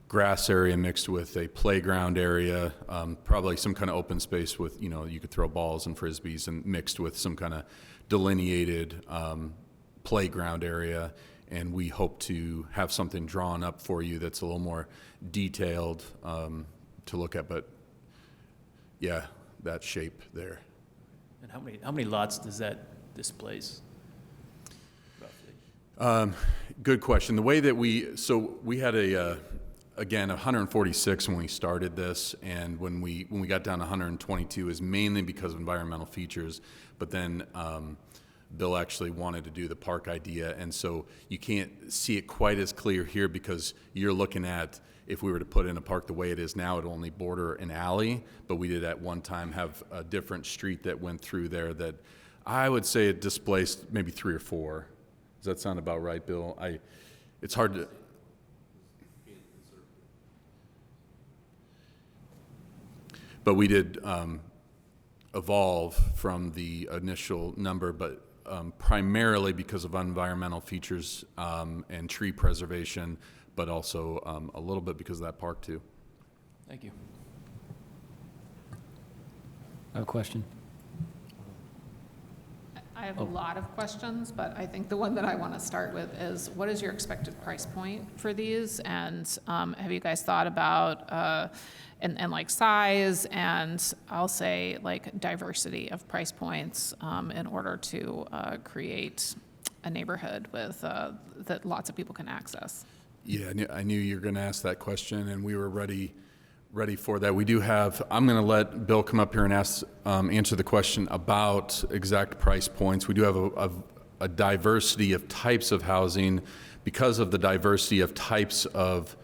grass area mixed with a playground area, probably some kind of open space with, you could throw balls and frisbees, and mixed with some kind of delineated playground area. And we hope to have something drawn up for you that's a little more detailed to look at. But yeah, that shape there. And how many lots does that displace, roughly? Good question. The way that we had again, 146 when we started this, and when we got down to 122 is mainly because of environmental features, but then Bill actually wanted to do the park idea, and so you can't see it quite as clear here because you're looking at, if we were to put in a park the way it is now, it'd only border an alley, but we did at one time have a different street that went through there that I would say it displaced maybe 3 or 4. Does that sound about right, Bill? It's hard to... But we did evolve from the initial number, but primarily because of environmental features and tree preservation, but also a little bit because of that park too. Thank you. I have a question. I have a lot of questions, but I think the one that I want to start with is, what is your expected price point for these? And have you guys thought about, and like size, and I'll say like diversity of price points in order to create a neighborhood with, that lots of people can access? Yeah, I knew you were going to ask that question, and we were ready for that. We do have, I'm going to let Bill come up here and answer the question about exact price points. We do have a diversity of types of housing because of the diversity of types of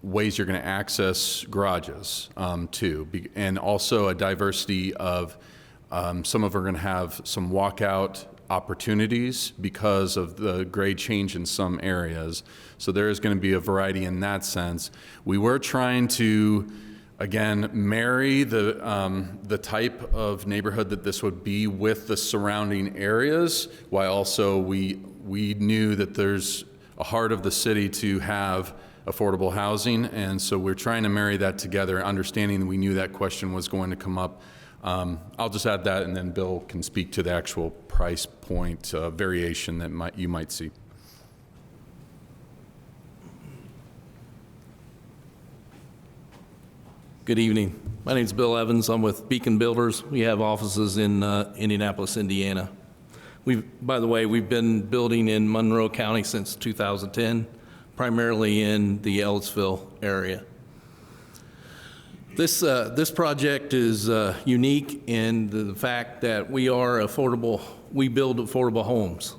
ways you're going to access garages too, and also a diversity of, some of them are going to have some walkout opportunities because of the grade change in some areas. So there is going to be a variety in that sense. We were trying to, again, marry the type of neighborhood that this would be with the surrounding areas, while also we knew that there's a heart of the city to have affordable housing, and so we're trying to marry that together, understanding that we knew that question was going to come up. I'll just add that, and then Bill can speak to the actual price point variation that you might see. Good evening. My name is Bill Evans. I'm with Beacon Builders. We have offices in Indianapolis, Indiana. By the way, we've been building in Monroe County since 2010, primarily in the Ellisville area. This project is unique in the fact that we build affordable homes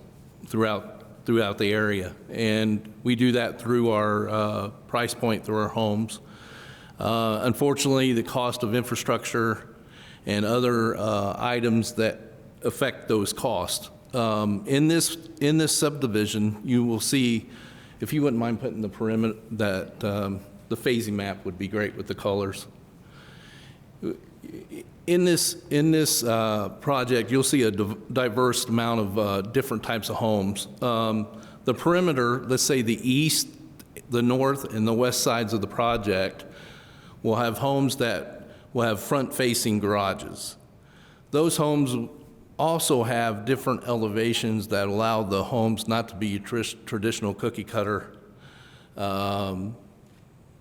throughout the area, and we do that through our price point through our homes. Unfortunately, the cost of infrastructure and other items that affect those costs. In this subdivision, you will see, if you wouldn't mind putting the perimeter, that the phasing map would be great with the colors. In this project, you'll see a diverse amount of different types of homes. The perimeter, let's say the east, the north, and the west sides of the project will have homes that will have front-facing garages. Those homes also have different elevations that allow the homes not to be a traditional cookie-cutter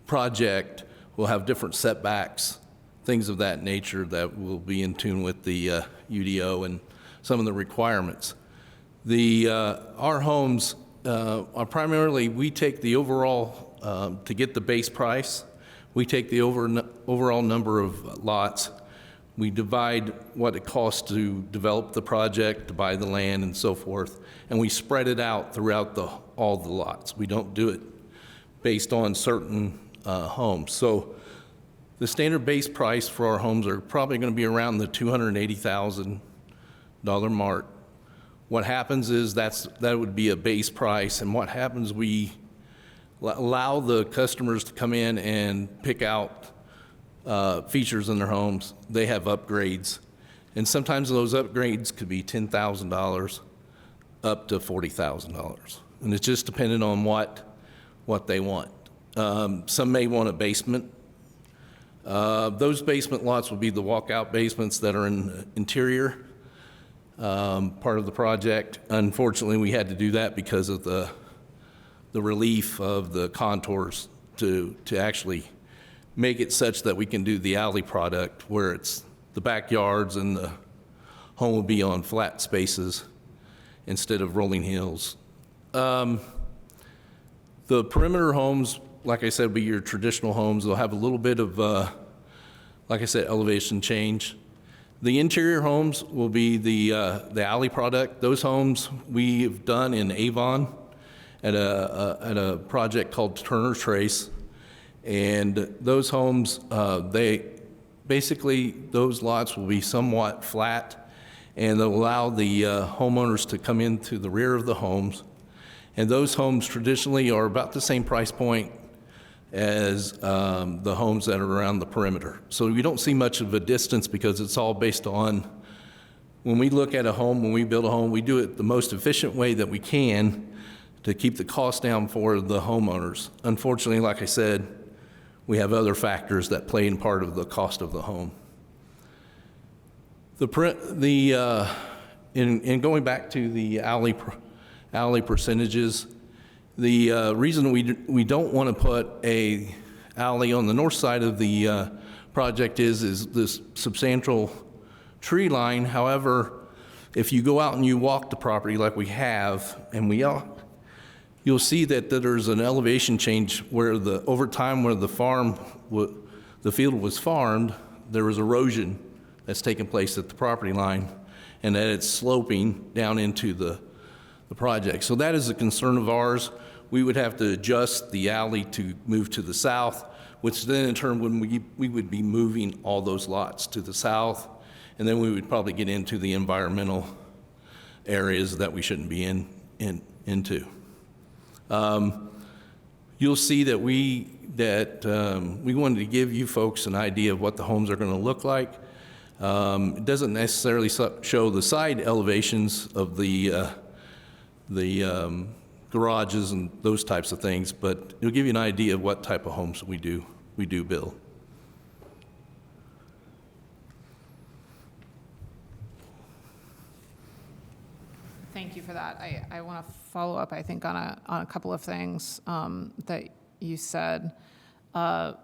project. Will have different setbacks, things of that nature that will be in tune with the UDO and some of the requirements. Our homes are primarily, we take the overall, to get the base price, we take the overall number of lots. We divide what it costs to develop the project, to buy the land and so forth, and we spread it out throughout all the lots. We don't do it based on certain homes. So the standard base price for our homes are probably going to be around the $280,000 mark, What happens is that would be a base price, and what happens, we allow the customers to come in and pick out features in their homes. They have upgrades, and sometimes those upgrades could be $10,000 up to $40,000, and it's just dependent on what they want. Some may want a basement. Those basement lots will be the walkout basements that are in the interior part of the project. Unfortunately, we had to do that because of the relief of the contours to actually make it such that we can do the alley product where it's the backyards and the home will be on flat spaces instead of rolling hills. The perimeter homes, like I said, will be your traditional homes. They'll have a little bit of, like I said, elevation change. The interior homes will be the alley product. Those homes we've done in Avon at a project called Turner Trace. And those homes, those lots will be somewhat flat, and they'll allow the homeowners to come into the rear of the homes. And those homes traditionally are about the same price point as the homes that are around the perimeter. So you don't see much of a distance because it's all based on, when we look at a home, when we build a home, we do it the most efficient way that we can to keep the cost down for the homeowners. Unfortunately, like I said, we have other factors that play in part of the cost of the home. In going back to the alley percentages, the reason we don't want to put a alley on the north side of the project is this substantial tree line. However, if you go out and you walk the property like we have, and you'll see that there's an elevation change where over time where the field was farmed, there was erosion that's taken place at the property line, and that it's sloping down into the project. So that is a concern of ours. We would have to adjust the alley to move to the south, which then in turn we would be moving all those lots to the south, and then we would probably get into the environmental areas that we shouldn't be into. You'll see that we wanted to give you folks an idea of what the homes are going to look like. It doesn't necessarily show the side elevations of the garages and those types of things, but it'll give you an idea of what type of homes we do build. Thank you for that. I want to follow up, I think, on a couple of things that you said. I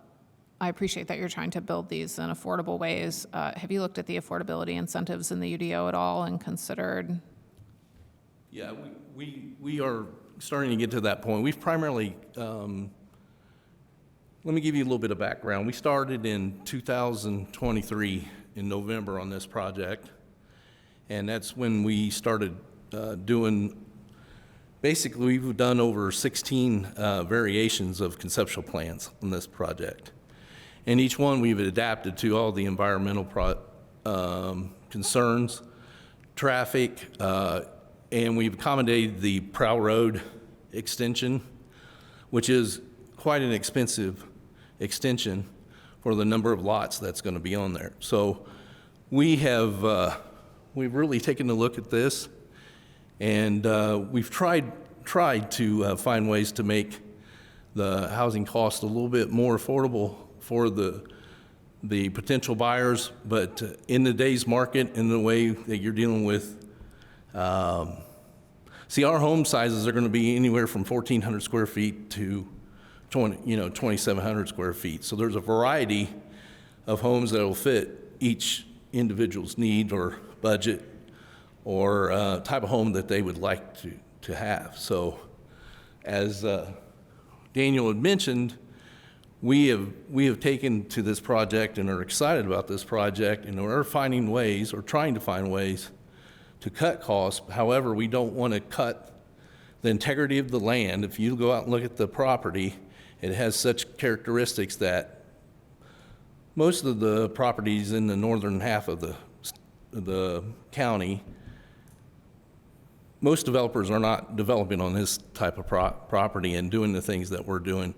appreciate that you're trying to build these in affordable ways. Have you looked at the affordability incentives in the UDO at all and considered? Yeah, we are starting to get to that point. We've primarily, let me give you a little bit of background. We started in 2023 in November on this project, and that's when we started basically we've done over 16 variations of conceptual plans on this project. And each one we've adapted to all the environmental concerns, traffic, and we've accommodated the Prowl Road extension, which is quite an expensive extension for the number of lots that's going to be on there. So we've really taken a look at this, and we've tried to find ways to make the housing cost a little bit more affordable for the potential buyers, but in today's market, in the way that you're dealing with, see, our home sizes are going to be anywhere from 1,400 square feet to 2,700 square feet. So there's a variety of homes that will fit each individual's need or budget or type of home that they would like to have. So as Daniel had mentioned, we have taken to this project and are excited about this project, and we're finding ways, or trying to find ways, to cut costs. However, we don't want to cut the integrity of the land. If you go out and look at the property, it has such characteristics that most of the properties in the northern half of the county most developers are not developing on this type of property and doing the things that we're doing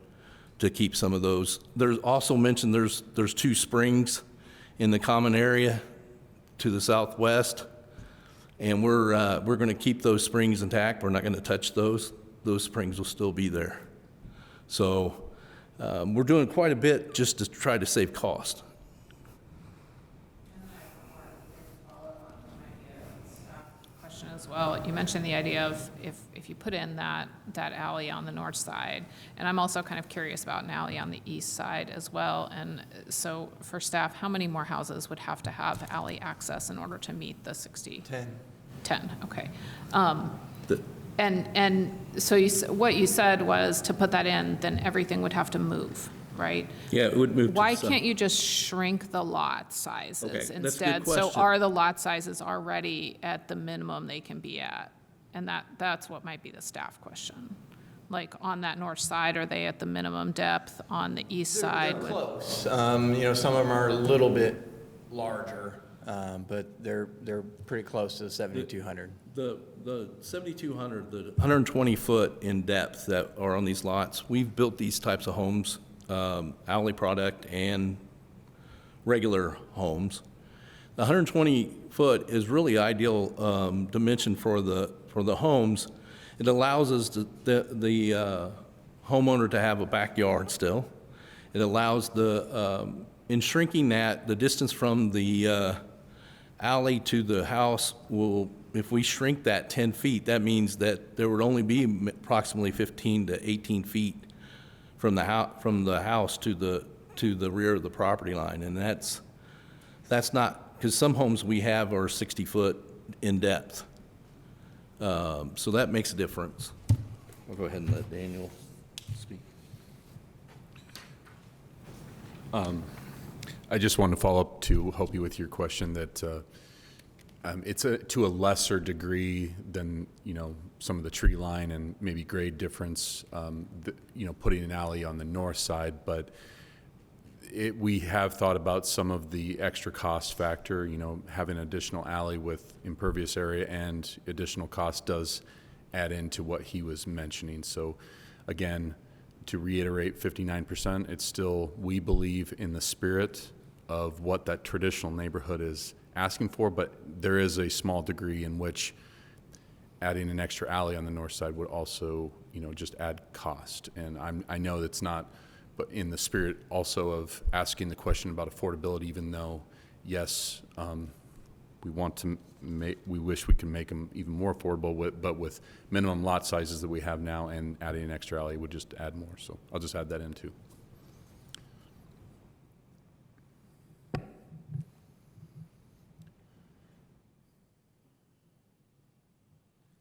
to keep some of those. There's also mentioned there's 2 springs in the common area to the southwest, and we're going to keep those springs intact. We're not going to touch those. Those springs will still be there. So we're doing quite a bit just to try to save cost. Question as well. You mentioned the idea of if you put in that alley on the north side, and I'm also kind of curious about an alley on the east side as well. And so for staff, how many more houses would have to have alley access in order to meet the 60? 10, okay. And so what you said was to put that in, then everything would have to move, right? Yeah, it would move. Why can't you just shrink the lot sizes Okay, that's a good instead? So question. are the lot sizes already at the minimum they can be at? And that's what might be the staff question. Like on that north side, are they at the minimum depth? On the east side? They're close. Some of them are a little bit larger, but they're pretty close to the 7,200. The 7,200, the 120 foot in depth that are on these lots, we've built these types of homes, alley product and regular homes. The 120 foot is really ideal dimension for the homes. It allows us the homeowner to have a backyard still. It allows in shrinking that, the distance from the alley to the house will, if we shrink that 10 feet, that means that there would only be approximately 15 to 18 feet from the house to the rear of the property line. And that's not, because some homes we have are 60 foot in depth. So that makes a difference. I'll go ahead and let Daniel speak. I just wanted to follow up to help you with your question that it's to a lesser degree than, some of the tree line and maybe grade difference, putting an alley on the north side, but we have thought about some of the extra cost factor, having an additional alley with impervious area and additional cost does add into what he was mentioning. So again, to reiterate 59%, it's still, we believe in the spirit of what that traditional neighborhood is asking for, but there is a small degree in which adding an extra alley on the north side would also, just add cost. And I know that's not, but in the spirit also of asking the question about affordability, even though, yes, we want to we wish we can make them even more affordable, but with minimum lot sizes that we have now and adding an extra alley would just add more. So I'll just add that in too.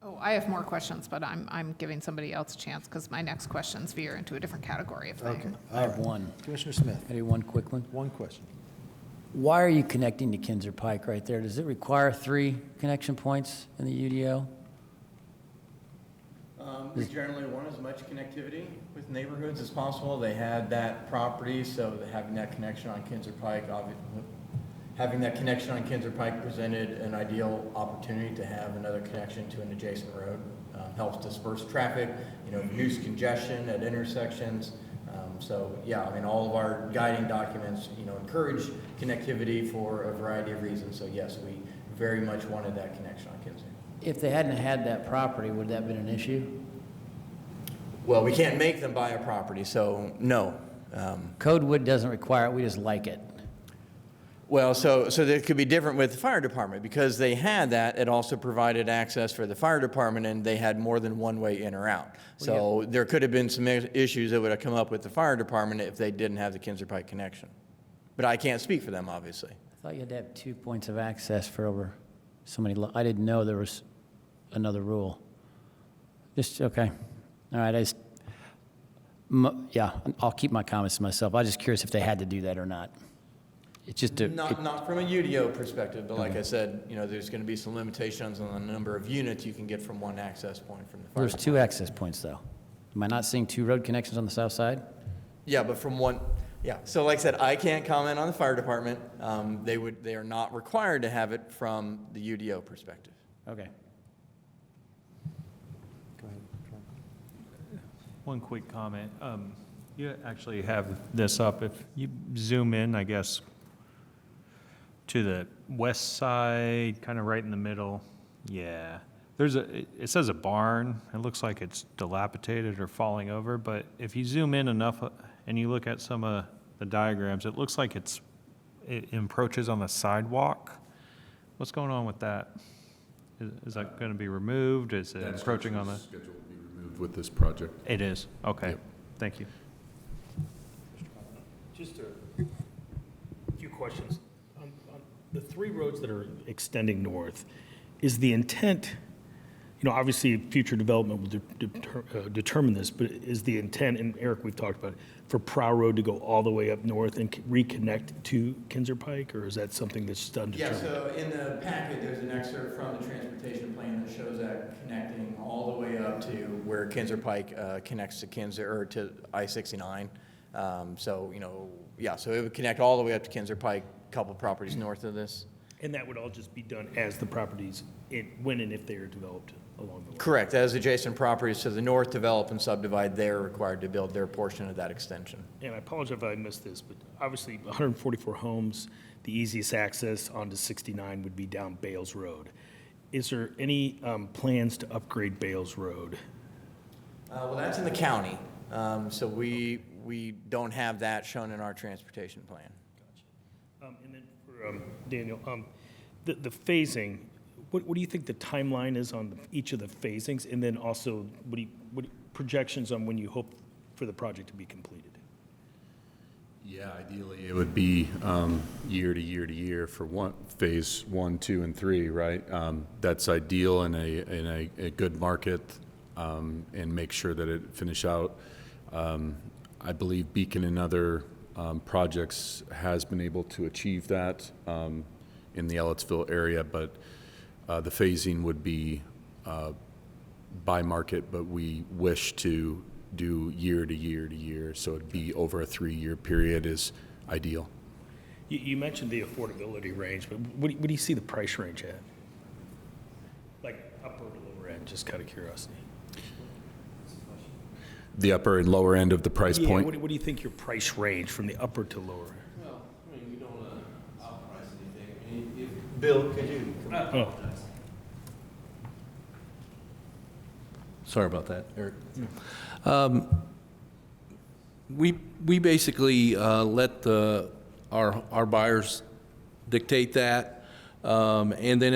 Oh, I have more questions, but I'm giving somebody else a chance because my next questions veer into a different category of thing. Okay. I have one. Commissioner Smith, I do one quick one. one question. Why are you connecting to Kinzer Pike right there? Does it require 3 connection points in the UDO? We generally want as much connectivity with neighborhoods as possible. They had that property, so having that connection on Kinzer Pike, having that connection on Kinzer Pike presented an ideal opportunity to have another connection to an adjacent road. Helps disperse traffic, reduce congestion at intersections. So yeah, all of our guiding documents, encourage connectivity for a variety of reasons. So yes, we very much wanted that connection on Kinzer. If they hadn't had that property, would that have been an issue? Well, we can't make them buy a property, so no. Code Wood doesn't require it, we just like it. Well, so that could be different with the fire department. Because they had that, it also provided access for the fire department, and they had more than one way in or out. So there could have been some issues that would have come up with the fire department if they didn't have the Kinzer Pike connection. But I can't speak for them, obviously. I thought you had to have 2 points of access for over so many, I didn't know there was another rule. Just, okay. All right, yeah, I'll keep my comments to myself. I was just curious if they had to do that or not. It's just Not from a UDO perspective, but like I said, there's going to be some limitations on the number of units you can get from one access point from the fire There's 2 access points, though. Am I not seeing 2 road connections on the south side? Yeah, but from one, yeah. So like I said, I can't comment on the fire department. They are not required to have it from the UDO perspective. Okay. One quick comment. You actually have this up. If you zoom in, I guess, to the west side, kind of right in the middle. Yeah. It says a barn. It looks like it's dilapidated or falling over, but if you zoom in enough and you look at some of the diagrams, it looks like it encroaches on the sidewalk. What's going on with that? Is that going to be removed? Is it encroaching on the? Schedule will be removed with this project. It is. Okay. Yep. Thank you. Just a few questions. On the three roads that are extending north, is the intent, obviously future development will determine this, but is the intent, and Eric, we've talked about it, for Prow Road to go all the way up north and reconnect to Kinzer Pike, or is that something that's done? Yeah, so in the packet, there's an excerpt from the transportation plan that shows that connecting all the way up to where Kinzer Pike connects to Kinzer, or to I-69. So it would connect all the way up to Kinzer Pike, a couple properties north of this. And that would all just be done as the properties, when and if they are developed along the way? Correct. As adjacent properties to the north develop and subdivide, they're required to build their portion of that extension. And I apologize if I missed this, but obviously 144 homes, the easiest access onto 69 would be down Bales Road. Is there any plans to upgrade Bales Road? Well, that's in the county, so we don't have that shown in our transportation plan. And then for Daniel, the phasing, what do you think the timeline is on each of the phasings? And then also, what projections on when you hope for the project to be completed? Yeah, ideally it would be year to year to year for phase 1, 2, and 3, right? That's ideal in a good market, and make sure that it finish out. I believe Beacon and other projects has been able to achieve that in the Ellettsville area, but the phasing would be by market, but we wish to do year to year to year, so it'd be over a 3-year period is ideal. You mentioned the affordability range, but what do you see the price range at? Like upper to lower end, just kind of curiosity. The upper and lower end of the price point? What do you think your price range from the upper to lower? Well, I mean, we don't want to outprice anything. I mean, Bill, could you? Sorry about that, Eric. We basically let our buyers dictate that, and then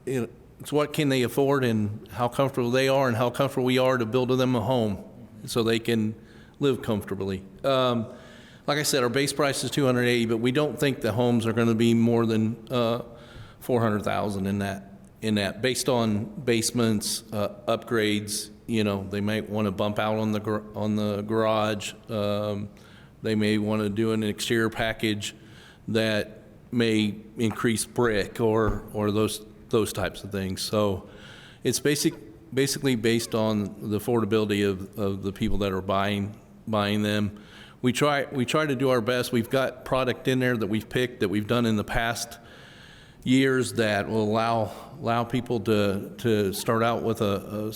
it's what can they afford and how comfortable they are and how comfortable we are to build them a home so they can live comfortably. Like I said, our base price is $280,000, but we don't think the homes are going to be more than $400,000 in that, based on basements, upgrades. They might want to bump out on the garage. They may want to do an exterior package that may increase brick or those types of things. So it's basically based on the affordability of the people that are buying them. We try to do our best. We've got product in there that we've picked, that we've done in the past years, that will allow people to start out with a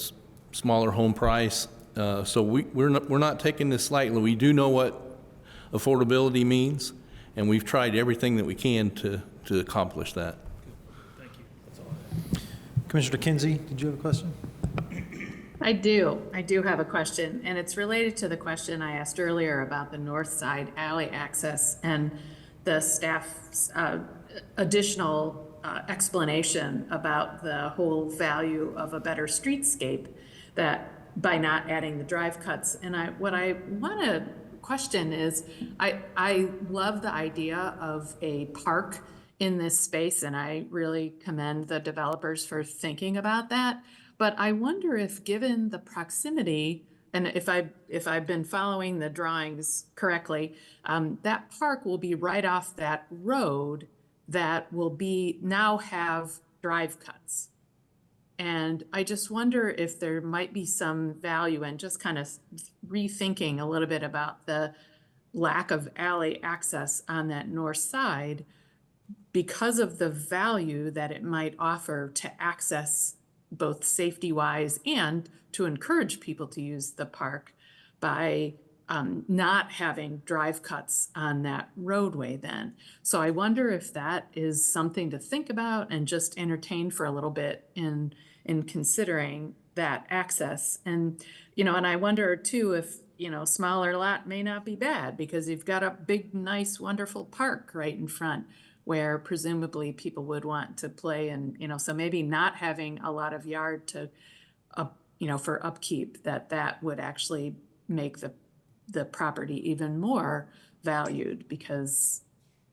smaller home price. So we're not taking this lightly. We do know what affordability means, and we've tried everything that we can to accomplish that. Thank you. That's all I have. Commissioner Kinsey, did you have a question? I do have a question, and it's related to the question I asked earlier about the north side alley access and the staff's additional explanation about the whole value of a better streetscape that by not adding the drive cuts. And what I want to question is, I love the idea of a park in this space, and I really commend the developers for thinking about that. But I wonder if, given the proximity, and if I've been following the drawings correctly, that park will be right off that road that will now have drive cuts. And I just wonder if there might be some value in just kind of rethinking a little bit about the lack of alley access on that north side, because of the value that it might offer to access both safety-wise and to encourage people to use the park by not having drive cuts on that roadway then. So I wonder if that is something to think about and just entertain for a little bit in considering that access. And, and I wonder too if, smaller lot may not be bad because you've got a big, nice, wonderful park right in front where presumably people would want to play and, so maybe not having a lot of yard to, for upkeep, that would actually make the property even more valued because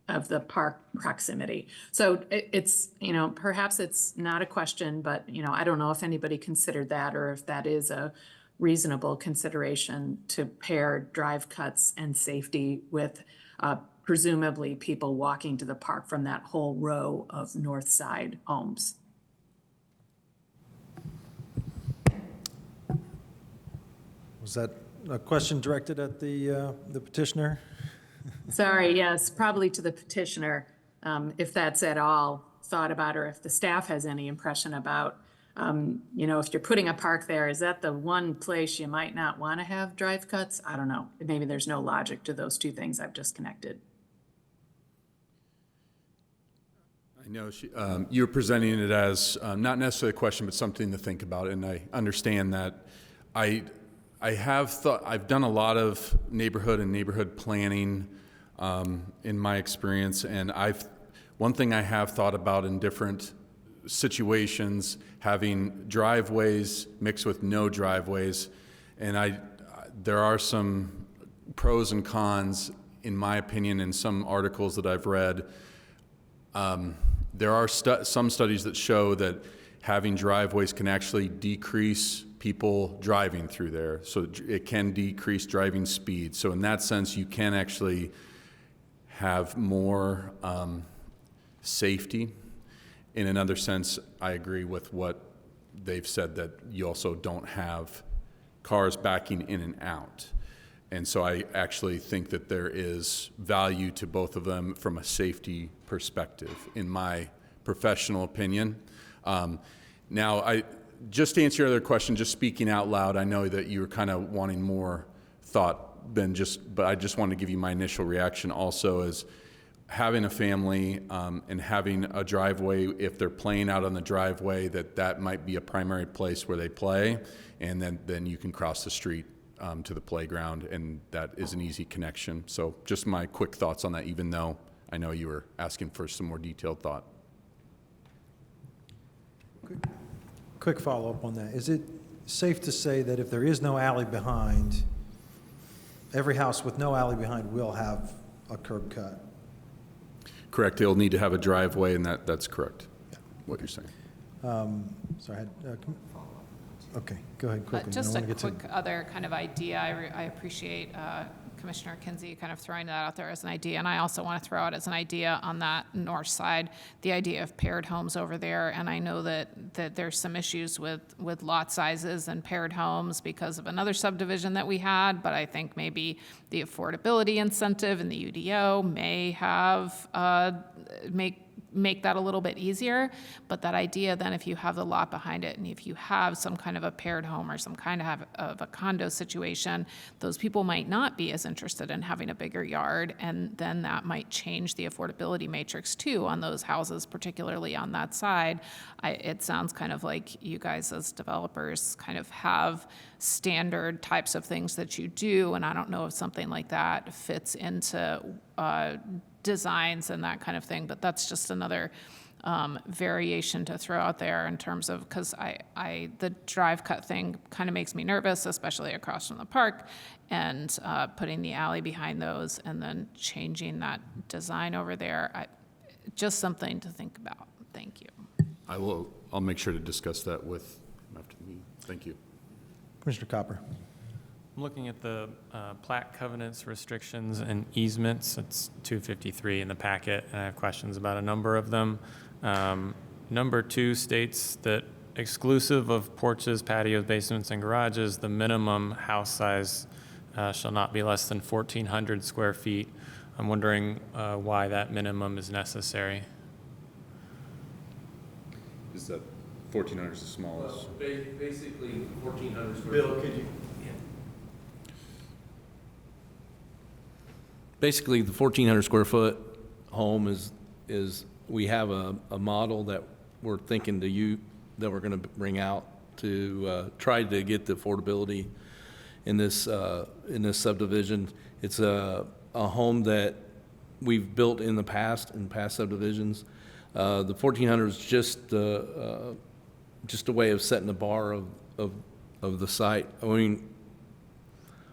of the park proximity. So it's, perhaps it's not a question, but, I don't know if anybody considered that or if that is a reasonable consideration to pair drive cuts and safety with presumably people walking to the park from that whole row of north side homes. Was that a question directed at the petitioner? Sorry, yes, probably to the petitioner, if that's at all thought about, or if the staff has any impression about, if you're putting a park there, is that the one place you might not want to have drive cuts? I don't know. Maybe there's no logic to those two things I've just connected. I know you're presenting it as not necessarily a question, but something to think about, and I understand that. I've done a lot of neighborhood planning in my experience, and one thing I have thought about in different situations, having driveways mixed with no driveways, and there are some pros and cons, in my opinion, in some articles that I've read. There are some studies that show that having driveways can actually decrease people driving through there. So it can decrease driving speed. So in that sense, you can actually have more safety. In another sense, I agree with what they've said, that you also don't have cars backing in and out. And so I actually think that there is value to both of them from a safety perspective, in my professional opinion. Now, just to answer your other question, just speaking out loud, I know that you were kind of wanting more thought than but I just wanted to give you my initial reaction also is having a family and having a driveway, if they're playing out on the driveway, that might be a primary place where they play, and then you can cross the street to the playground, and that is an easy connection. So just my quick thoughts on that, even though I know you were asking for some more detailed thought. Quick follow-up on that. Is it safe to say that if there is no alley behind, every house with no alley behind will have a curb cut? Correct. They'll need to have a driveway, and that's correct, what you're saying. Sorry, okay, go ahead quickly. Just a quick other kind of idea. I appreciate Commissioner Kinsey kind of throwing that out there as an idea, and I also want to throw out as an idea on that north side, the idea of paired homes over there. And I know that there's some issues with lot sizes and paired homes because of another subdivision that we had, but I think maybe the affordability incentive in the UDO may have make that a little bit easier. But that idea then, if you have the lot behind it and if you have some kind of a paired home or some kind of a condo situation, those people might not be as interested in having a bigger yard, and then that might change the affordability matrix too on those houses, particularly on that side. It sounds kind of like you guys as developers kind of have standard types of things that you do, and I don't know if something like that fits into designs and that kind of thing, but that's just another variation to throw out there in terms of, because the drive cut thing kind of makes me nervous, especially across from the park, and putting the alley behind those and then changing that design over there. Just something to think about. Thank you. I'll make sure to discuss that with him after the meeting. Thank you. Commissioner Copper. I'm looking at the plat covenants, restrictions, and easements. It's 253 in the packet, and I have questions about a number of them. Number 2 states that exclusive of porches, patios, basements, and garages, the minimum house size shall not be less than 1,400 square feet. I'm wondering why that minimum is necessary. Is that 1,400 is the smallest. Basically, 1,400 square. Bill, could you? Basically, the 1,400 square foot home is we have a model that we're thinking that we're going to bring out to try to get the affordability in this subdivision. It's a home that we've built in the past, in past subdivisions. The 1,400 is just a way of setting the bar of the site. I mean,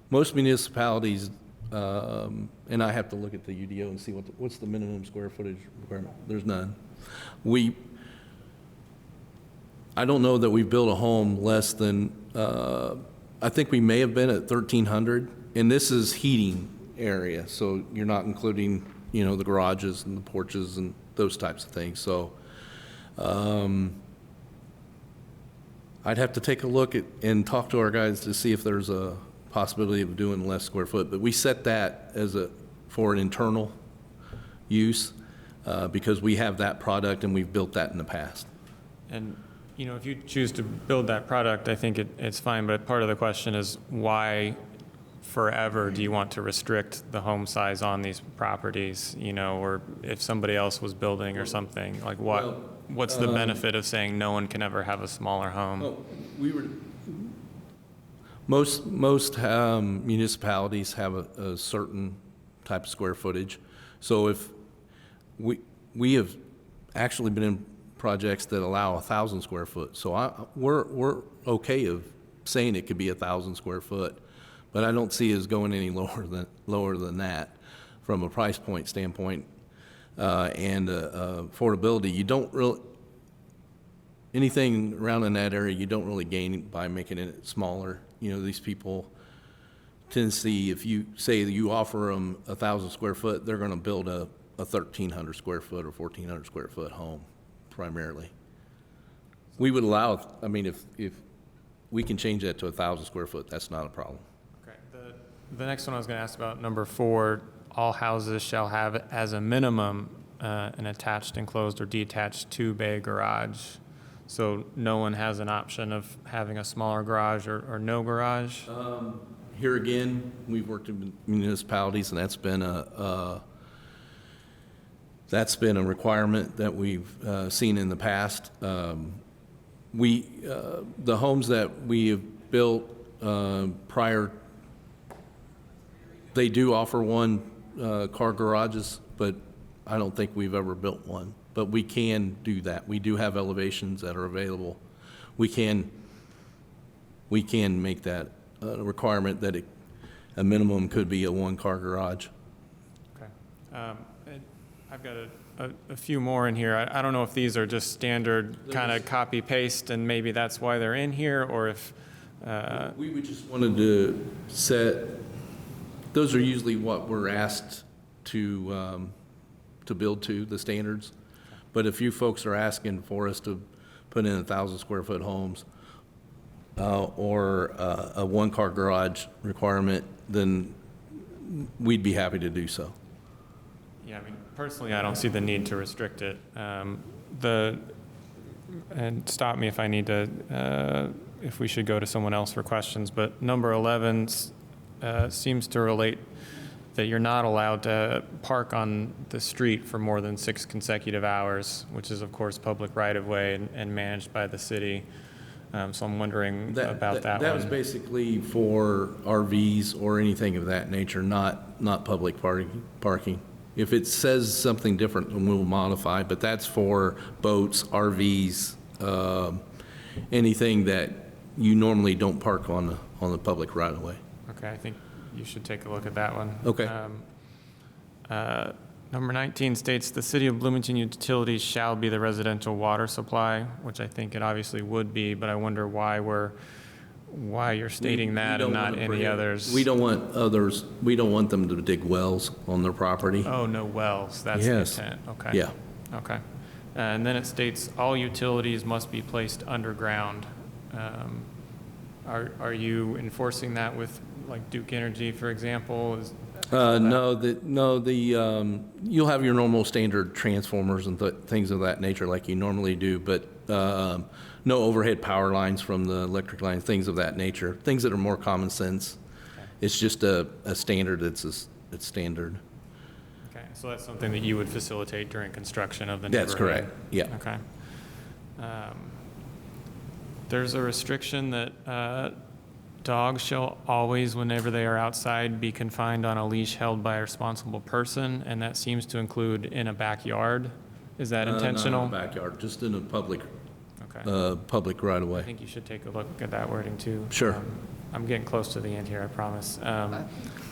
most municipalities, and I have to look at the UDO and see what's the minimum square footage requirement. There's none. I don't know that we've built a home less than, I think we may have been at 1,300, and this is heating area, so you're not including, the garages and the porches and those types of things. So I'd have to take a look at and talk to our guys to see if there's a possibility of doing less square foot, but we set that for an internal use because we have that product and we've built that in the past. And, if you choose to build that product, I think it's fine, but part of the question is why forever do you want to restrict the home size on these properties, or if somebody else was building or something, like what's the benefit of saying no one can ever have a smaller home? Most municipalities have a certain type of square footage. So if we have actually been in projects that allow 1,000 square foot. So we're okay of saying it could be 1,000 square foot, but I don't see us going any lower than that from a price point standpoint and affordability. You don't really anything around in that area. You don't really gain by making it smaller. These people tend to see if you say that you offer them 1,000 square foot, they're going to build a 1,300 square foot or 1,400 square foot home primarily. We would allow, if we can change that to 1,000 square foot, that's not a problem. Okay. The next one I was going to ask about, number 4, all houses shall have as a minimum an attached, enclosed, or detached 2-bay garage. So no one has an option of having a smaller garage or no garage? Here again, we've worked in municipalities, and that's been a requirement that we've seen in the past. The homes that we have built prior, they do offer one car garages, but I don't think we've ever built one. But we can do that. We do have elevations that are available. We can make that a requirement that a minimum could be a one-car garage. Okay. I've got a few more in here. I don't know if these are just standard kind of copy-paste, and maybe that's why they're in here, or if... We would just wanted to set, those are usually what we're asked to build to, the standards. But if you folks are asking for us to put in 1,000 square foot homes or a one-car garage requirement, then we'd be happy to do so. Yeah, personally, I don't see the need to restrict it. And stop me if I need to, if we should go to someone else for questions, but number 11 seems to relate that you're not allowed to park on the street for more than 6 consecutive hours, which is, of course, public right-of-way and managed by the city. So I'm wondering about that one. That was basically for RVs or anything of that nature, not public parking. If it says something different, then we'll modify, but that's for boats, RVs, anything that you normally don't park on the public right-of-way. Okay, I think you should take a look at that one. Okay. Number 19 states the City of Bloomington utilities shall be the residential water supply, which I think it obviously would be, but I wonder why you're stating that and not any others. We don't want others, we don't want them to dig wells on their property. Oh, no wells, that's the intent, okay. Yeah. Okay. And then it states all utilities must be placed underground. Are you enforcing that with like Duke Energy, for example? You'll have your normal standard transformers and things of that nature like you normally do, but no overhead power lines from the electric line, things of that nature, things that are more common sense. It's just a standard it's standard. Okay, so that's something that you would facilitate during construction of the neighborhood? That's correct, yeah. Okay. There's a restriction that dogs shall always, whenever they are outside, be confined on a leash held by a responsible person, and that seems to include in a backyard. Is that intentional? Not in the backyard, just in a public, Okay. public right of way. I think you should take a look at that wording too. Sure. I'm getting close to the end here, I promise.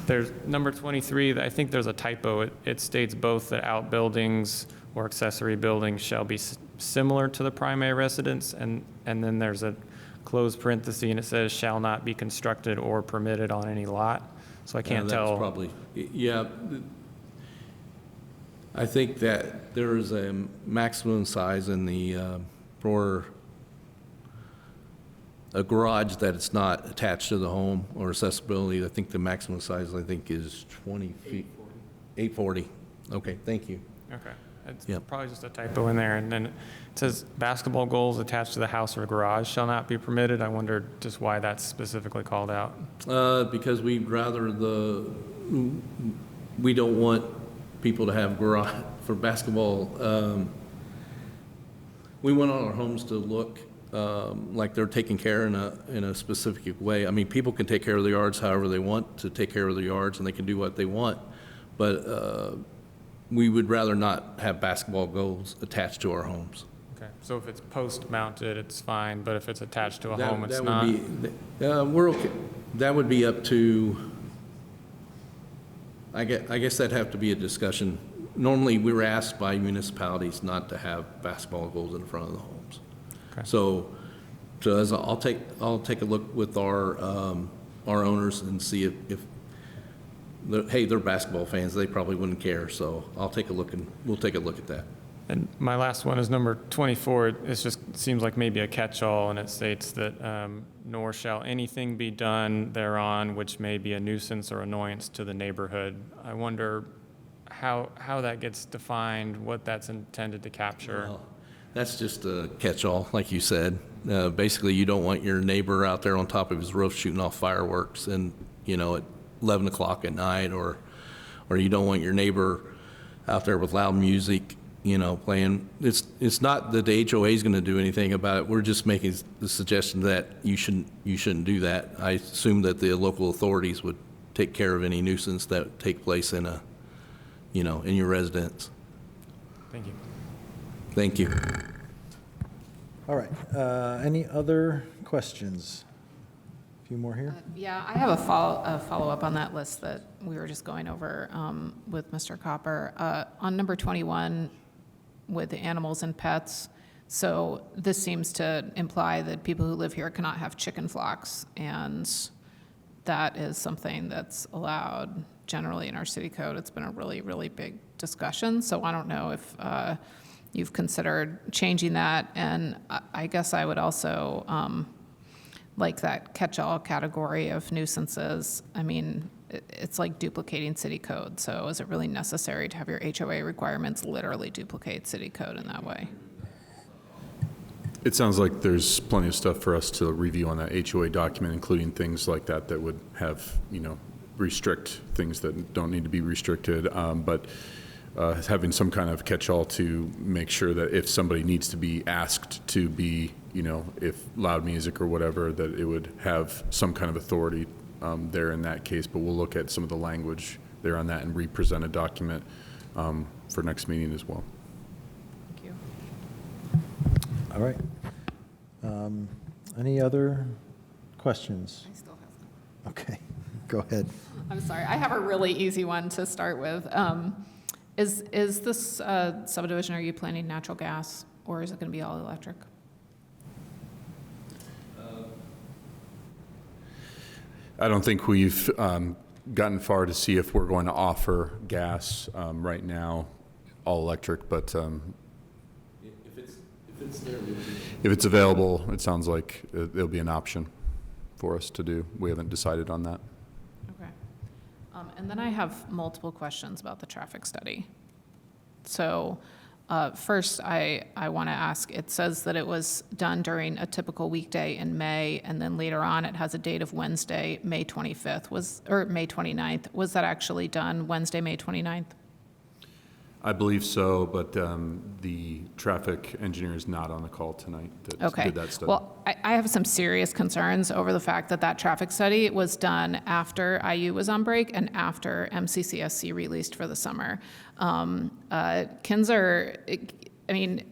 There's number 23, I think there's a typo. It states both that outbuildings or accessory buildings shall be similar to the primary residence, and then there's a closed parenthesis, and it says shall not be constructed or permitted on any lot. So I can't tell. That's probably, yeah. I think that there is a maximum size in the, for a garage that it's not attached to the home or accessibility. I think the maximum size, I think, is 20 feet. 840. Okay, thank you. Okay. It's Yep. probably just a typo in there. And then it says basketball goals attached to the house or garage shall not be permitted. I wondered just why that's specifically called out. Because we'd rather we don't want people to have garage for basketball. We want all our homes to look like they're taken care in a specific way. I mean, people can take care of their yards however they want to take care of their yards, and they can do what they want. But we would rather not have basketball goals attached to our homes. Okay. So if it's post mounted, it's fine, but if it's attached to a That- home, it's that not? would be, we're okay. That would be up to, I guess that'd have to be a discussion. Normally, we were asked by municipalities not to have basketball goals in front of the homes. Okay. So as I'll take a look with our owners and see if hey, they're basketball fans, they probably wouldn't care. So I'll take a look, and we'll take a look at that. And my last one is number 24. It just seems like maybe a catch-all, and it states that nor shall anything be done thereon which may be a nuisance or annoyance to the neighborhood. I wonder how that gets defined, what that's intended to capture. Well, that's just a catch-all, like you said. Basically, you don't want your neighbor out there on top of his roof shooting off fireworks and, at 11 o'clock at night, or you don't want your neighbor out there with loud music, playing. It's not that the HOA is going to do anything about it. We're just making the suggestion that you shouldn't do that. I assume that the local authorities would take care of any nuisance that take place in in your residence. Thank you. Thank you. All right, any other questions? A few more here? Yeah, I have a follow-up on that list that we were just going over with Mr. Copper. On number 21, with the animals and pets, so this seems to imply that people who live here cannot have chicken flocks, and that is something that's allowed generally in our city code. It's been a really, really big discussion, so I don't know if you've considered changing that, and I guess I would also like that catch-all category of nuisances. I mean, it's like duplicating city code, so is it really necessary to have your HOA requirements literally duplicate city code in that way? It sounds like there's plenty of stuff for us to review on that HOA document, including things like that would have, restrict things that don't need to be restricted. But having some kind of catch-all to make sure that if somebody needs to be asked to be, if loud music or whatever, that it would have some kind of authority there in that case. But we'll look at some of the language there on that and re-present a document for next meeting as well. Thank you. All right. Any other questions? I still have some. Okay, go ahead. I'm sorry, I have a really easy one to start with. Is this subdivision, are you planning natural gas, or is it going to be all electric? I don't think we've gotten far to see if we're going to offer gas right now, all electric, but if it's available, it sounds like it'll be an option for us to do. We haven't decided on that. Okay. And then I have multiple questions about the traffic study. So First, I want to ask, it says that it was done during a typical weekday in May, and then later on, it has a date of Wednesday, May 25th, or May 29th. Was that actually done Wednesday, May 29th? I believe so, but the traffic engineer is not on the call tonight that Okay. did that study. Well, I have some serious concerns over the fact that that traffic study was done after IU was on break and after MCCSC released for the summer. Kinzer, I mean,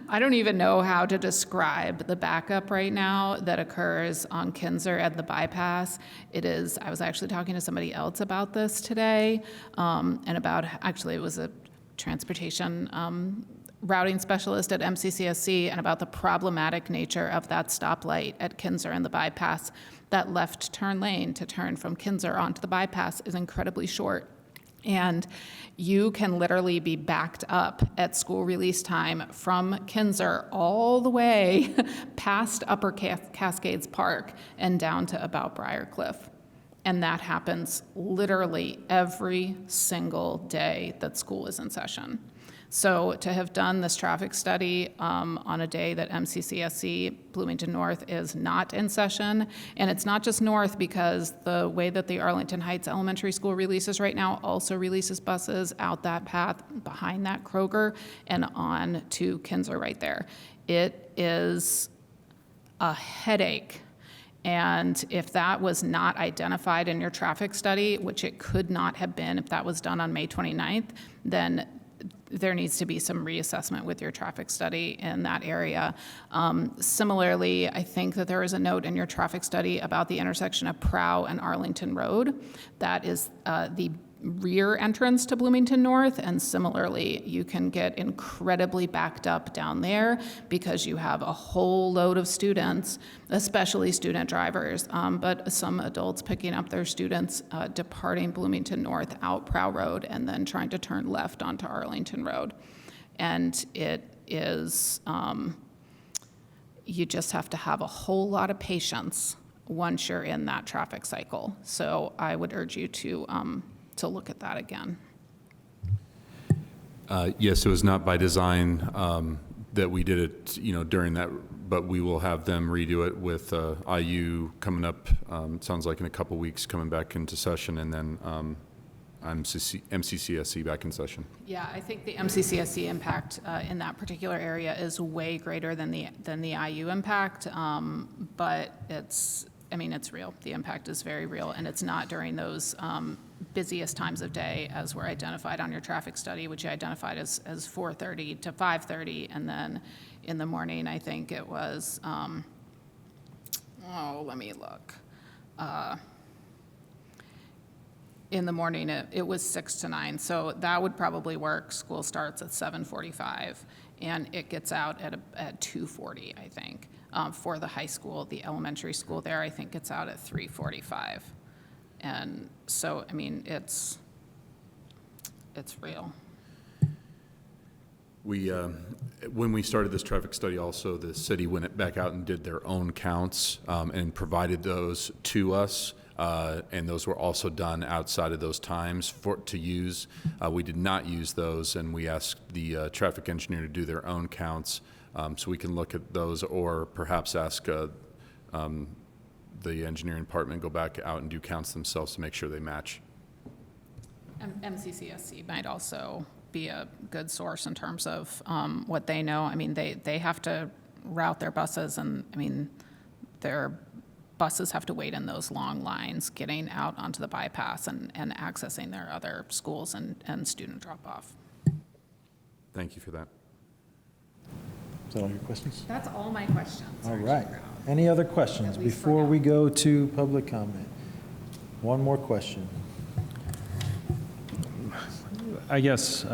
I don't even know how to describe the backup right now that occurs on Kinzer at the bypass. It is, I was actually talking to somebody else about this today, and about, actually it was a transportation routing specialist at MCCSC, and about the problematic nature of that stoplight at Kinzer and the bypass. That left turn lane to turn from Kinzer onto the bypass is incredibly short. And you can literally be backed up at school release time from Kinzer all the way past Upper Cascades Park and down to about Briarcliff. And that happens literally every single day that school is in session. So to have done this traffic study on a day that MCCSC Bloomington North is not in session, and it's not just north, because the way that the Arlington Heights Elementary School releases right now also releases buses out that path behind that Kroger and on to Kinzer right there. It is a headache. And if that was not identified in your traffic study, which it could not have been if that was done on May 29th, then there needs to be some reassessment with your traffic study in that area. Similarly, I think that there is a note in your traffic study about the intersection of Prow and Arlington Road. That is the rear entrance to Bloomington North, and similarly, you can get incredibly backed up down there because you have a whole load of students, especially student drivers, but some adults picking up their students departing Bloomington North out Prow Road and then trying to turn left onto Arlington Road. And it is, you just have to have a whole lot of patience once you're in that traffic cycle. So I would urge you to look at that again. Yes, it was not by design that we did it, during that, but we will have them redo it with IU coming up, it sounds like in a couple weeks, coming back into session, and then MCCSC back in session. Yeah, I think the MCCSC impact in that particular area is way greater than the IU impact, but it's real. The impact is very real, and it's not during those busiest times of day as were identified on your traffic study, which you identified as 4:30 to 5:30, and then in the morning, I think it was, let me look. In the morning, it was 6 to 9, so that would probably work. School starts at 7:45, and it gets out at 2:40, I think. For the high school, the elementary school there, I think it's out at 3:45. And so, it's real. When we started this traffic study also, the city went back out and did their own counts and provided those to us. And those were also done outside of those times to use. We did not use those, and we asked the traffic engineer to do their own counts so we can look at those, or perhaps ask the engineering department go back out and do counts themselves to make sure they match. MCCSC might also be a good source in terms of what they know. They have to route their buses, and their buses have to wait in those long lines getting out onto the bypass and accessing their other schools and student drop-off. Thank you for that. Is that all your questions? That's all my questions. All right. Any other questions before we go to public comment? One more question. I guess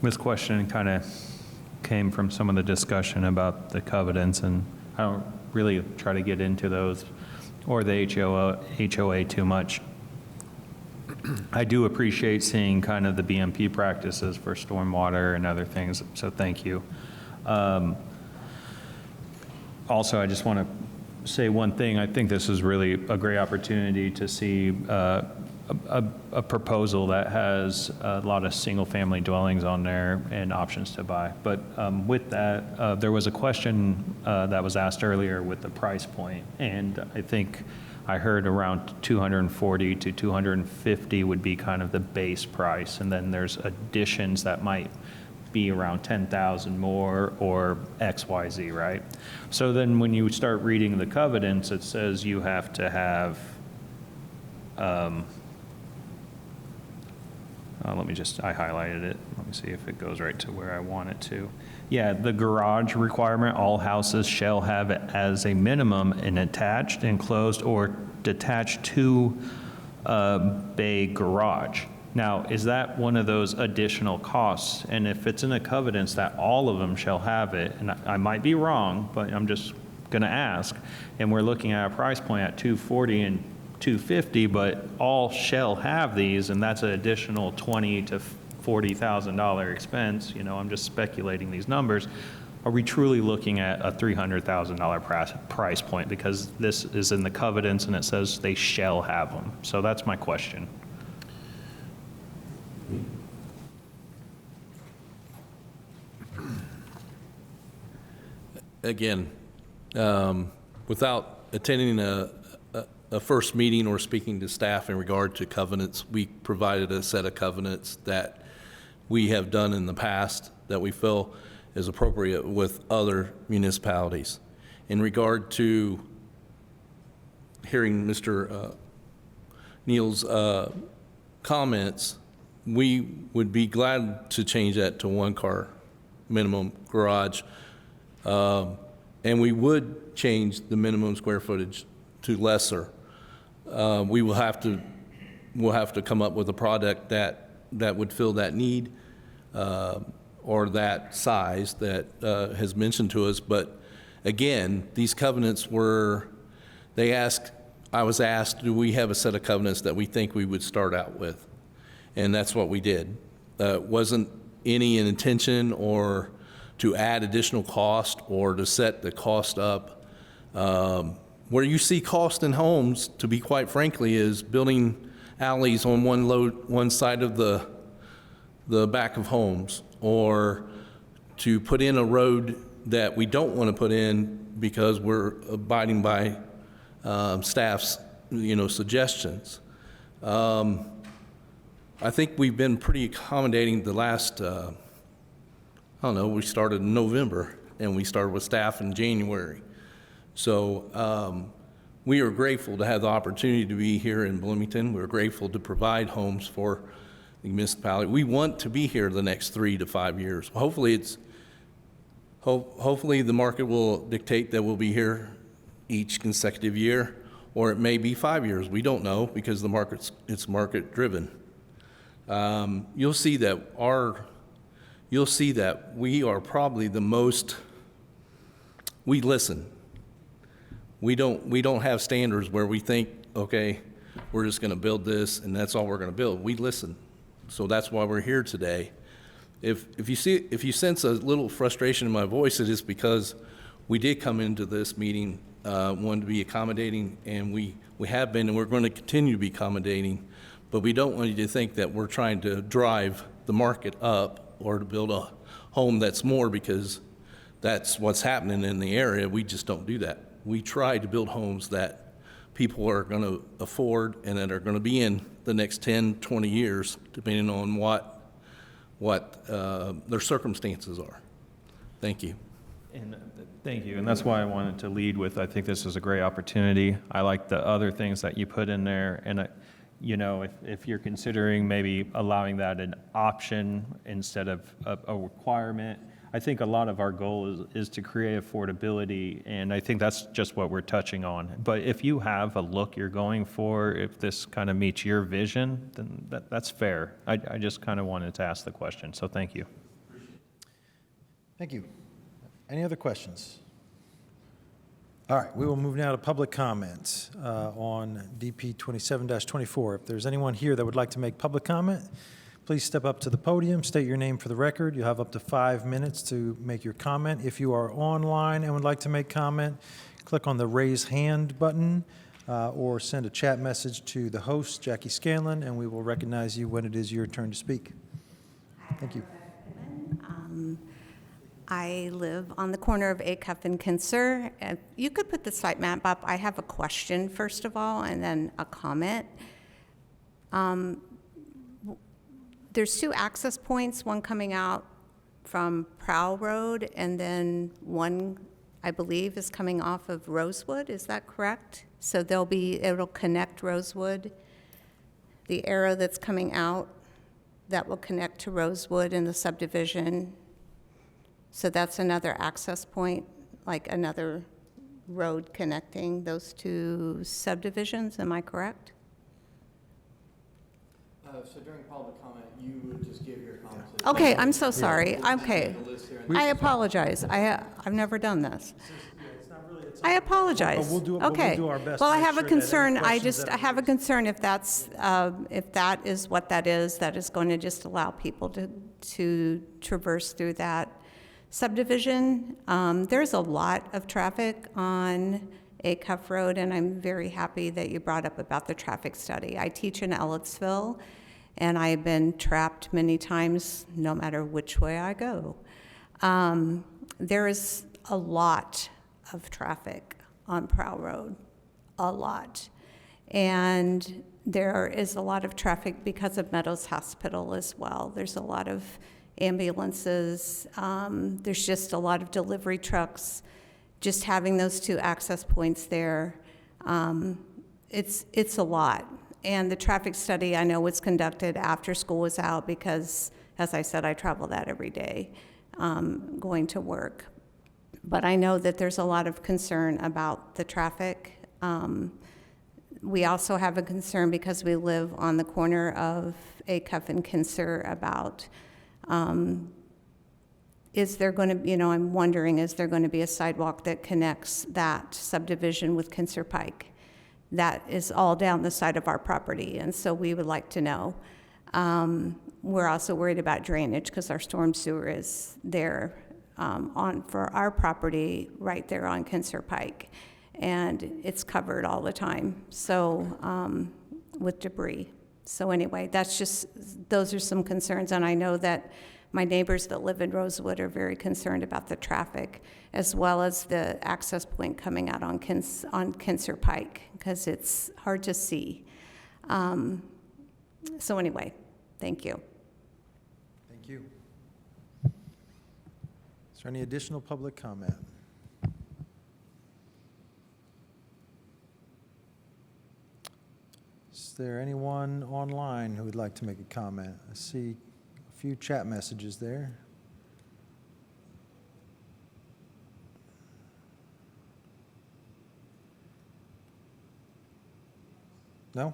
this question kind of came from some of the discussion about the covenants, and I don't really try to get into those or the HOA too much. I do appreciate seeing kind of the BMP practices for stormwater and other things, so thank you. Also, I just want to say one thing. I think this is really a great opportunity to see a proposal that has a lot of single-family dwellings on there and options to buy. But with that, there was a question that was asked earlier with the price point, and I think I heard around 240 to 250 would be kind of the base price, and then there's additions that might be around 10,000 more or X, Y, Z, right? So then when you start reading the covenants, it says you have to have, I highlighted it. Let me see if it goes right to where I want it to. Yeah, the garage requirement, all houses shall have as a minimum an attached, enclosed, or detached two-bay garage. Now, is that one of those additional costs? And if it's in the covenants that all of them shall have it, and I might be wrong, but I'm just going to ask, and we're looking at a price point at 240 and 250, but all shall have these, and that's an additional $20,000 to $40,000 expense. You know, I'm just speculating these numbers. Are we truly looking at a $300,000 price point? Because this is in the covenants and it says they shall have them. So that's my question. Again, without attending a first meeting or speaking to staff in regard to covenants, we provided a set of covenants that we have done in the past that we feel is appropriate with other municipalities. In regard to hearing Mr. Neal's comments, we would be glad to change that to one car minimum garage. And we would change the minimum square footage to lesser. We'll have to come up with a product that would fill that need or that size that has mentioned to us. But again, these covenants I was asked, do we have a set of covenants that we think we would start out with? And that's what we did. Wasn't any intention or to add additional cost or to set the cost up. Where you see cost in homes, to be quite frankly, is building alleys on one side of the back of homes, or to put in a road that we don't want to put in because we're abiding by staff's suggestions. I think we've been pretty accommodating the last, we started in November and we started with staff in January. So we are grateful to have the opportunity to be here in Bloomington. We're grateful to provide homes for the municipality. We want to be here the next 3 to 5 years. Hopefully the market will dictate that we'll be here each consecutive year, or it may be 5 years. We don't know because it's market driven. You'll see that we are probably the most, we listen. We don't have standards where we think, okay, we're just going to build this and that's all we're going to build. We listen. So that's why we're here today. If you sense a little frustration in my voice, it is because we did come into this meeting wanting to be accommodating, and we have been, and we're going to continue to be accommodating, but we don't want you to think that we're trying to drive the market up or to build a home that's more because that's what's happening in the area. We just don't do that. We try to build homes that people are going to afford and that are going to be in the next 10, 20 years, depending on what their circumstances are. Thank you. And thank you, and that's why I wanted to lead with, I think this is a great opportunity. I like the other things that you put in there, and if you're considering maybe allowing that an option instead of a requirement, I think a lot of our goal is to create affordability, and I think that's just what we're touching on. But if you have a look you're going for, if this kind of meets your vision, then that's fair. I just kind of wanted to ask the question, so thank you. Thank you. Any other questions? All right, we will move now to public comment on DP 27-24. If there's anyone here that would like to make public comment, please step up to the podium, state your name for the record. You'll have up to 5 minutes to make your comment. If you are online and would like to make comment, click on the raise hand button. or send a chat message to the host, Jackie Scanlon, and we will recognize you when it is your turn to speak. Thank you. I live on the corner of Acuff and Kinser. You could put the site map up. I have a question, first of all, and then a comment. There's two access points, one coming out from Prowl Road, and then one, I believe, is coming off of Rosewood. Is that correct? So it'll connect Rosewood. The arrow that's coming out, that will connect to Rosewood in the subdivision. So that's another access point, like another road connecting those two subdivisions, am I correct? So during public comment, you would just give your comments. Okay, I'm so sorry. Okay. I apologize. I've never done this. I apologize. But we'll do our best Well, to I make have a sure that any concern. I questions just, that I have a concern if that is what that is going to just allow people to traverse through that subdivision. There's a lot of traffic on Acuff Road, and I'm very happy that you brought up about the traffic study. I teach in Ellettsville, and I've been trapped many times, no matter which way I go. There is a lot of traffic on Prowl Road, a lot. And there is a lot of traffic because of Meadows Hospital as well. There's a lot of ambulances. There's just a lot of delivery trucks. Just having those two access points there, it's a lot. And the traffic study, I know, was conducted after school was out because, as I said, I travel that every day going to work. But I know that there's a lot of concern about the traffic. We also have a concern because we live on the corner of Acuff and Kinser about is there going to, I'm wondering, is there going to be a sidewalk that connects that subdivision with Kinser Pike? That is all down the side of our property, and so we would like to know. We're also worried about drainage because our storm sewer is there for our property right there on Kinser Pike, and it's covered all the time, so with debris. So anyway, those are some concerns, and I know that my neighbors that live in Rosewood are very concerned about the traffic, as well as the access point coming out on Kinser Pike, because it's hard to see. So anyway, thank you. Thank you. Is there any additional public comment? Is there anyone online who would like to make a comment? I see a few chat messages there. No?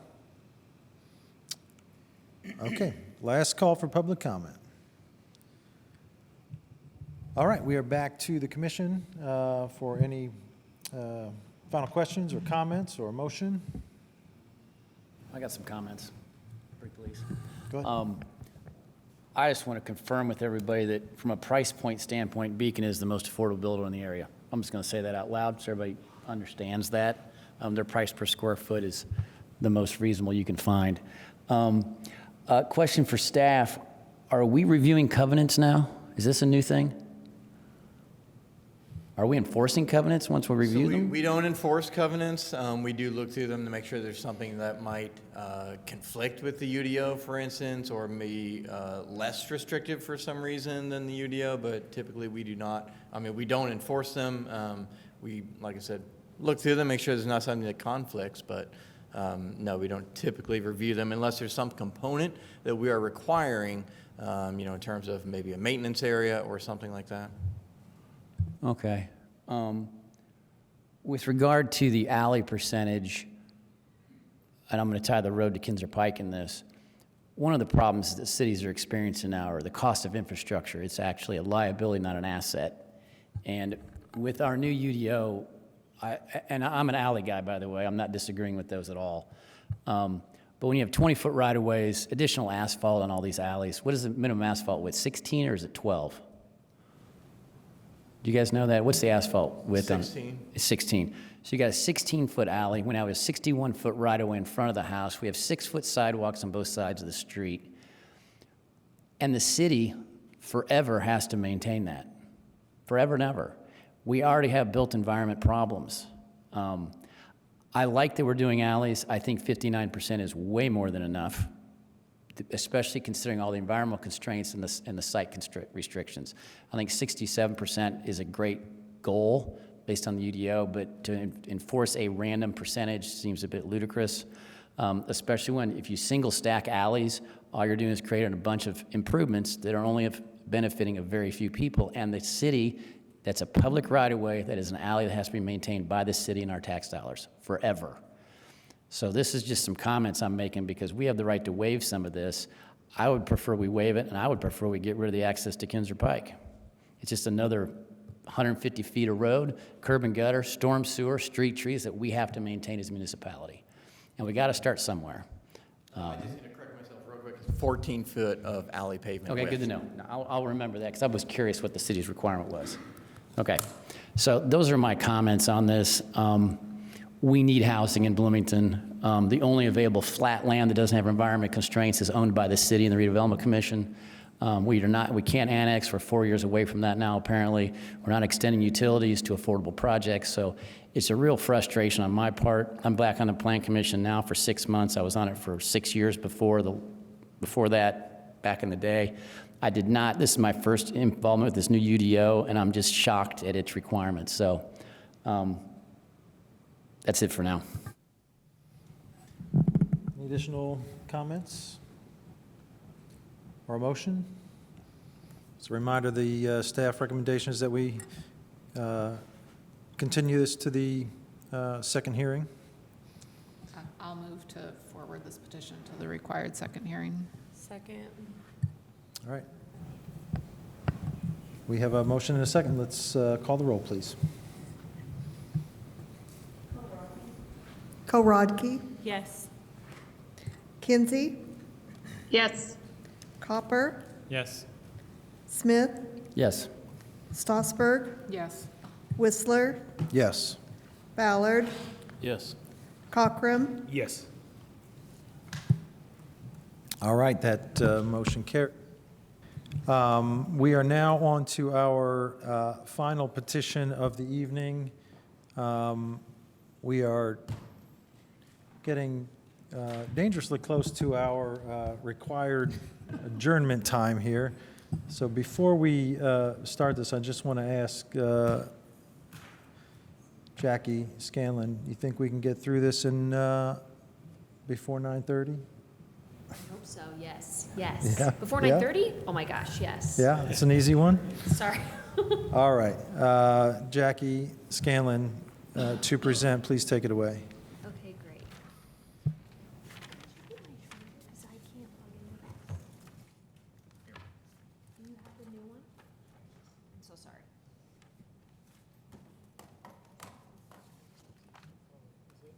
Okay, last call for public comment. All right, we are back to the commission for any final questions or comments or motion. I got some comments, pretty please. Go ahead. I just want to confirm with everybody that from a price point standpoint, Beacon is the most affordable builder in the area. I'm just going to say that out loud so everybody understands that. Their price per square foot is the most reasonable you can find. Question for staff, are we reviewing covenants now? Is this a new thing? Are we enforcing covenants once we review them? We don't enforce covenants. We do look through them to make sure there's something that might conflict with the UDO, for instance, or be less restrictive for some reason than the UDO, but typically we do not. I mean, we don't enforce them. We, like I said, look through them, make sure there's not something that conflicts, but no, we don't typically review them unless there's some component that we are requiring, in terms of maybe a maintenance area or something like that. Okay. With regard to the alley percentage, and I'm going to tie the road to Kinser Pike in this, one of the problems that cities are experiencing now are the cost of infrastructure. It's actually a liability, not an asset. And with our new UDO, and I'm an alley guy, by the way, I'm not disagreeing with those at all. But when you have 20-foot right-of-ways, additional asphalt on all these alleys, what is the minimum asphalt width, 16 or is it 12? Do you guys know that? What's the asphalt width on it? 16. It's 16. So you got a 16-foot alley. We now have a 61-foot right-of-way in front of the house. We have 6-foot sidewalks on both sides of the street. And the city forever has to maintain that. Forever and ever. We already have built environment problems. I like that we're doing alleys. I think 59% is way more than enough, especially considering all the environmental constraints and the site restrictions. I think 67% is a great goal based on the UDO, but to enforce a random percentage seems a bit ludicrous, especially when if you single stack alleys, all you're doing is creating a bunch of improvements that are only benefiting a very few people, and the city, that's a public right-of-way, that is an alley that has to be maintained by the city and our tax dollars forever. So this is just some comments I'm making because we have the right to waive some of this. I would prefer we waive it, and I would prefer we get rid of the access to Kinzer Pike. It's just another 150 feet of road, curb and gutter, storm sewer, street trees that we have to maintain as a municipality. And we got to start somewhere. I just need to correct myself real quick. 14 foot of alley pavement Okay, width. good to know. I'll remember that because I was curious what the city's requirement was. Okay, so those are my comments on this. We need housing in Bloomington. The only available flat land that doesn't have environment constraints is owned by the city and the Redevelopment Commission. We can't annex. We're 4 years away from that now, apparently. We're not extending utilities to affordable projects, so it's a real frustration on my part. I'm back on the Plan Commission now for 6 months. I was on it for 6 years before that, back in the day. This is my first involvement with this new UDO, and I'm just shocked at its requirements. So that's it for now. Any additional comments or a motion? As a reminder, the staff recommendation is that we continue this to the second hearing. I'll move to forward this petition to the required second hearing. Second. All right. We have a motion and a second. Let's call the roll, please. Korodke, Yes. Kinsey, Yes. Copper, Yes. Smith, Yes. Stossberg, Yes. Whistler, Yes. Ballard, Yes. Cockrum, Yes. All right, that motion carried. We are now on to our final petition of the evening. We are getting dangerously close to our required adjournment time here. So before we start this, I just want to ask Jackie Scanlon, you think we can get through this in before 9:30? I hope so, yes, yes. Yeah, Before yeah. 9:30? Oh my gosh, yes. Yeah, it's an easy one? Sorry. All right. Jackie Scanlon to present. Please take it away. Okay, great. Do you have the new one? I'm so sorry. No, it's okay.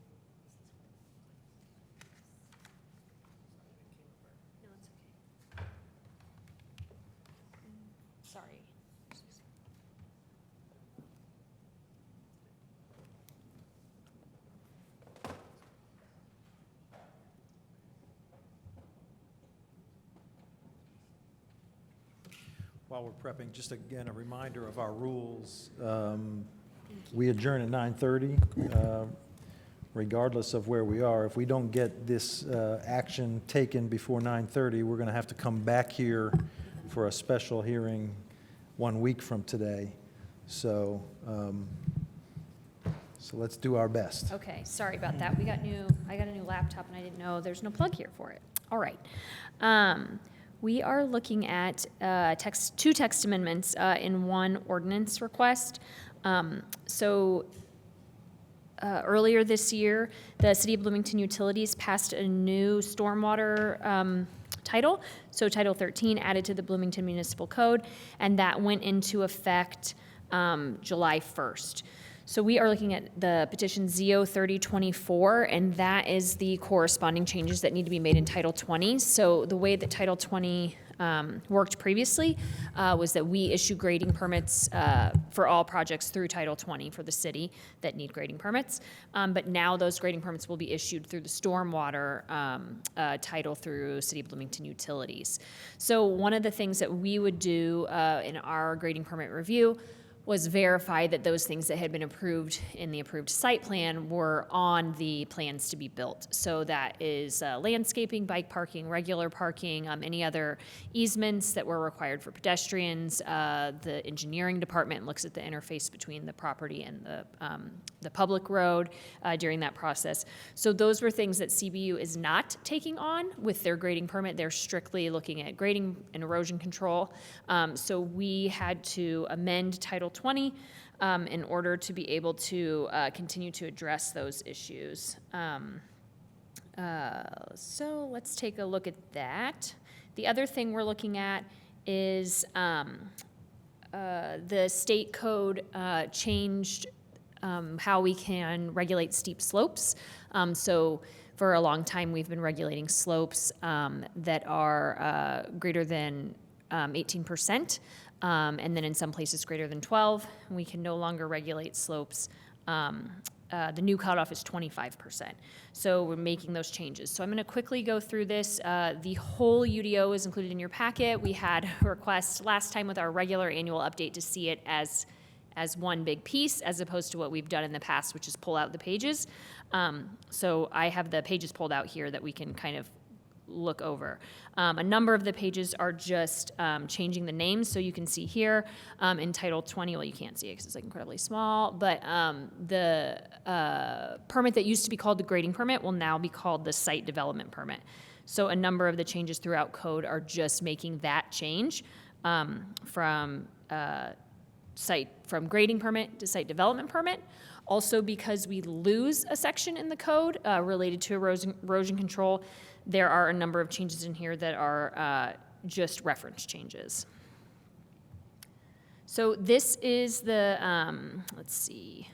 Sorry. While we're prepping, just again, a reminder of our rules. We adjourn at 9:30, regardless of where we are. If we don't get this action taken before 9:30, we're going to have to come back here for a special hearing 1 week from today. So let's do our best. Okay, sorry about that. I got a new laptop and I didn't know there's no plug here for it. All right. We are looking at two text amendments in one ordinance request. Earlier this year, the City of Bloomington Utilities passed a new stormwater title, so Title 13 added to the Bloomington Municipal Code, and that went into effect July 1st. So we are looking at the petition ZO 3024, and that is the corresponding changes that need to be made in Title 20. So the way that Title 20 worked previously was that we issue grading permits for all projects through Title 20 for the city that need grading permits. But now those grading permits will be issued through the stormwater title through City of Bloomington Utilities. So one of the things that we would do in our grading permit review was verify that those things that had been approved in the approved site plan were on the plans to be built. So that is landscaping, bike parking, regular parking, any other easements that were required for pedestrians. The engineering department looks at the interface between the property and the public road during that process. So those were things that CBU is not taking on with their grading permit. They're strictly looking at grading and erosion control. So we had to amend Title 20 in order to be able to continue to address those issues. So let's take a look at that. The other thing we're looking at is the state code changed how we can regulate steep slopes. So for a long time, we've been regulating slopes that are greater than 18%. And then in some places greater than 12. We can no longer regulate slopes. The new cutoff is 25%. So we're making those changes. So I'm going to quickly go through this. The whole UDO is included in your packet. We had a request last time with our regular annual update to see it as one big piece, as opposed to what we've done in the past, which is pull out the pages. So I have the pages pulled out here that we can kind of look over. A number of the pages are just changing the names. So you can see here in Title 20, well, you can't see it because it's like incredibly small, but the permit that used to be called the grading permit will now be called the site development permit. So a number of the changes throughout code are just making that change from grading permit to site development permit. Also, because we lose a section in the code related to erosion control, there are a number of changes in here that are just reference changes. So this is the, let's see,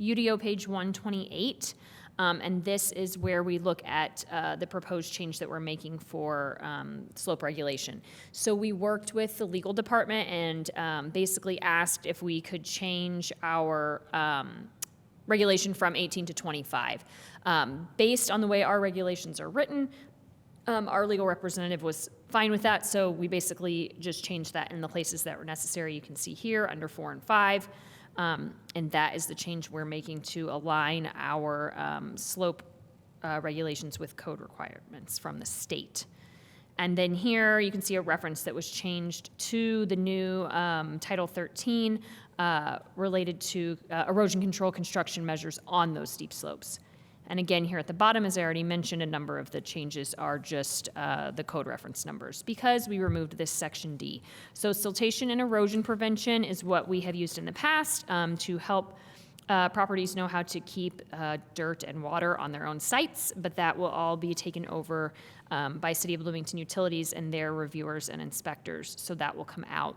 UDO page 128. And this is where we look at the proposed change that we're making for slope regulation. So we worked with the legal department and basically asked if we could change our regulation from 18 to 25. Based on the way our regulations are written, our legal representative was fine with that, so we basically just changed that in the places that were necessary. You can see here under 4 and 5. And that is the change we're making to align our slope regulations with code requirements from the state. And then here you can see a reference that was changed to the new Title 13 related to erosion control construction measures on those steep slopes. And again, here at the bottom, as I already mentioned, a number of the changes are just the code reference numbers because we removed this section D. So siltation and erosion prevention is what we have used in the past to help properties know how to keep dirt and water on their own sites, but that will all be taken over by City of Bloomington Utilities and their reviewers and inspectors, so that will come out.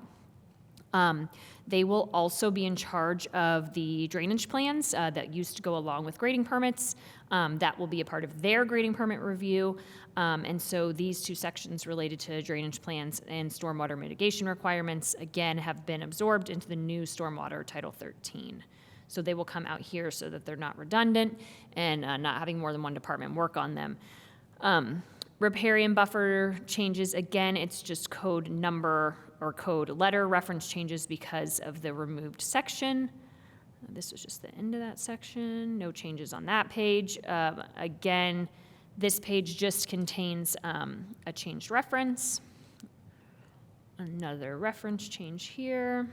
They will also be in charge of the drainage plans that used to go along with grading permits. That will be a part of their grading permit review. And so these two sections related to drainage plans and stormwater mitigation requirements, again, have been absorbed into the new stormwater Title 13. So they will come out here so that they're not redundant and not having more than one department work on them. Riparian buffer changes, again, it's just code number or code letter reference changes because of the removed section. This was just the end of that section. No changes on that page. Again, this page just contains a changed reference. Another reference change here.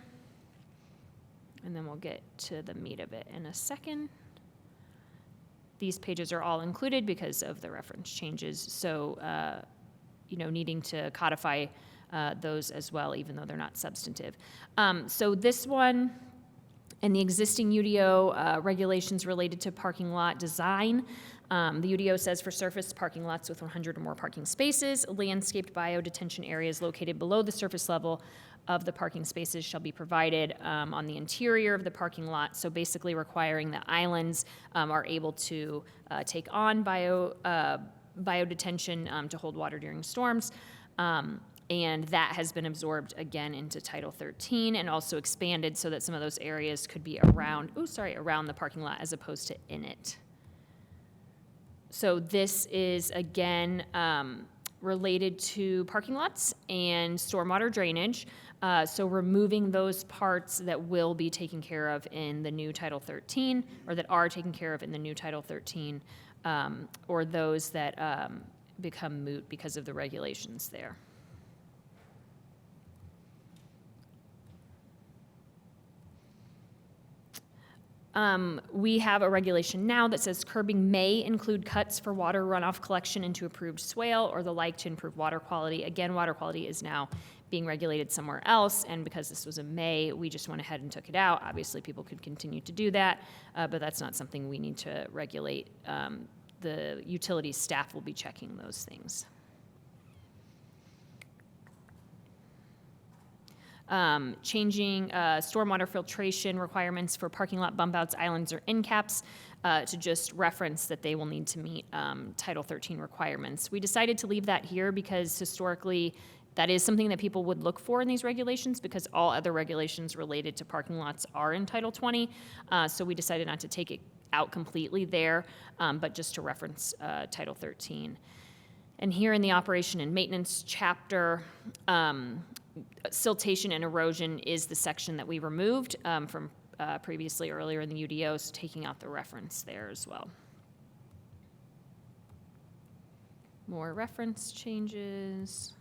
And then we'll get to the meat of it in a second. These pages are all included because of the reference changes. So, needing to codify those as well, even though they're not substantive. So this one and the existing UDO regulations related to parking lot design. The UDO says for surface parking lots with 100 or more parking spaces, landscaped bio-detention areas located below the surface level of the parking spaces shall be provided on the interior of the parking lot. So basically requiring that islands are able to take on biodetention to hold water during storms. And that has been absorbed again into Title 13 and also expanded so that some of those areas could be around the parking lot as opposed to in it. So this is, again, related to parking lots and stormwater drainage. So removing those parts that will be taken care of in the new Title 13, or that are taken care of in the new Title 13, or those that become moot because of the regulations there. We have a regulation now that says curbing may include cuts for water runoff collection into approved swale or the like to improve water quality. Again, water quality is now being regulated somewhere else, and because this was a may, we just went ahead and took it out. Obviously, people could continue to do that, but that's not something we need to regulate. The utilities staff will be checking those things. Changing stormwater filtration requirements for parking lot bump outs, islands, or end caps to just reference that they will need to meet Title 13 requirements. We decided to leave that here because historically that is something that people would look for in these regulations because all other regulations related to parking lots are in Title 20. So we decided not to take it out completely there, but just to reference Title 13. And here in the operation and maintenance chapter, siltation and erosion is the section that we removed from previously earlier in the UDO, so taking out the reference there as well. More reference changes.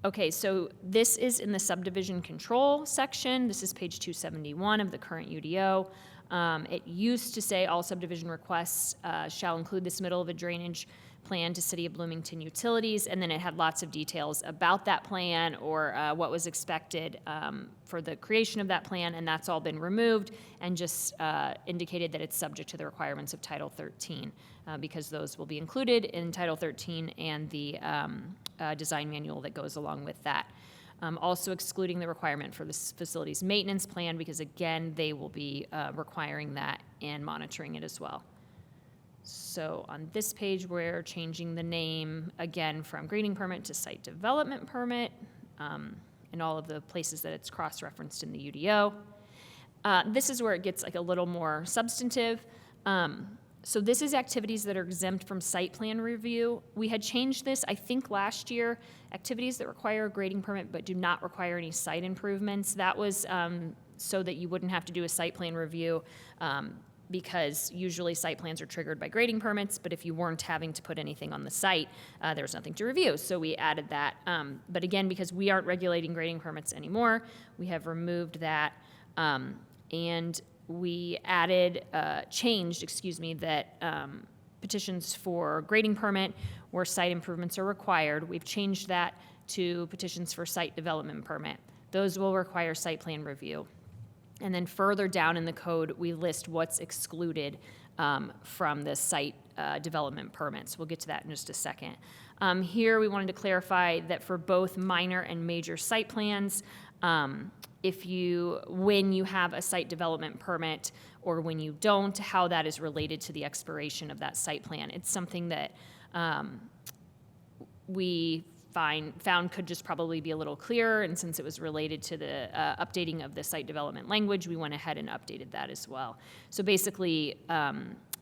Okay, so this is in the subdivision control section. This is page 271 of the current UDO. It used to say all subdivision requests shall include the submittal of a drainage plan to City of Bloomington Utilities, and then it had lots of details about that plan or what was expected for the creation of that plan, and that's all been removed and just indicated that it's subject to the requirements of Title 13 because those will be included in Title 13 and the design manual that goes along with that. Also excluding the requirement for the facilities maintenance plan because, again, they will be requiring that and monitoring it as well. So on this page, we're changing the name, again, from grading permit to site development permit in all of the places that it's cross-referenced in the UDO. This is where it gets like a little more substantive. So this is activities that are exempt from site plan review. We had changed this, I think, last year. Activities that require a grading permit but do not require any site improvements. That was so that you wouldn't have to do a site plan review because usually site plans are triggered by grading permits, but if you weren't having to put anything on the site, there was nothing to review. So we added that. But again, because we aren't regulating grading permits anymore, we have removed that. And we added, changed that petitions for grading permit where site improvements are required. We've changed that to petitions for site development permit. Those will require site plan review. And then further down in the code, we list what's excluded from the site development permits. We'll get to that in just a second. Here, we wanted to clarify that for both minor and major site plans, when you have a site development permit or when you don't, how that is related to the expiration of that site plan. It's something that we found could just probably be a little clearer, and since it was related to the updating of the site development language, we went ahead and updated that as well. So basically,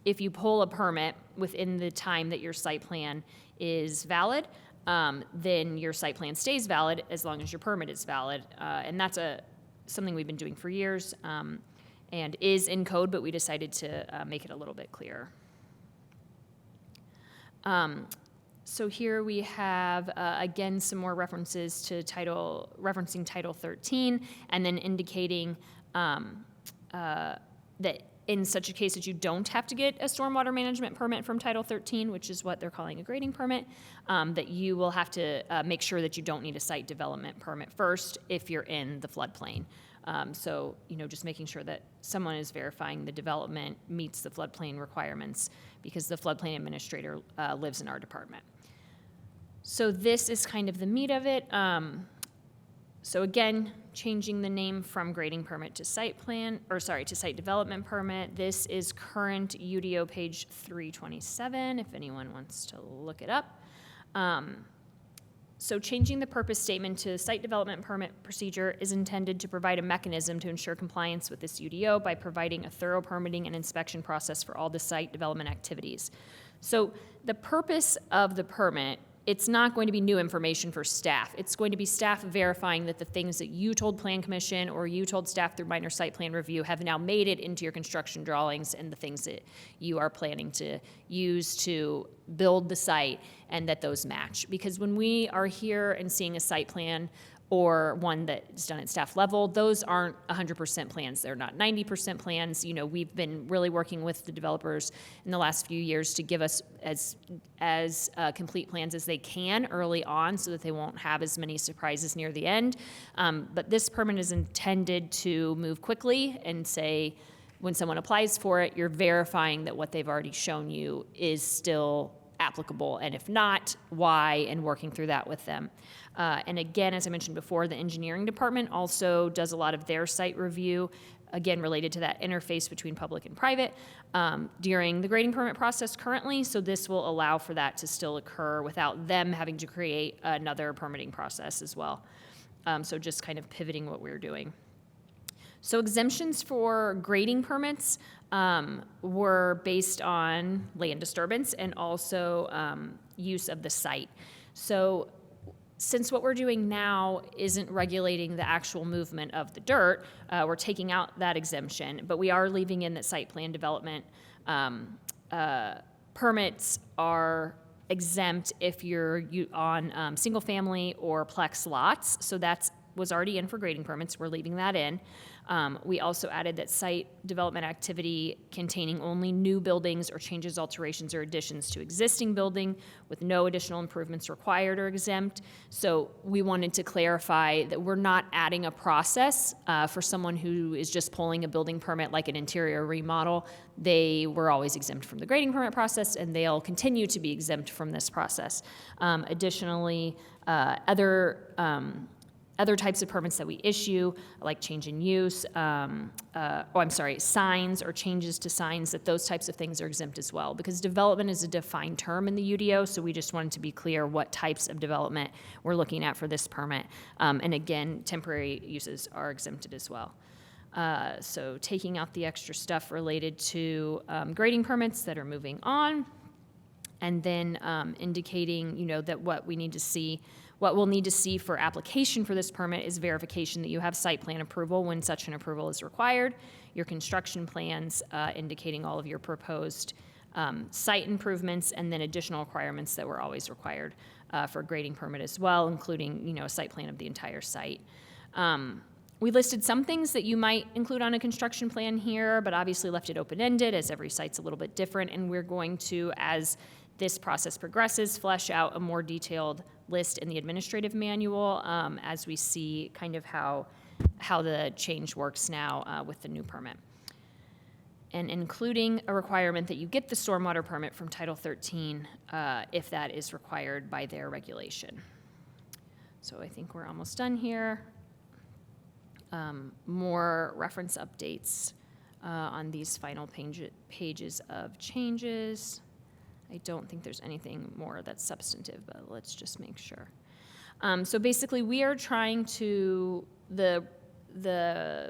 if you pull a permit within the time that your site plan is valid, then your site plan stays valid as long as your permit is valid, and that's something we've been doing for years and is in code, but we decided to make it a little bit clearer. So here we have, again, some more references to referencing Title 13, and then indicating that in such a case that you don't have to get a stormwater management permit from Title 13, which is what they're calling a grading permit, that you will have to make sure that you don't need a site development permit first if you're in the floodplain. So, just making sure that someone is verifying the development meets the floodplain requirements because the floodplain administrator lives in our department. So this is kind of the meat of it. So again, changing the name from grading permit to site plan, or sorry, to site development permit. This is current UDO page 327, if anyone wants to look it up. So changing the purpose statement to site development permit procedure is intended to provide a mechanism to ensure compliance with this UDO by providing a thorough permitting and inspection process for all the site development activities. So the purpose of the permit, it's not going to be new information for staff. It's going to be staff verifying that the things that you told Plan Commission or you told staff through minor site plan review have now made it into your construction drawings and the things that you are planning to use to build the site, and that those match. Because when we are here and seeing a site plan or one that's done at staff level, those aren't 100% plans. They're not 90% plans. You know, we've been really working with the developers in the last few years to give us as complete plans as they can early on so that they won't have as many surprises near the end. But this permit is intended to move quickly and say, when someone applies for it, you're verifying that what they've already shown you is still applicable, and if not, why, and working through that with them. And again, as I mentioned before, the engineering department also does a lot of their site review, again, related to that interface between public and private during the grading permit process currently, so this will allow for that to still occur without them having to create another permitting process as well. So just kind of pivoting what we're doing. So exemptions for grading permits were based on land disturbance and also use of the site. So since what we're doing now isn't regulating the actual movement of the dirt, we're taking out that exemption, but we are leaving in that site plan development permits are exempt if you're on single family or plex lots. So that's was already in for grading permits. We're leaving that in. We also added that site development activity containing only new buildings or changes, alterations, or additions to existing building with no additional improvements required or exempt. So we wanted to clarify that we're not adding a process for someone who is just pulling a building permit like an interior remodel. They were always exempt from the grading permit process, and they'll continue to be exempt from this process. Additionally, other types of permits that we issue, like change in use, signs or changes to signs, that those types of things are exempt as well, because development is a defined term in the UDO, so we just wanted to be clear what types of development we're looking at for this permit. And again, temporary uses are exempted as well. So taking out the extra stuff related to grading permits that are moving on, and then indicating, you know, that what we'll need to see for application for this permit is verification that you have site plan approval when such an approval is required, your construction plans indicating all of your proposed site improvements, and then additional requirements that were always required for a grading permit as well, including, you know, a site plan of the entire site. We listed some things that you might include on a construction plan here, but obviously left it open-ended as every site's a little bit different, and we're going to, as this process progresses, flesh out a more detailed list in the administrative manual as we see kind of how the change works now with the new permit. And including a requirement that you get the stormwater permit from Title 13 if that is required by their regulation. So I think we're almost done here. More reference updates on these final pages of changes. I don't think there's anything more that's substantive, but let's just make sure. So basically, we are trying to, the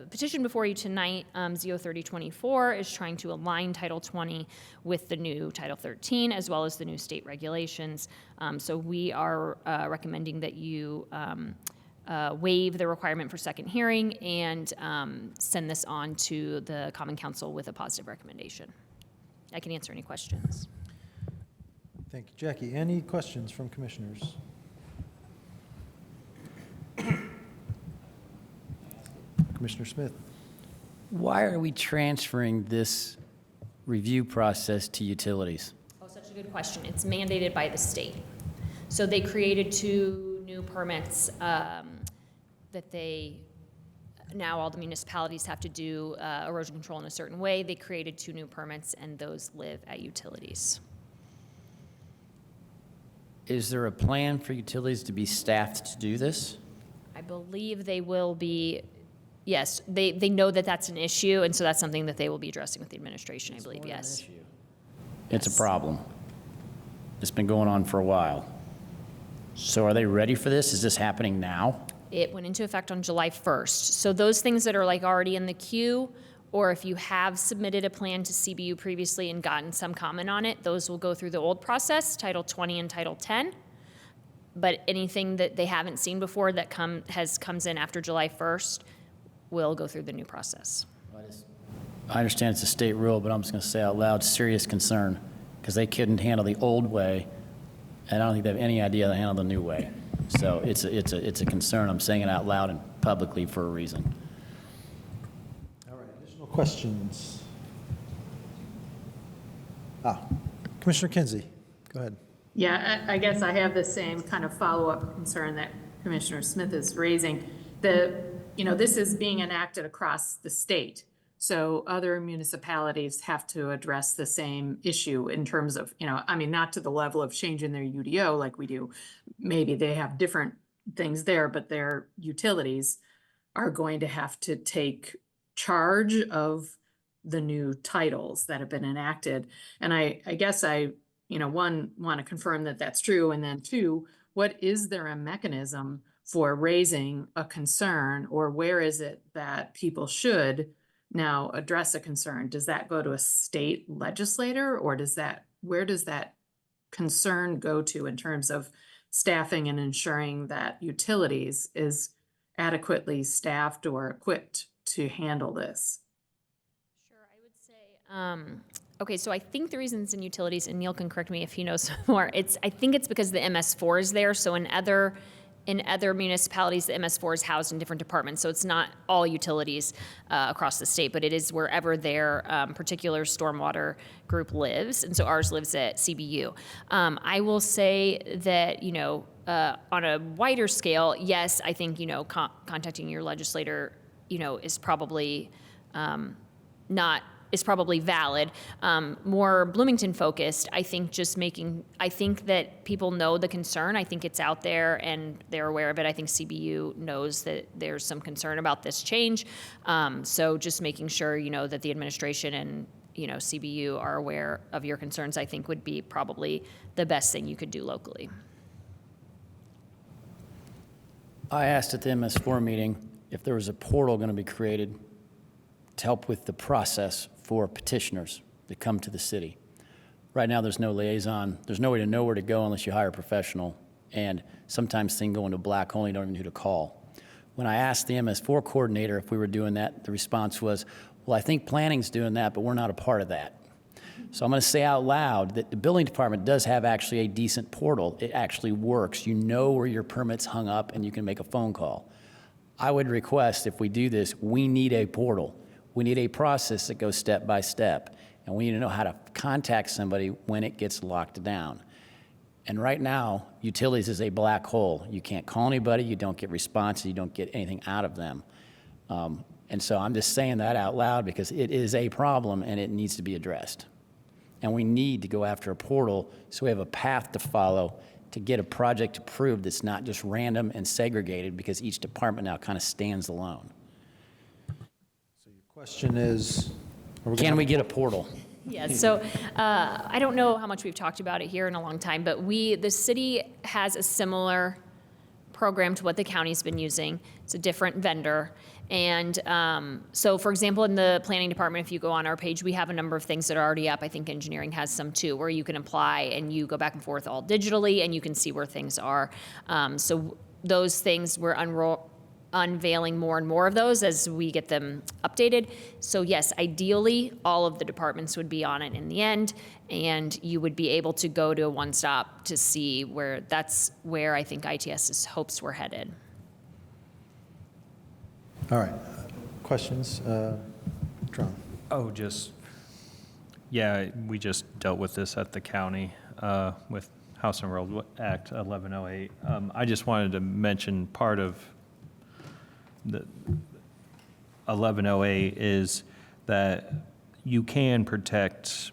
petition before you tonight, ZO 3024, is trying to align Title 20 with the new Title 13, as well as the new state regulations. So we are recommending that you waive the requirement for second hearing and send this on to the Common Council with a positive recommendation. I can answer any questions. Thank you. Jackie, any questions from commissioners? Commissioner Smith. Why are we transferring this review process to utilities? Oh, such a good question. It's mandated by the state. So they created 2 new permits that now all the municipalities have to do erosion control in a certain way. They created 2 new permits, and those live at utilities. Is there a plan for utilities to be staffed to do this? I believe they will be, yes, they know that that's an issue, and so that's something that they will be addressing with the administration, I believe, yes. It's a problem. It's been going on for a while. So are they ready for this? Is this happening now? It went into effect on July 1st. So those things that are like already in the queue, or if you have submitted a plan to CBU previously and gotten some comment on it, those will go through the old process, Title 20 and Title 10. But anything that they haven't seen before that comes in after July 1st will go through the new process. I understand it's a state rule, but I'm just going to say out loud, serious concern, because they couldn't handle the old way, and I don't think they have any idea how to handle the new way. So it's a concern. I'm saying it out loud and publicly for a reason. All right, additional questions? Commissioner Kinsey, go ahead. Yeah, I guess I have the same kind of follow-up concern that Commissioner Smith is raising. This is being enacted across the state. So other municipalities have to address the same issue in terms of, not to the level of changing their UDO like we do. Maybe they have different things there, but their utilities are going to have to take charge of the new titles that have been enacted. And I guess one, want to confirm that that's true. And then two, what is there a mechanism for raising a concern, or where is it that people should now address a concern? Does that go to a state legislator, or where does that concern go to in terms of staffing and ensuring that utilities is adequately staffed or equipped to handle this? Sure, I would say, okay, so I think the reasons in utilities, and Neil can correct me if he knows more, I think it's because the MS4 is there. So in other municipalities, the MS4 is housed in different departments. So it's not all utilities across the state, but it is wherever their particular stormwater group lives. And so ours lives at CBU. I will say that, on a wider scale, yes, I think, contacting your legislator, is probably is probably valid. More Bloomington focused, I think I think that people know the concern. I think it's out there and they're aware of it. I think CBU knows that there's some concern about this change. So just making sure, that the administration and, CBU are aware of your concerns, I think would be probably the best thing you could do locally. I asked at the MS4 meeting if there was a portal going to be created to help with the process for petitioners that come to the city. Right now, there's no liaison. There's no way to know where to go unless you hire a professional. And sometimes things go into a black hole, you don't even know who to call. When I asked the MS4 coordinator if we were doing that, the response was, well, I think planning's doing that, but we're not a part of that. So I'm going to say out loud that the building department does have actually a decent portal. It actually works. You know where your permit's hung up and you can make a phone call. I would request, if we do this, we need a portal. We need a process that goes step by step, and we need to know how to contact somebody when it gets locked down. And right now, utilities is a black hole. You can't call anybody, you don't get responses, you don't get anything out of them. And so I'm just saying that out loud because it is a problem and it needs to be addressed. And we need to go after a portal so we have a path to follow to get a project approved that's not just random and segregated, because each department now kind of stands alone. Question is, can we get a portal? Yeah, so I don't know how much we've talked about it here in a long time, but the city has a similar program to what the county's been using. It's a different vendor. And so, for example, in the planning department, if you go on our page, we have a number of things that are already up. I think engineering has some too, where you can apply and you go back and forth all digitally and you can see where things are. So those things we're unveiling more and more of those as we get them updated. So yes, ideally, all of the departments would be on it in the end, and you would be able to go to a one-stop to see that's where I think ITS's hopes were headed. All right. Questions? Tron. We just dealt with this at the county with House and World Act 1108. I just wanted to mention part of the 1108 is that you can protect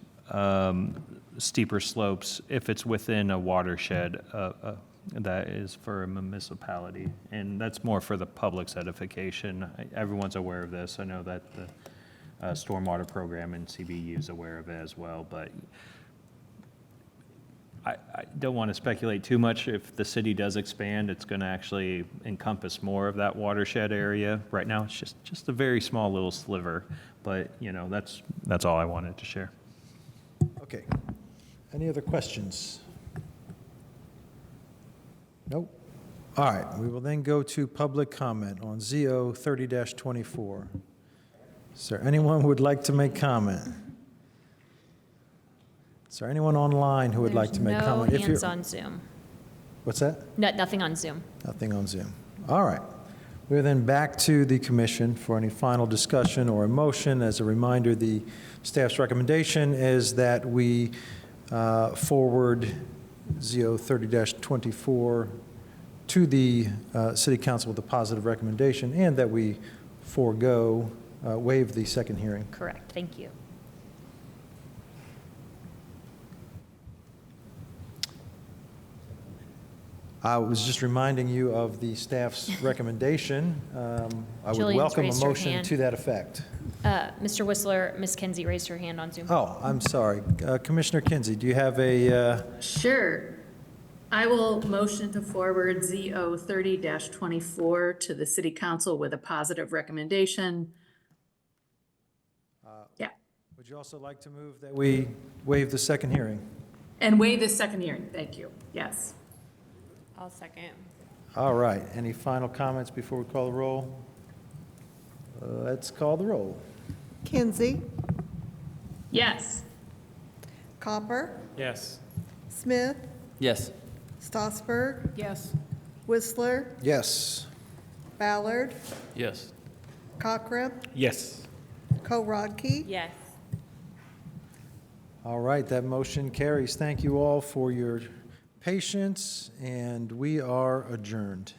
steeper slopes if it's within a watershed, that is for a municipality, and that's more for the public's edification. Everyone's aware of this. I know that the stormwater program and CBU is aware of it as well, but I don't want to speculate too much. If the city does expand, it's going to actually encompass more of that watershed area. Right now, it's just a very small little sliver, but, you know, that's all I wanted to share. Okay. Any other questions? Nope. All right, we will then go to public comment on ZO 30-24. Is there anyone who would like to make comment? Is there anyone online who would like to make comment? No If you're- hands on Zoom. What's that? No, nothing on Zoom. Nothing on Zoom. All right. We're then back to the commission for any final discussion or a motion. As a reminder, the staff's recommendation is that we forward ZO 30-24 to the city council with a positive recommendation, and that we waive the second hearing. Correct, thank you. I was just reminding you of the staff's recommendation. I would Jillian's welcome a raised her motion hand. to that effect. Mr. Whistler, Ms. Kinsey raised her hand on Zoom. Oh, I'm sorry. Commissioner Kinsey, do you have a, Sure. I will motion to forward ZO 30-24 to the city council with a positive recommendation. Yeah, would you also like to move that we waive the second hearing? and waive the second hearing, thank you, yes. I'll second. All right. Any final comments before we call the roll? Let's call the roll. Kinsey, Yes. Copper, Yes. Smith, Yes. Stossberg, Yes. Whistler, Yes. Ballard, Yes. Cochran, Yes. Korodke. Yes. All right, that motion carries. Thank you all for your patience, and we are adjourned.